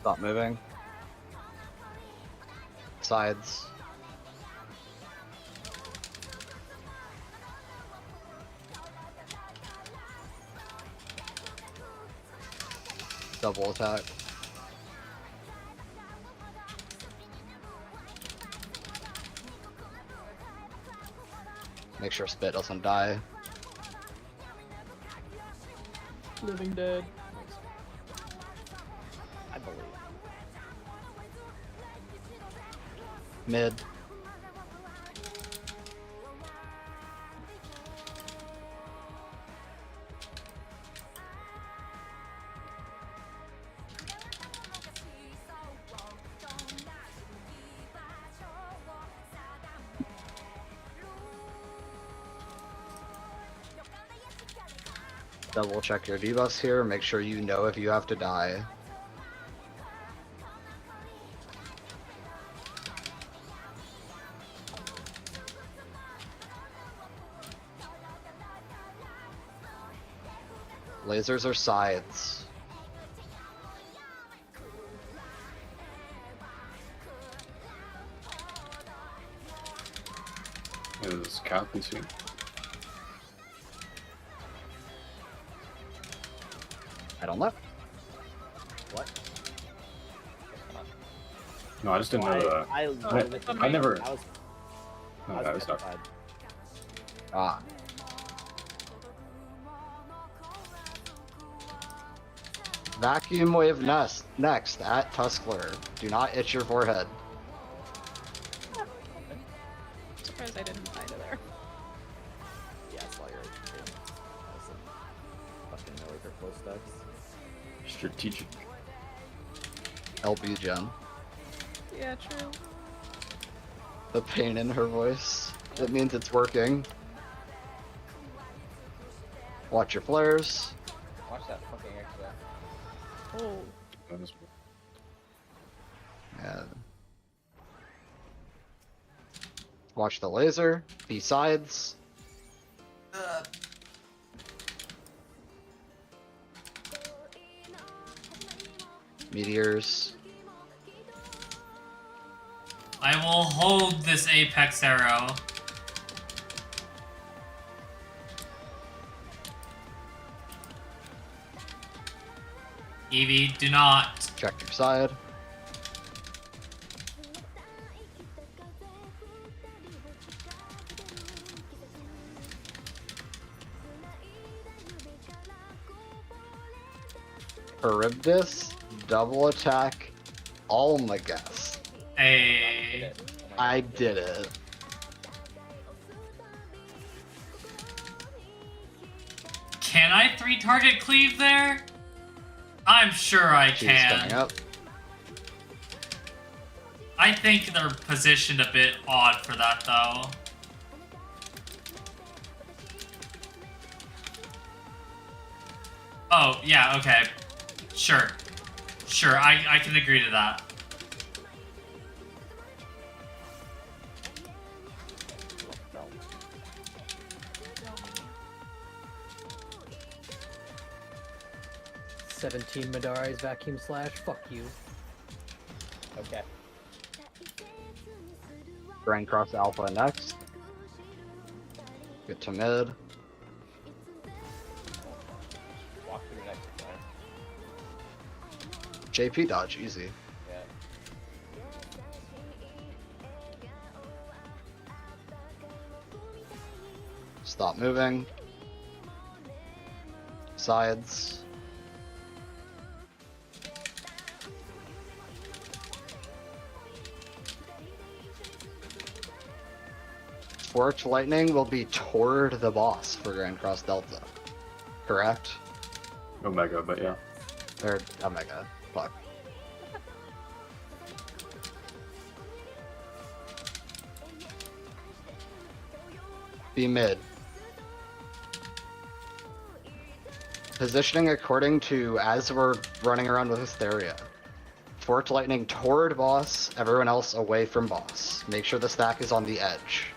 Stop moving. Sides. Double attack. Make sure Spit doesn't die. Living dead. I believe. Mid. Double check your debuffs here, make sure you know if you have to die. Lasers are sides. Is Cat PC? I don't know. What? No, I just didn't know that. I never. I was No, that was not. petrified. Ah. Vacuum wave next at Tuskler. Do not itch your forehead. Surprised I didn't die to there. Yeah, I saw your HP. I was fucking know for close stacks. Strategic. LB Gen. Yeah, true. The pain in her voice. It means it's working. Watch your flares. Watch that fucking X-Ray. Oh. That is- Yeah. Watch the laser. B-sides. Meteors. I will hold this Apex arrow. Evie, do not. Check your side. Charybdis, double attack, Almagus. Hey. I did it. Can I 3-target cleave there? I'm sure I She's can. coming up. I think they're positioned a bit odd for that, though. Oh, yeah, okay. Sure. Sure, I can agree to that. Belt. 17 Madari's vacuum slash. Fuck you. Okay. Grand Cross Alpha next. Get to mid. Walk through next time. JP dodge, easy. Yeah. Stop moving. Sides. Forked Lightning will be toward the boss for Grand Cross Delta. Correct? Omega, but yeah. Or Omega. Fuck. Be mid. Positioning according to as we're running around with Hysteria. Forked Lightning toward boss, everyone else away from boss. Make sure the stack is on the edge.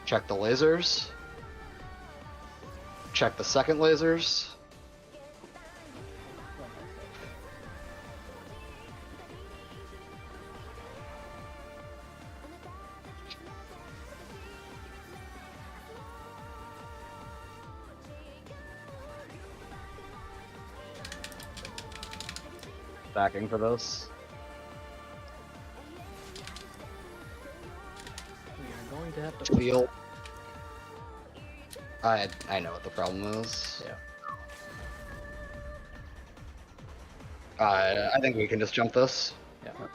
Check the lasers. Check the second lasers. Backing for this. We are going to have to Feel. I know what the problem is. Yeah. I think we can just jump this. Yeah. Yeah.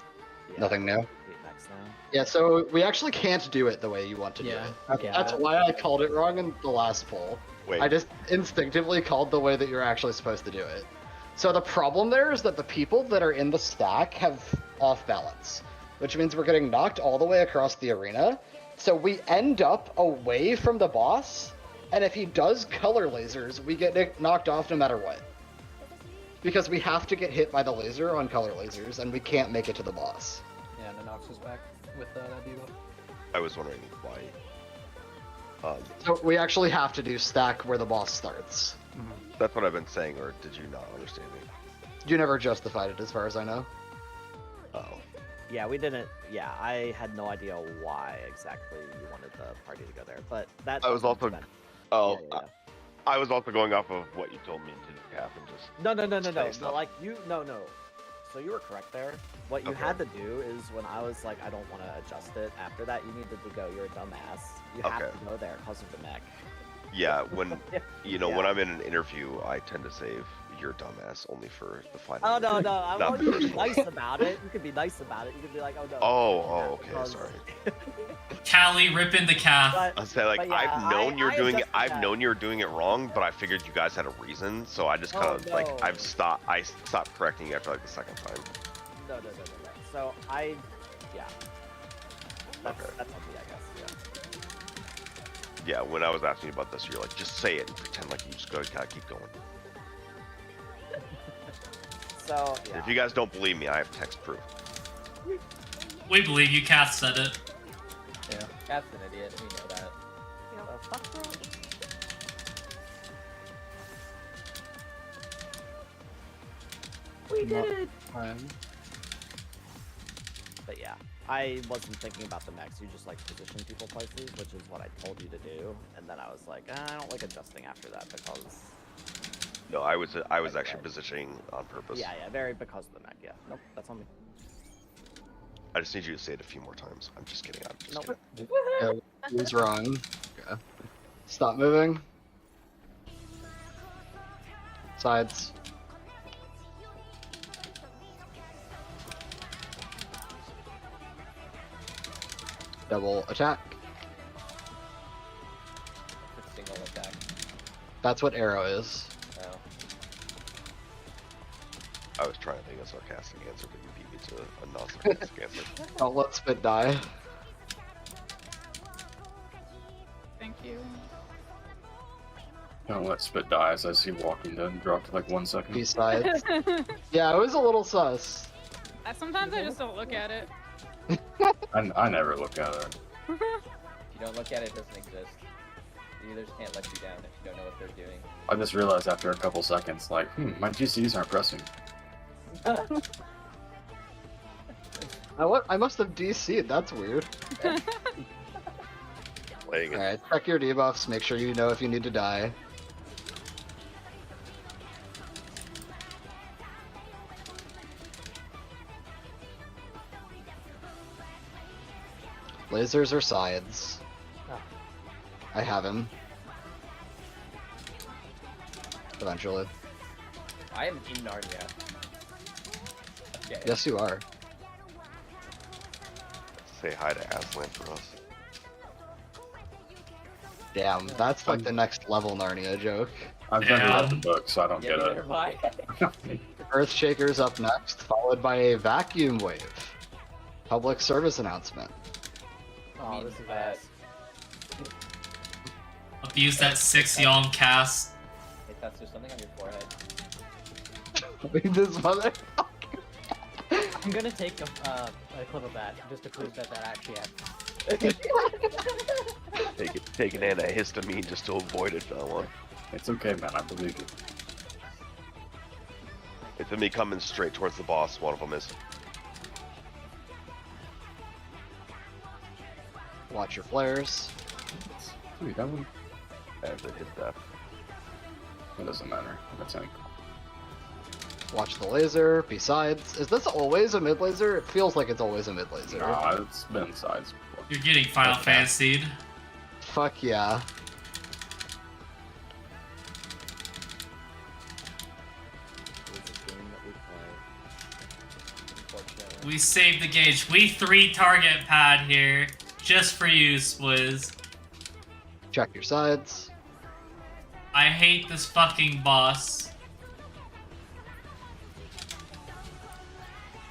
Nothing new. Wait, next now. Yeah, so we actually can't do it the way you want to Yeah, do it. okay. That's why I called it wrong in the last poll. Wait. I just instinctively called the way that you're actually supposed to do it. So the problem there is that the people that are in the stack have off balance, which means we're getting knocked all the way across the arena. So we end up away from the boss, and if he does color lasers, we get knocked off no matter what. Because we have to get hit by the laser on color lasers, and we can't make it to the boss. Yeah, Nanox is back with that debuff. I was wondering why. So we actually have to do stack where the boss starts. That's what I've been saying, or did you not understand me? You never justified it as far as I know. Oh. Yeah, we didn't. Yeah, I had no idea why exactly you wanted the party to go there, but that. I was also. that- Oh, yeah. I was also going off of what you told me to have and just. No. Stay So stuff. like you, no. So you were correct there. What you Okay. had to do is when I was like, I don't want to adjust it. After that, you needed to go. You're a dumbass. You have Okay. to go there because of the mech. Yeah, when you know Yeah. when I'm in an interview, I tend to save your dumbass only for the final. Oh no, interview. I Not want the you to be first one. nice about it. You can be nice about it. You can be like, oh no. Oh, okay, because- sorry. Callie ripping the calf. But I say like But yeah, I've known you're I doing it. adjusted I've that. known you're doing it wrong, but I figured you guys had a reason, so I just kind of like no. I've stopped. I stopped correcting you after like the second time. no. So yeah. That's Okay. that's on me, I guess. Yeah. Yeah, when I was asking you about this, you're like, just say it and pretend like you just gotta keep going. So yeah. If you guys don't believe me, I have text proof. We believe you, Kath said it. Yeah. Cat's an idiot. We know that. You know, fuck bro. We did it. But But yeah, I wasn't thinking about the mechs. You just like position people places, which is what I told you to do. And then I was like, I don't like adjusting after that because. No, I was actually positioning on purpose. Yeah, very because of the mech. Yeah, nope, that's on me. I just need you to say it a few more times. I'm just kidding. I'm just Nope. kidding. Yeah, he's wrong. Okay. Stop moving. Sides. Double attack. It's single attack. That's what arrow is. Oh. I was trying to think of a sarcastic answer, but you beat me to a non-sarcastic answer. Don't let spit die. Thank you. Don't let spit die as I see Walking Dead drop to like 1 second. B-sides. Yeah, it was a little sus. Sometimes I just don't look at it. I never look at it. If you don't look at it, it doesn't exist. The users can't let you down if you don't know what they're doing. I just realized after a couple seconds, like, my GCs aren't pressing. I must have DC'd, that's weird. Playing it. Alright, check your debuffs, make sure you know if you need to die. Lasers or sides? Oh. I have him. Eventually. I am in Narnia. Okay. Yes, you are. Say hi to Aslan for us. Damn, that's like the next level Narnia joke. I've never Yeah. read the book, so I don't Yeah, get neither it. have I. Earthshaker's up next, followed by a vacuum wave. Public service announcement. Oh, this is ass. Abuse that 6 Yom cast. Hey, Tess, there's something on your forehead. This mother. I'm gonna take a clip of that just to prove that actually happened. Take an antihistamine just to avoid it, that one. It's okay, man. I believe you. It's me coming straight towards the boss. One of them is. Watch your flares. Dude, that one. As it hit that. It doesn't matter. I think. Watch the laser. Besides, is this always a mid laser? It feels like it's always a mid laser. Nah, it's been sides before. You're getting Final Fantasied. Fuck yeah. Unfortunately. We saved the gauge. We 3 target pad here. Just for you, Swizz. Check your sides. I hate this fucking boss.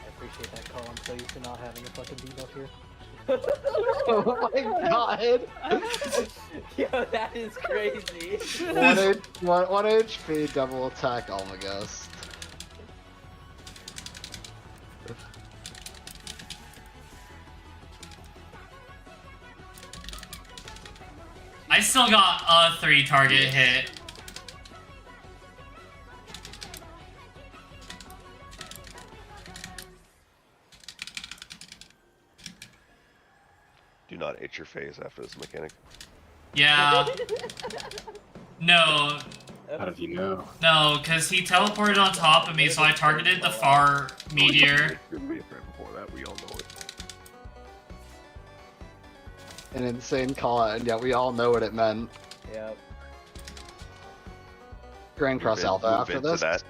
I appreciate that call. I'm so used to not having a fucking debuff here. Oh my god! Yo, that is crazy. 1 HP, double attack Almagast. I still got a 3 target hit. Do not itch your face after this mechanic. Yeah. No, How did you know? no, because he teleported on top of me, so I targeted the far meteor. Before that, we all know it. An insane call out, and yet we all know what it meant. Yep. Grand Cross Move in- Alpha move after into this. that.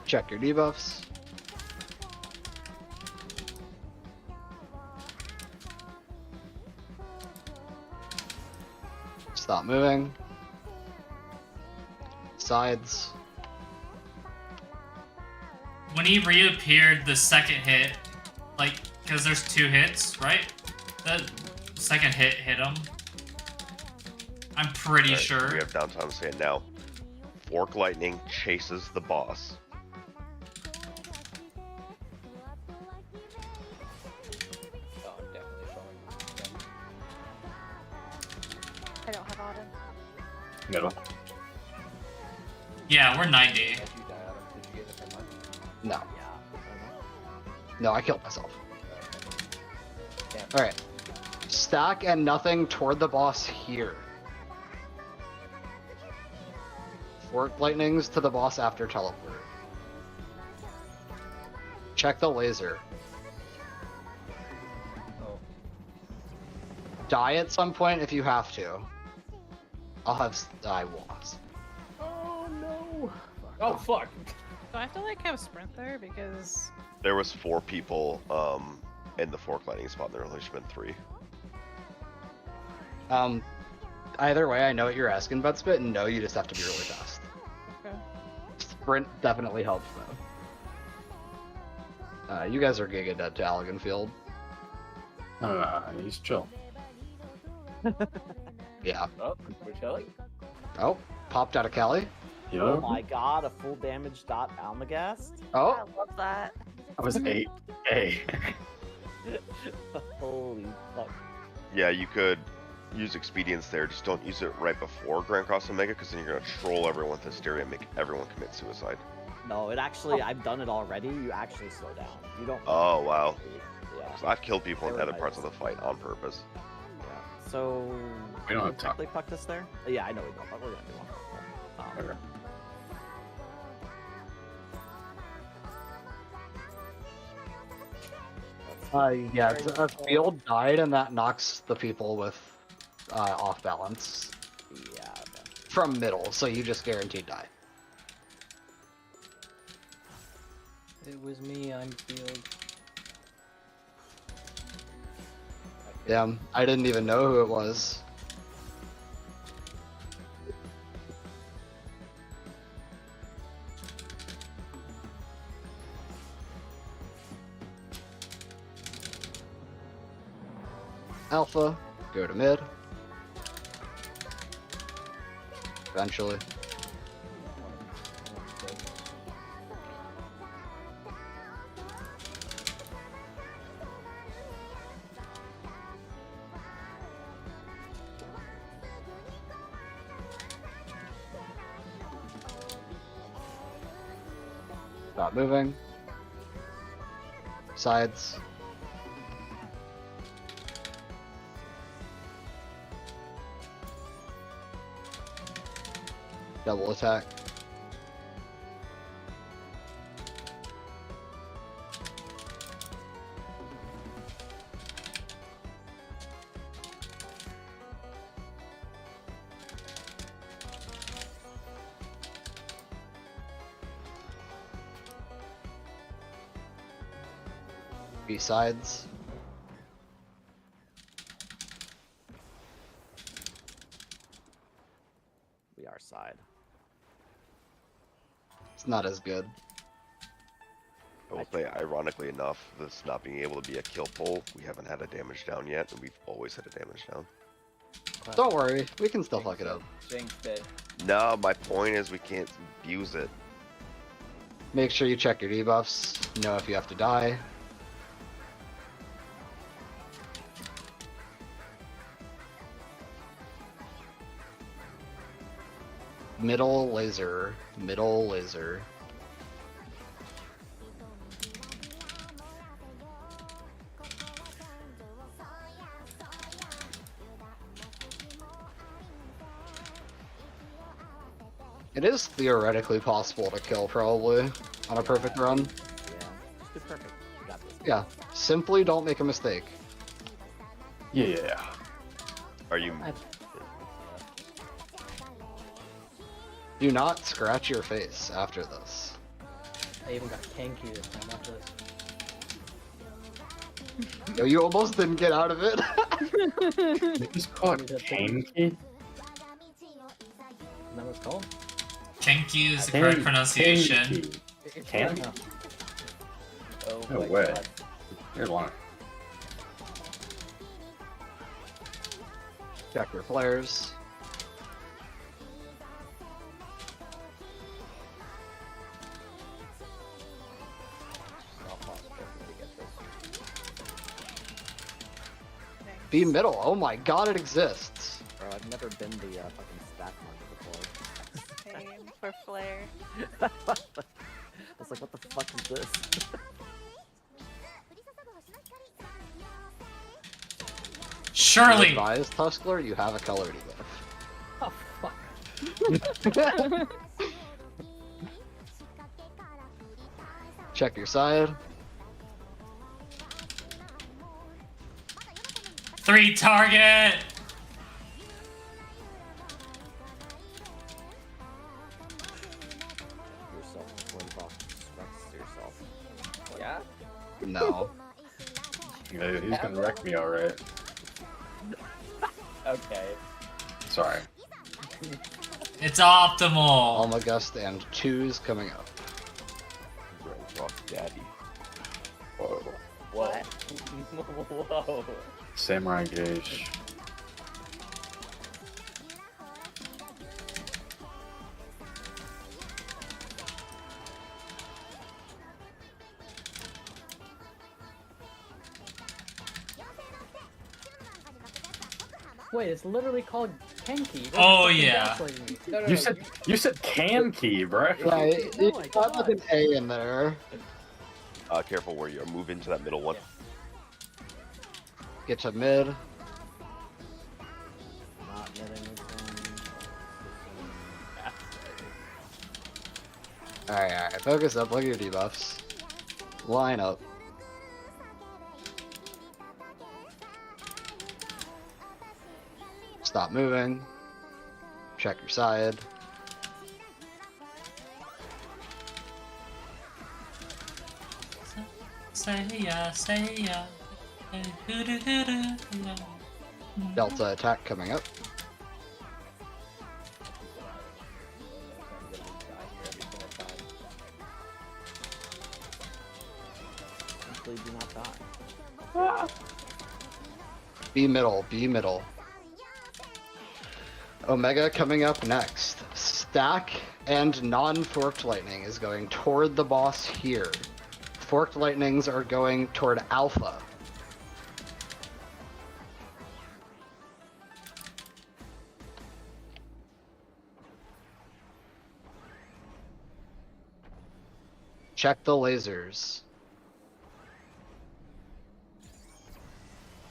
Check your debuffs. Stop moving. Sides. When he reappeared, the second hit, like, because there's 2 hits, right? The second hit hit him. I'm pretty Alright, sure. We have downtime to say it now. Fork Lightning chases the boss. Oh, I'm definitely showing. I don't have Auden. Middle. Yeah, we're 90. How'd you die, Adam? Did you get hit that much? No. Yeah. No, I killed myself. Damn. Alright. Stack and nothing toward the boss here. Fork lightnings to the boss after teleport. Check the laser. Oh. Die at some point if you have to. I'll have. I won't. Oh no! Oh fuck! Do I have to like have sprint there because There was 4 people in the fork lighting spot, and there only should have been 3. Either way, I know what you're asking about Spit, and no, you just have to be really fast. okay. Sprint definitely helps though. You guys are giga dead to Allegan Field. He's chill. Yeah. Oh, we're chilling. Oh, popped out of Cali. You Oh know? my god, a full damage dot Almagast? I Oh, love that. I was 8. Hey. Holy fuck. Yeah, you could use expedience there. Just don't use it right before Grand Cross Omega, because then you're gonna troll everyone with hysteria and make everyone commit suicide. No, it actually, I've done it already. You actually slow down. You don't. Oh wow. Yeah. 'Cause I've killed people in Very other parts of nice. the fight on purpose. Yeah. So. We don't can have time. technically puck this there? Yeah, I know we don't, but we're gonna do one. Okay. yeah, a field died, and that knocks the people with off balance Yeah. Okay. from middle, so you just guaranteed die. It was me. I'm field. Damn, I didn't even know who it was. Alpha, go to mid. Eventually. Stop moving. Sides. Double attack. B-sides. We are side. It's not as good. I will say, ironically enough, this not being able to be a kill pull, we haven't had a damage down yet, and we've always had a damage down. Don't worry, we can still fuck it up. Jinxed it. No, my point is we can't use it. Make sure you check your debuffs. Know if you have to die. Middle laser. Middle laser. It is theoretically possible to kill, probably, on a perfect run. Yeah. Just do perfect. You got this. Yeah, simply don't make a mistake. Yeah. Are you? Do not scratch your face after this. I even got tanky this time. Watch this. Yo, you almost didn't get out of it. You just call it Kanky? Is that what it's called? Kenki is the correct pronunciation. Kanky. It's Can? not. Oh No my way. god. You're lying. Check your flares. Not possible for me to get this. Be middle. Oh my god, it exists. Bro, I've never been the fucking stack market for flare. I was like, what the fuck is this? Surely. Advise Tuskler, you have a color debuff. Oh fuck. Check your side. 3 target. Yourself, Rex yourself. Yeah. No. Yeah, he's gonna wreck me, alright. Okay. Sorry. It's optimal. Almagust and 2's coming up. Rock Daddy. Whoa. What? Whoa. Samurai Gauge. Wait, it's literally called Kenki. What Oh, the fuck is yeah. gaslighting me? No, no, You no, said can key, bro. Right, Oh it's my got like God. an A in there. Careful where you move into that middle one. Get to mid. Not getting this one. Alright, focus up, look at your debuffs. Line up. Stop moving. Check your side. Say ya, say ya. Do-do-do-do-do. Delta attack coming up. Simply do not die. Be middle, be middle. Omega coming up next. Stack and non-forked lightning is going toward the boss here. Forked lightnings are going toward Alpha. Check the lasers.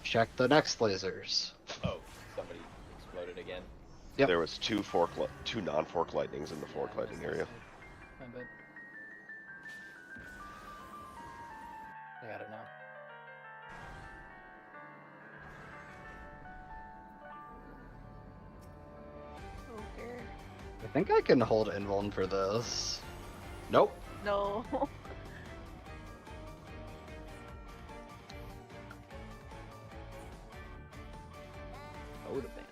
Check the next lasers. Oh, somebody exploded again. Yep. There was two non-fork lightnings in the fork lightning area. My bad. I got it now. Oh dear. I think I can hold invuln for this. Nope. No. Code abandoned.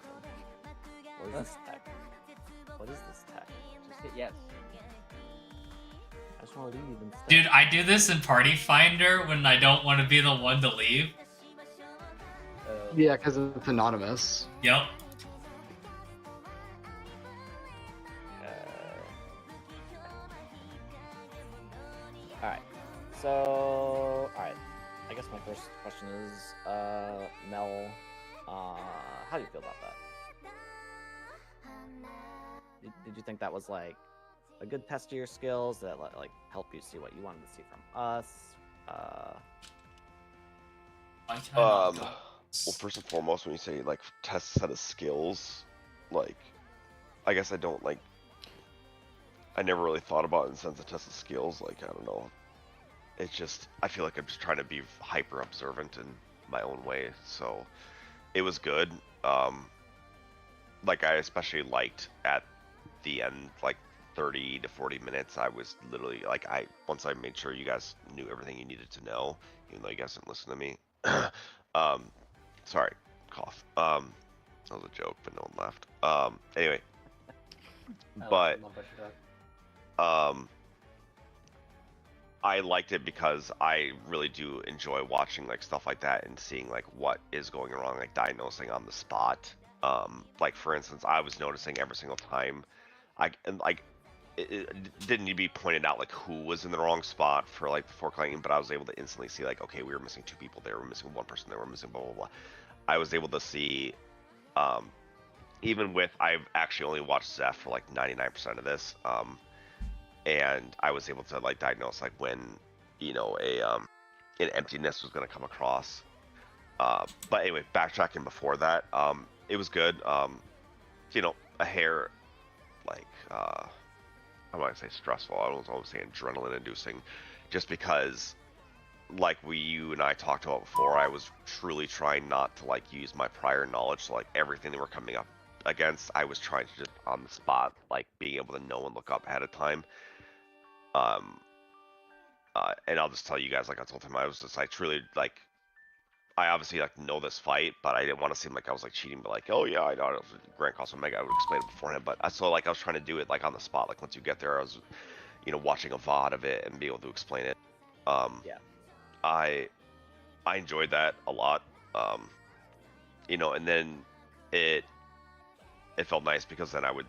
What is this tech? What is this tech? Just hit yes. I just want to leave instead. Dude, I do this in Party Finder when I don't want to be the one to leave. Yeah, because it's anonymous. Yep. Alright. So, alright. I guess my first question is, Mel, how do you feel about that? Did you think that was like a good test of your skills that like help you see what you wanted to see from us? Well, first and foremost, when you say like test set of skills, like, I guess I don't like. I never really thought about it in the sense of test of skills. Like, I don't know. It's just I feel like I'm just trying to be hyper observant in my own way. So it was good. Like I especially liked at the end, like 30 to 40 minutes. I was literally like once I made sure you guys knew everything you needed to know, even though you guys didn't listen to me. Sorry, cough. That was a joke, but no one laughed. Anyway, but I liked it because I really do enjoy watching like stuff like that and seeing like what is going wrong, like diagnosing on the spot. Like for instance, I was noticing every single time, it didn't need to be pointed out like who was in the wrong spot for like the fork lightning, but I was able to instantly see like, okay, we were missing 2 people there, we're missing 1 person there, we're missing blah blah blah. I was able to see even with I've actually only watched Zeph for like 99% of this, and I was able to like diagnose like when an emptiness was going to come across. But anyway, backtracking before that, it was good. A hair like I want to say stressful. I was always saying adrenaline inducing, just because like you and I talked about before, I was truly trying not to like use my prior knowledge. So like everything that we're coming up against, I was trying to just on the spot, like being able to know and look up ahead of time. And I'll just tell you guys, like I told him, I was just like truly like, I obviously like know this fight, but I didn't want to seem like I was like cheating, but like, oh yeah, I know it was Grand Cross Omega. I would explain it beforehand, but I was trying to do it like on the spot. Like once you get there, I was, watching a VOD of it and be able to explain it. Yeah. I enjoyed that a lot. And then it felt nice because then I would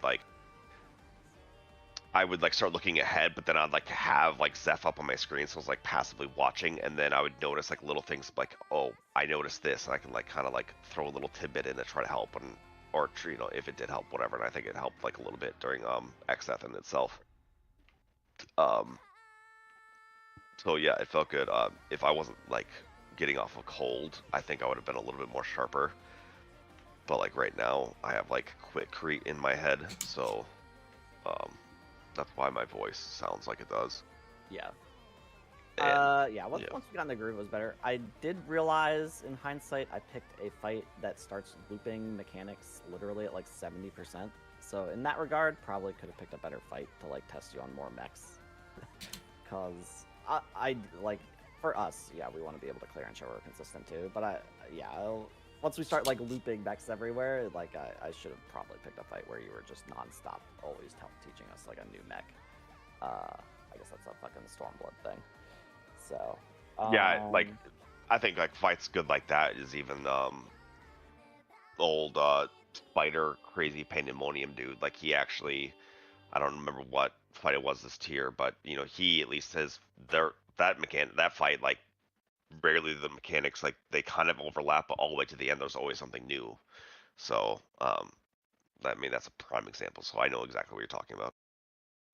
start looking ahead, but then I'd like have like Zeph up on my screen, so I was like passively watching, and then I would notice like little things like, oh, I noticed this, and I can like kind of like throw a little tidbit in to try to help, or if it did help, whatever. And I think it helped like a little bit during XF in itself. So yeah, it felt good. If I wasn't like getting off a cold, I think I would have been a little bit more sharper. But like right now, I have like Quikrete in my head, so that's why my voice sounds like it does. Yeah. And, Once we got in the groove, it was better. I did realize, in hindsight, I picked a fight that starts looping mechanics literally at like 70%. So in that regard, probably could have picked a better fight to like test you on more mechs. Because I like, for us, yeah, we want to be able to clear and show we're consistent too. But once we start like looping mechs everywhere, like I should have probably picked a fight where you were just nonstop, always teaching us like a new mech. I guess that's a fucking Stormblood thing. So yeah, like I think like fights good like that is even old Spider Crazy Pandemonium dude. Like he actually, I don't remember what fight it was this tier, but he at least says that fight, like rarely the mechanics like they kind of overlap, but all the way to the end there's always something new. So that's a prime example, so I know exactly what you're talking about.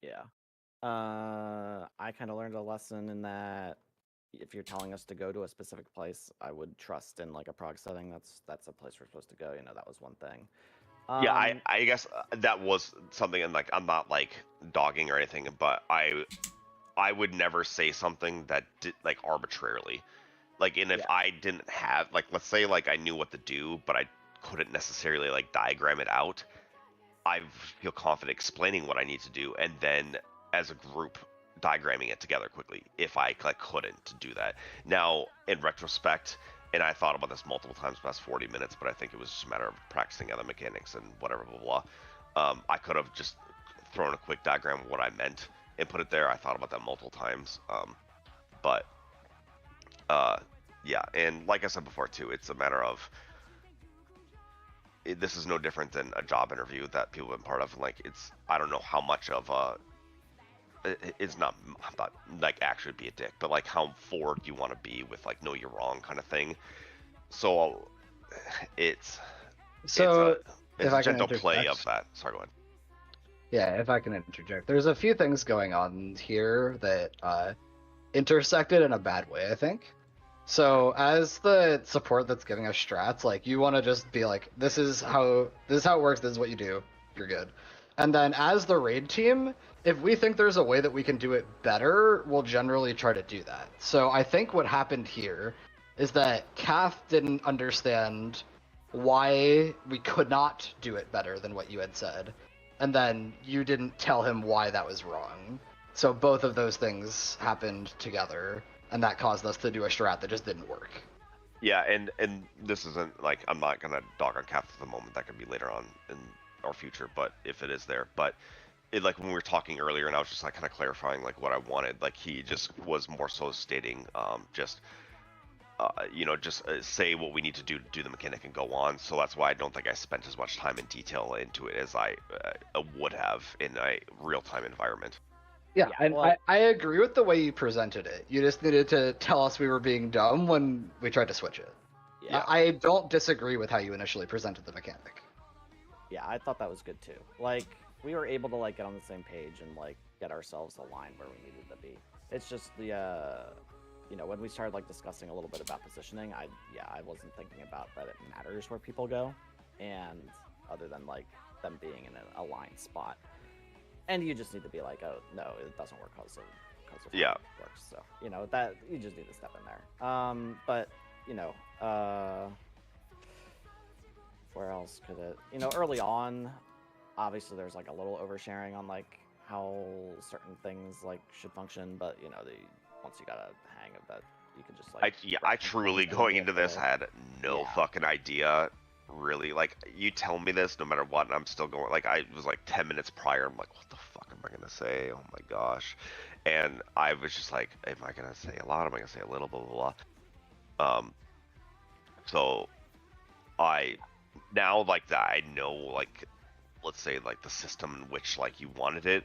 Yeah. I kind of learned a lesson in that if you're telling us to go to a specific place, I would trust in like a prog setting. That's a place we're supposed to go. That was one thing. Yeah, I guess that was something, and like I'm not like dogging or anything, but I would never say something that did like arbitrarily. Like, and if I didn't have like, let's say like I knew what to do, but I couldn't necessarily like diagram it out, I feel confident explaining what I need to do, and then as a group diagramming it together quickly if I like couldn't do that. Now in retrospect, and I thought about this multiple times past 40 minutes, but I think it was just a matter of practicing other mechanics and whatever, blah, blah. I could have just thrown a quick diagram of what I meant and put it there. I thought about that multiple times. Yeah, and like I said before too, it's a matter of, this is no different than a job interview that people have been part of. Like I don't know how much of it's not like actually be a dick, but like how forward you want to be with like know you're wrong kind of thing. So it's a gentle play of that. Sorry, go ahead. Yeah, if I can interject, there's a few things going on here that intersected in a bad way, I think. So as the support that's giving us strats, like you want to just be like, this is how it works, this is what you do, you're good. And then as the raid team, if we think there's a way that we can do it better, we'll generally try to do that. So I think what happened here is that Kath didn't understand why we could not do it better than what you had said. And then you didn't tell him why that was wrong. So both of those things happened together, and that caused us to do a strat that just didn't work. Yeah, and this isn't like, I'm not gonna dog on Kath at the moment. That could be later on in our future, but if it is there. But it, like when we were talking earlier, and I was just like kind of clarifying like what I wanted. Like he just was more so stating, just say what we need to do the mechanic and go on. So that's why I don't think I spent as much time in detail into it as I would have in a real-time environment. Yeah, and well, I agree with the way you presented it. You just needed to tell us we were being dumb when we tried to switch it. Yeah. I don't disagree with how you initially presented the mechanic. Yeah, I thought that was good too. Like, we were able to like get on the same page and like get ourselves aligned where we needed to be. It's just the you know, when we started like discussing a little bit about positioning, I wasn't thinking about that it matters where people go, and other than like them being in an aligned spot, and you just need to be like, oh no, it doesn't work because of how Yeah. it works. So you know that you just need to step in there. But you know, where else could it? You know, early on, obviously there's like a little oversharing on like how certain things like should function, but you know, once you got a hang of that, you can just like. I truly going into this had no Yeah. fucking idea. Really, like you tell me this no matter what, and I'm still going. Like I was like 10 minutes prior. I'm like, what the fuck am I gonna say? Oh my gosh, and I was just like, am I gonna say a lot? Am I gonna say a little? Blah blah blah. So I now like that I know like, let's say like the system in which like you wanted it.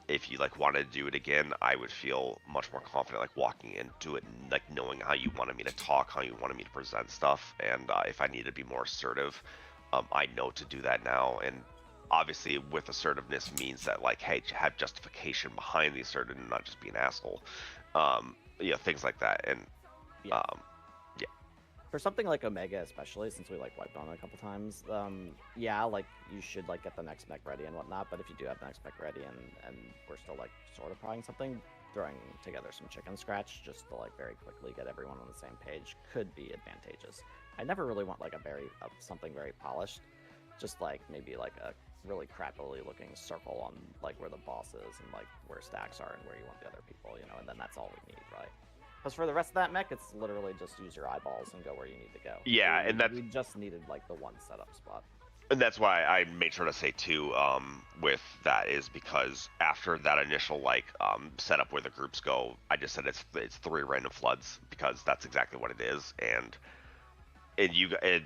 If you like wanted to do it again, I would feel much more confident like walking into it and like knowing how you wanted me to talk, how you wanted me to present stuff, and if I need to be more assertive, I know to do that now. And obviously, with assertiveness means that like, hey, have justification behind the assertive and not just be an asshole. Yeah, things like that. And Yeah. For something like Omega, especially since we like wiped on it a couple times, yeah, like you should like get the next mech ready and whatnot. But if you do have the next mech ready and we're still like sort of trying something, throwing together some chicken scratch just to like very quickly get everyone on the same page could be advantageous. I never really want like something very polished, just like maybe like a really crappily looking circle on like where the boss is and like where stacks are and where you want the other people, you know, and then that's all we need, right? Because for the rest of that mech, it's literally just use your eyeballs and go where you need to go. Yeah, and we just needed like the one setup spot. And that's why I made sure to say too, with that is because after that initial like setup where the groups go, I just said it's 3 random floods because that's exactly what it is, and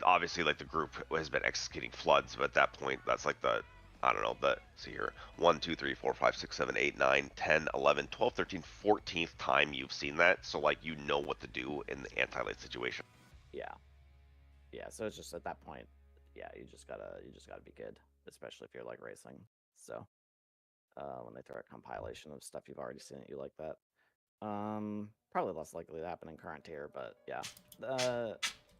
obviously like the group has been executing floods, but at that point that's like the, I don't know, but see here, 1 2 3 4 5 6 7 8 9 10 11 12 13 14th time you've seen that, so like you know what to do in the anti-light situation. Yeah, so it's just at that point, yeah, you just gotta be good, especially if you're like racing. So when they throw a compilation of stuff you've already seen that you like that, probably less likely to happen in current tier, but yeah.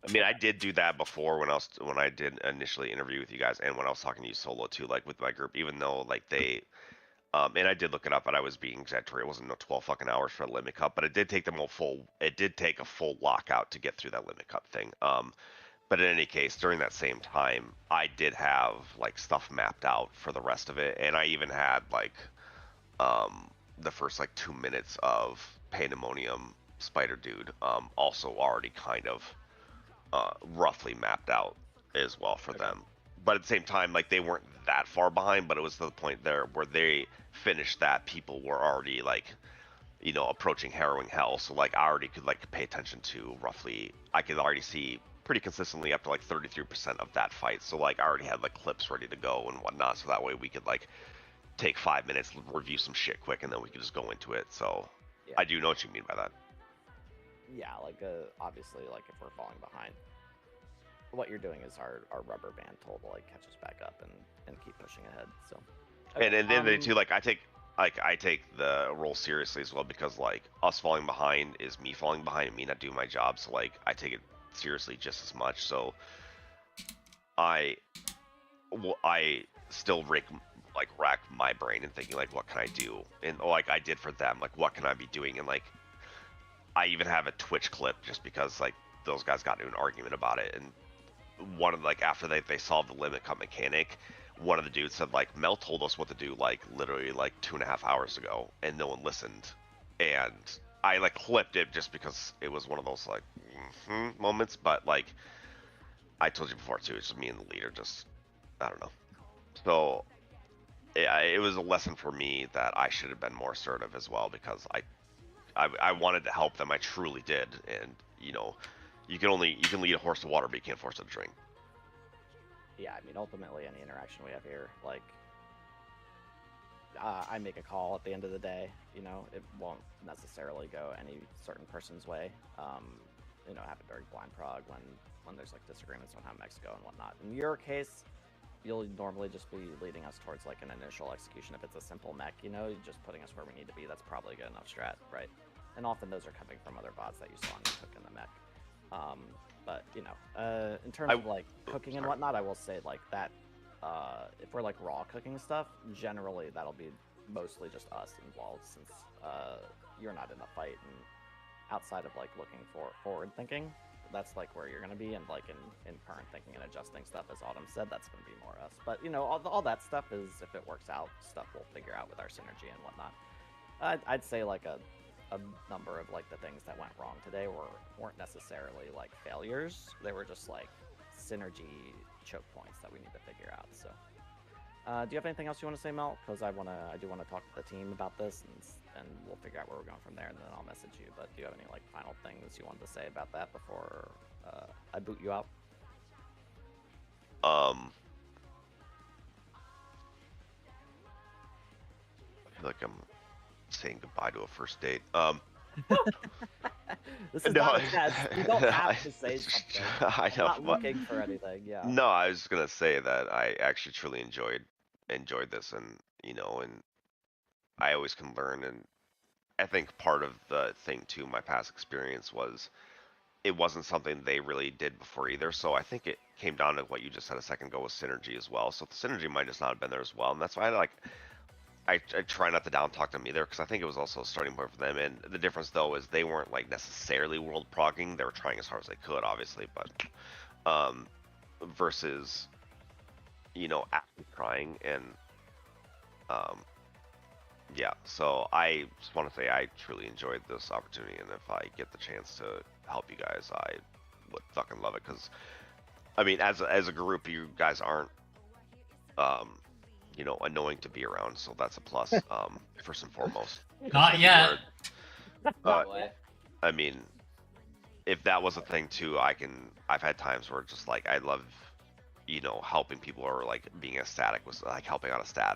I mean, I did do that before when I did initially interview with you guys, and when I was talking to you solo too, like with my group, even though like they, and I did look it up, but I was being exaggerated. It wasn't no 12 fucking hours for a limit cup, but it did take them it did take a full lockout to get through that limit cup thing. But in any case, during that same time, I did have like stuff mapped out for the rest of it, and I even had like, the first like 2 minutes of Pandemonium Spider Dude, also already kind of roughly mapped out as well for them. But at the same time, like they weren't that far behind, but it was to the point there where they finished that, people were already like, you know, approaching Harrowing Hell. So like I already could like pay attention to roughly, I could already see pretty consistently up to like 33% of that fight. So like I already had like clips ready to go and whatnot. So that way we could like take 5 minutes, review some shit quick, and then we could just go into it. So Yeah. I do know what you mean by that. Yeah, like obviously, like if we're falling behind, what you're doing is our rubber band tool to like catch us back up and keep pushing ahead. So, And then too, like I take the role seriously as well, because like us falling behind is me falling behind and me not doing my job. So like I take it seriously just as much. So I still rack my brain and thinking like, what can I do? And like I did for them, like what can I be doing? And like I even have a Twitch clip just because like those guys got into an argument about it, and one of like after they solved the limit cut mechanic, one of the dudes said like Mel told us what to do like literally like 2.5 hours ago, and no one listened. And I like clipped it just because it was one of those like moments. But like I told you before too, it's just me and the leader just, I don't know. So yeah, it was a lesson for me that I should have been more assertive as well, because I wanted to help them. I truly did. And you know, you can lead a horse to water, but you can't force it to drink. Yeah, I mean, ultimately, any interaction we have here, like, I make a call at the end of the day. You know, it won't necessarily go any certain person's way. happen during blind prog when there's like disagreements on how mechs go and whatnot. In your case, you'll normally just be leading us towards like an initial execution. If it's a simple mech, you're just putting us where we need to be. That's probably a good enough strat, right? And often those are coming from other bots that you saw in the cook in the mech. But in terms of like cooking and whatnot, I will say like that. If we're like raw cooking stuff, generally that'll be mostly just us involved, since you're not in the fight, and outside of like looking for forward thinking, that's like where you're gonna be, and like in current thinking and adjusting stuff, as Autumn said, that's gonna be more us. But all that stuff is, if it works out, stuff we'll figure out with our synergy and whatnot. I'd say like a number of like the things that went wrong today weren't necessarily like failures. They were just like synergy choke points that we need to figure out. So do you have anything else you want to say, Mel? Because I do want to talk to the team about this, and we'll figure out where we're going from there, and then I'll message you. But do you have any like final things you wanted to say about that before I boot you out? I feel like I'm saying goodbye to a first date. This is No, not a test. You don't have to say it's- something. I I'm know, not but- looking for anything. Yeah. No, I was gonna say that I actually truly enjoyed this, and and I always can learn, and I think part of the thing too, my past experience was it wasn't something they really did before either. So I think it came down to what you just said a second ago with synergy as well. So the synergy might just not have been there as well, and that's why I try not to down talk them either, because I think it was also a starting point for them. And the difference though is they weren't like necessarily world progging; they were trying as hard as they could, obviously. But versus actually trying, and yeah. So I just want to say I truly enjoyed this opportunity, and if I get the chance to help you guys, I would fucking love it. Because I mean, as a group, you guys aren't annoying to be around, so that's a plus, first and foremost. Not yet. But I mean, if that was a thing too, I've had times where just like I love, helping people, or like being a static was like helping out a static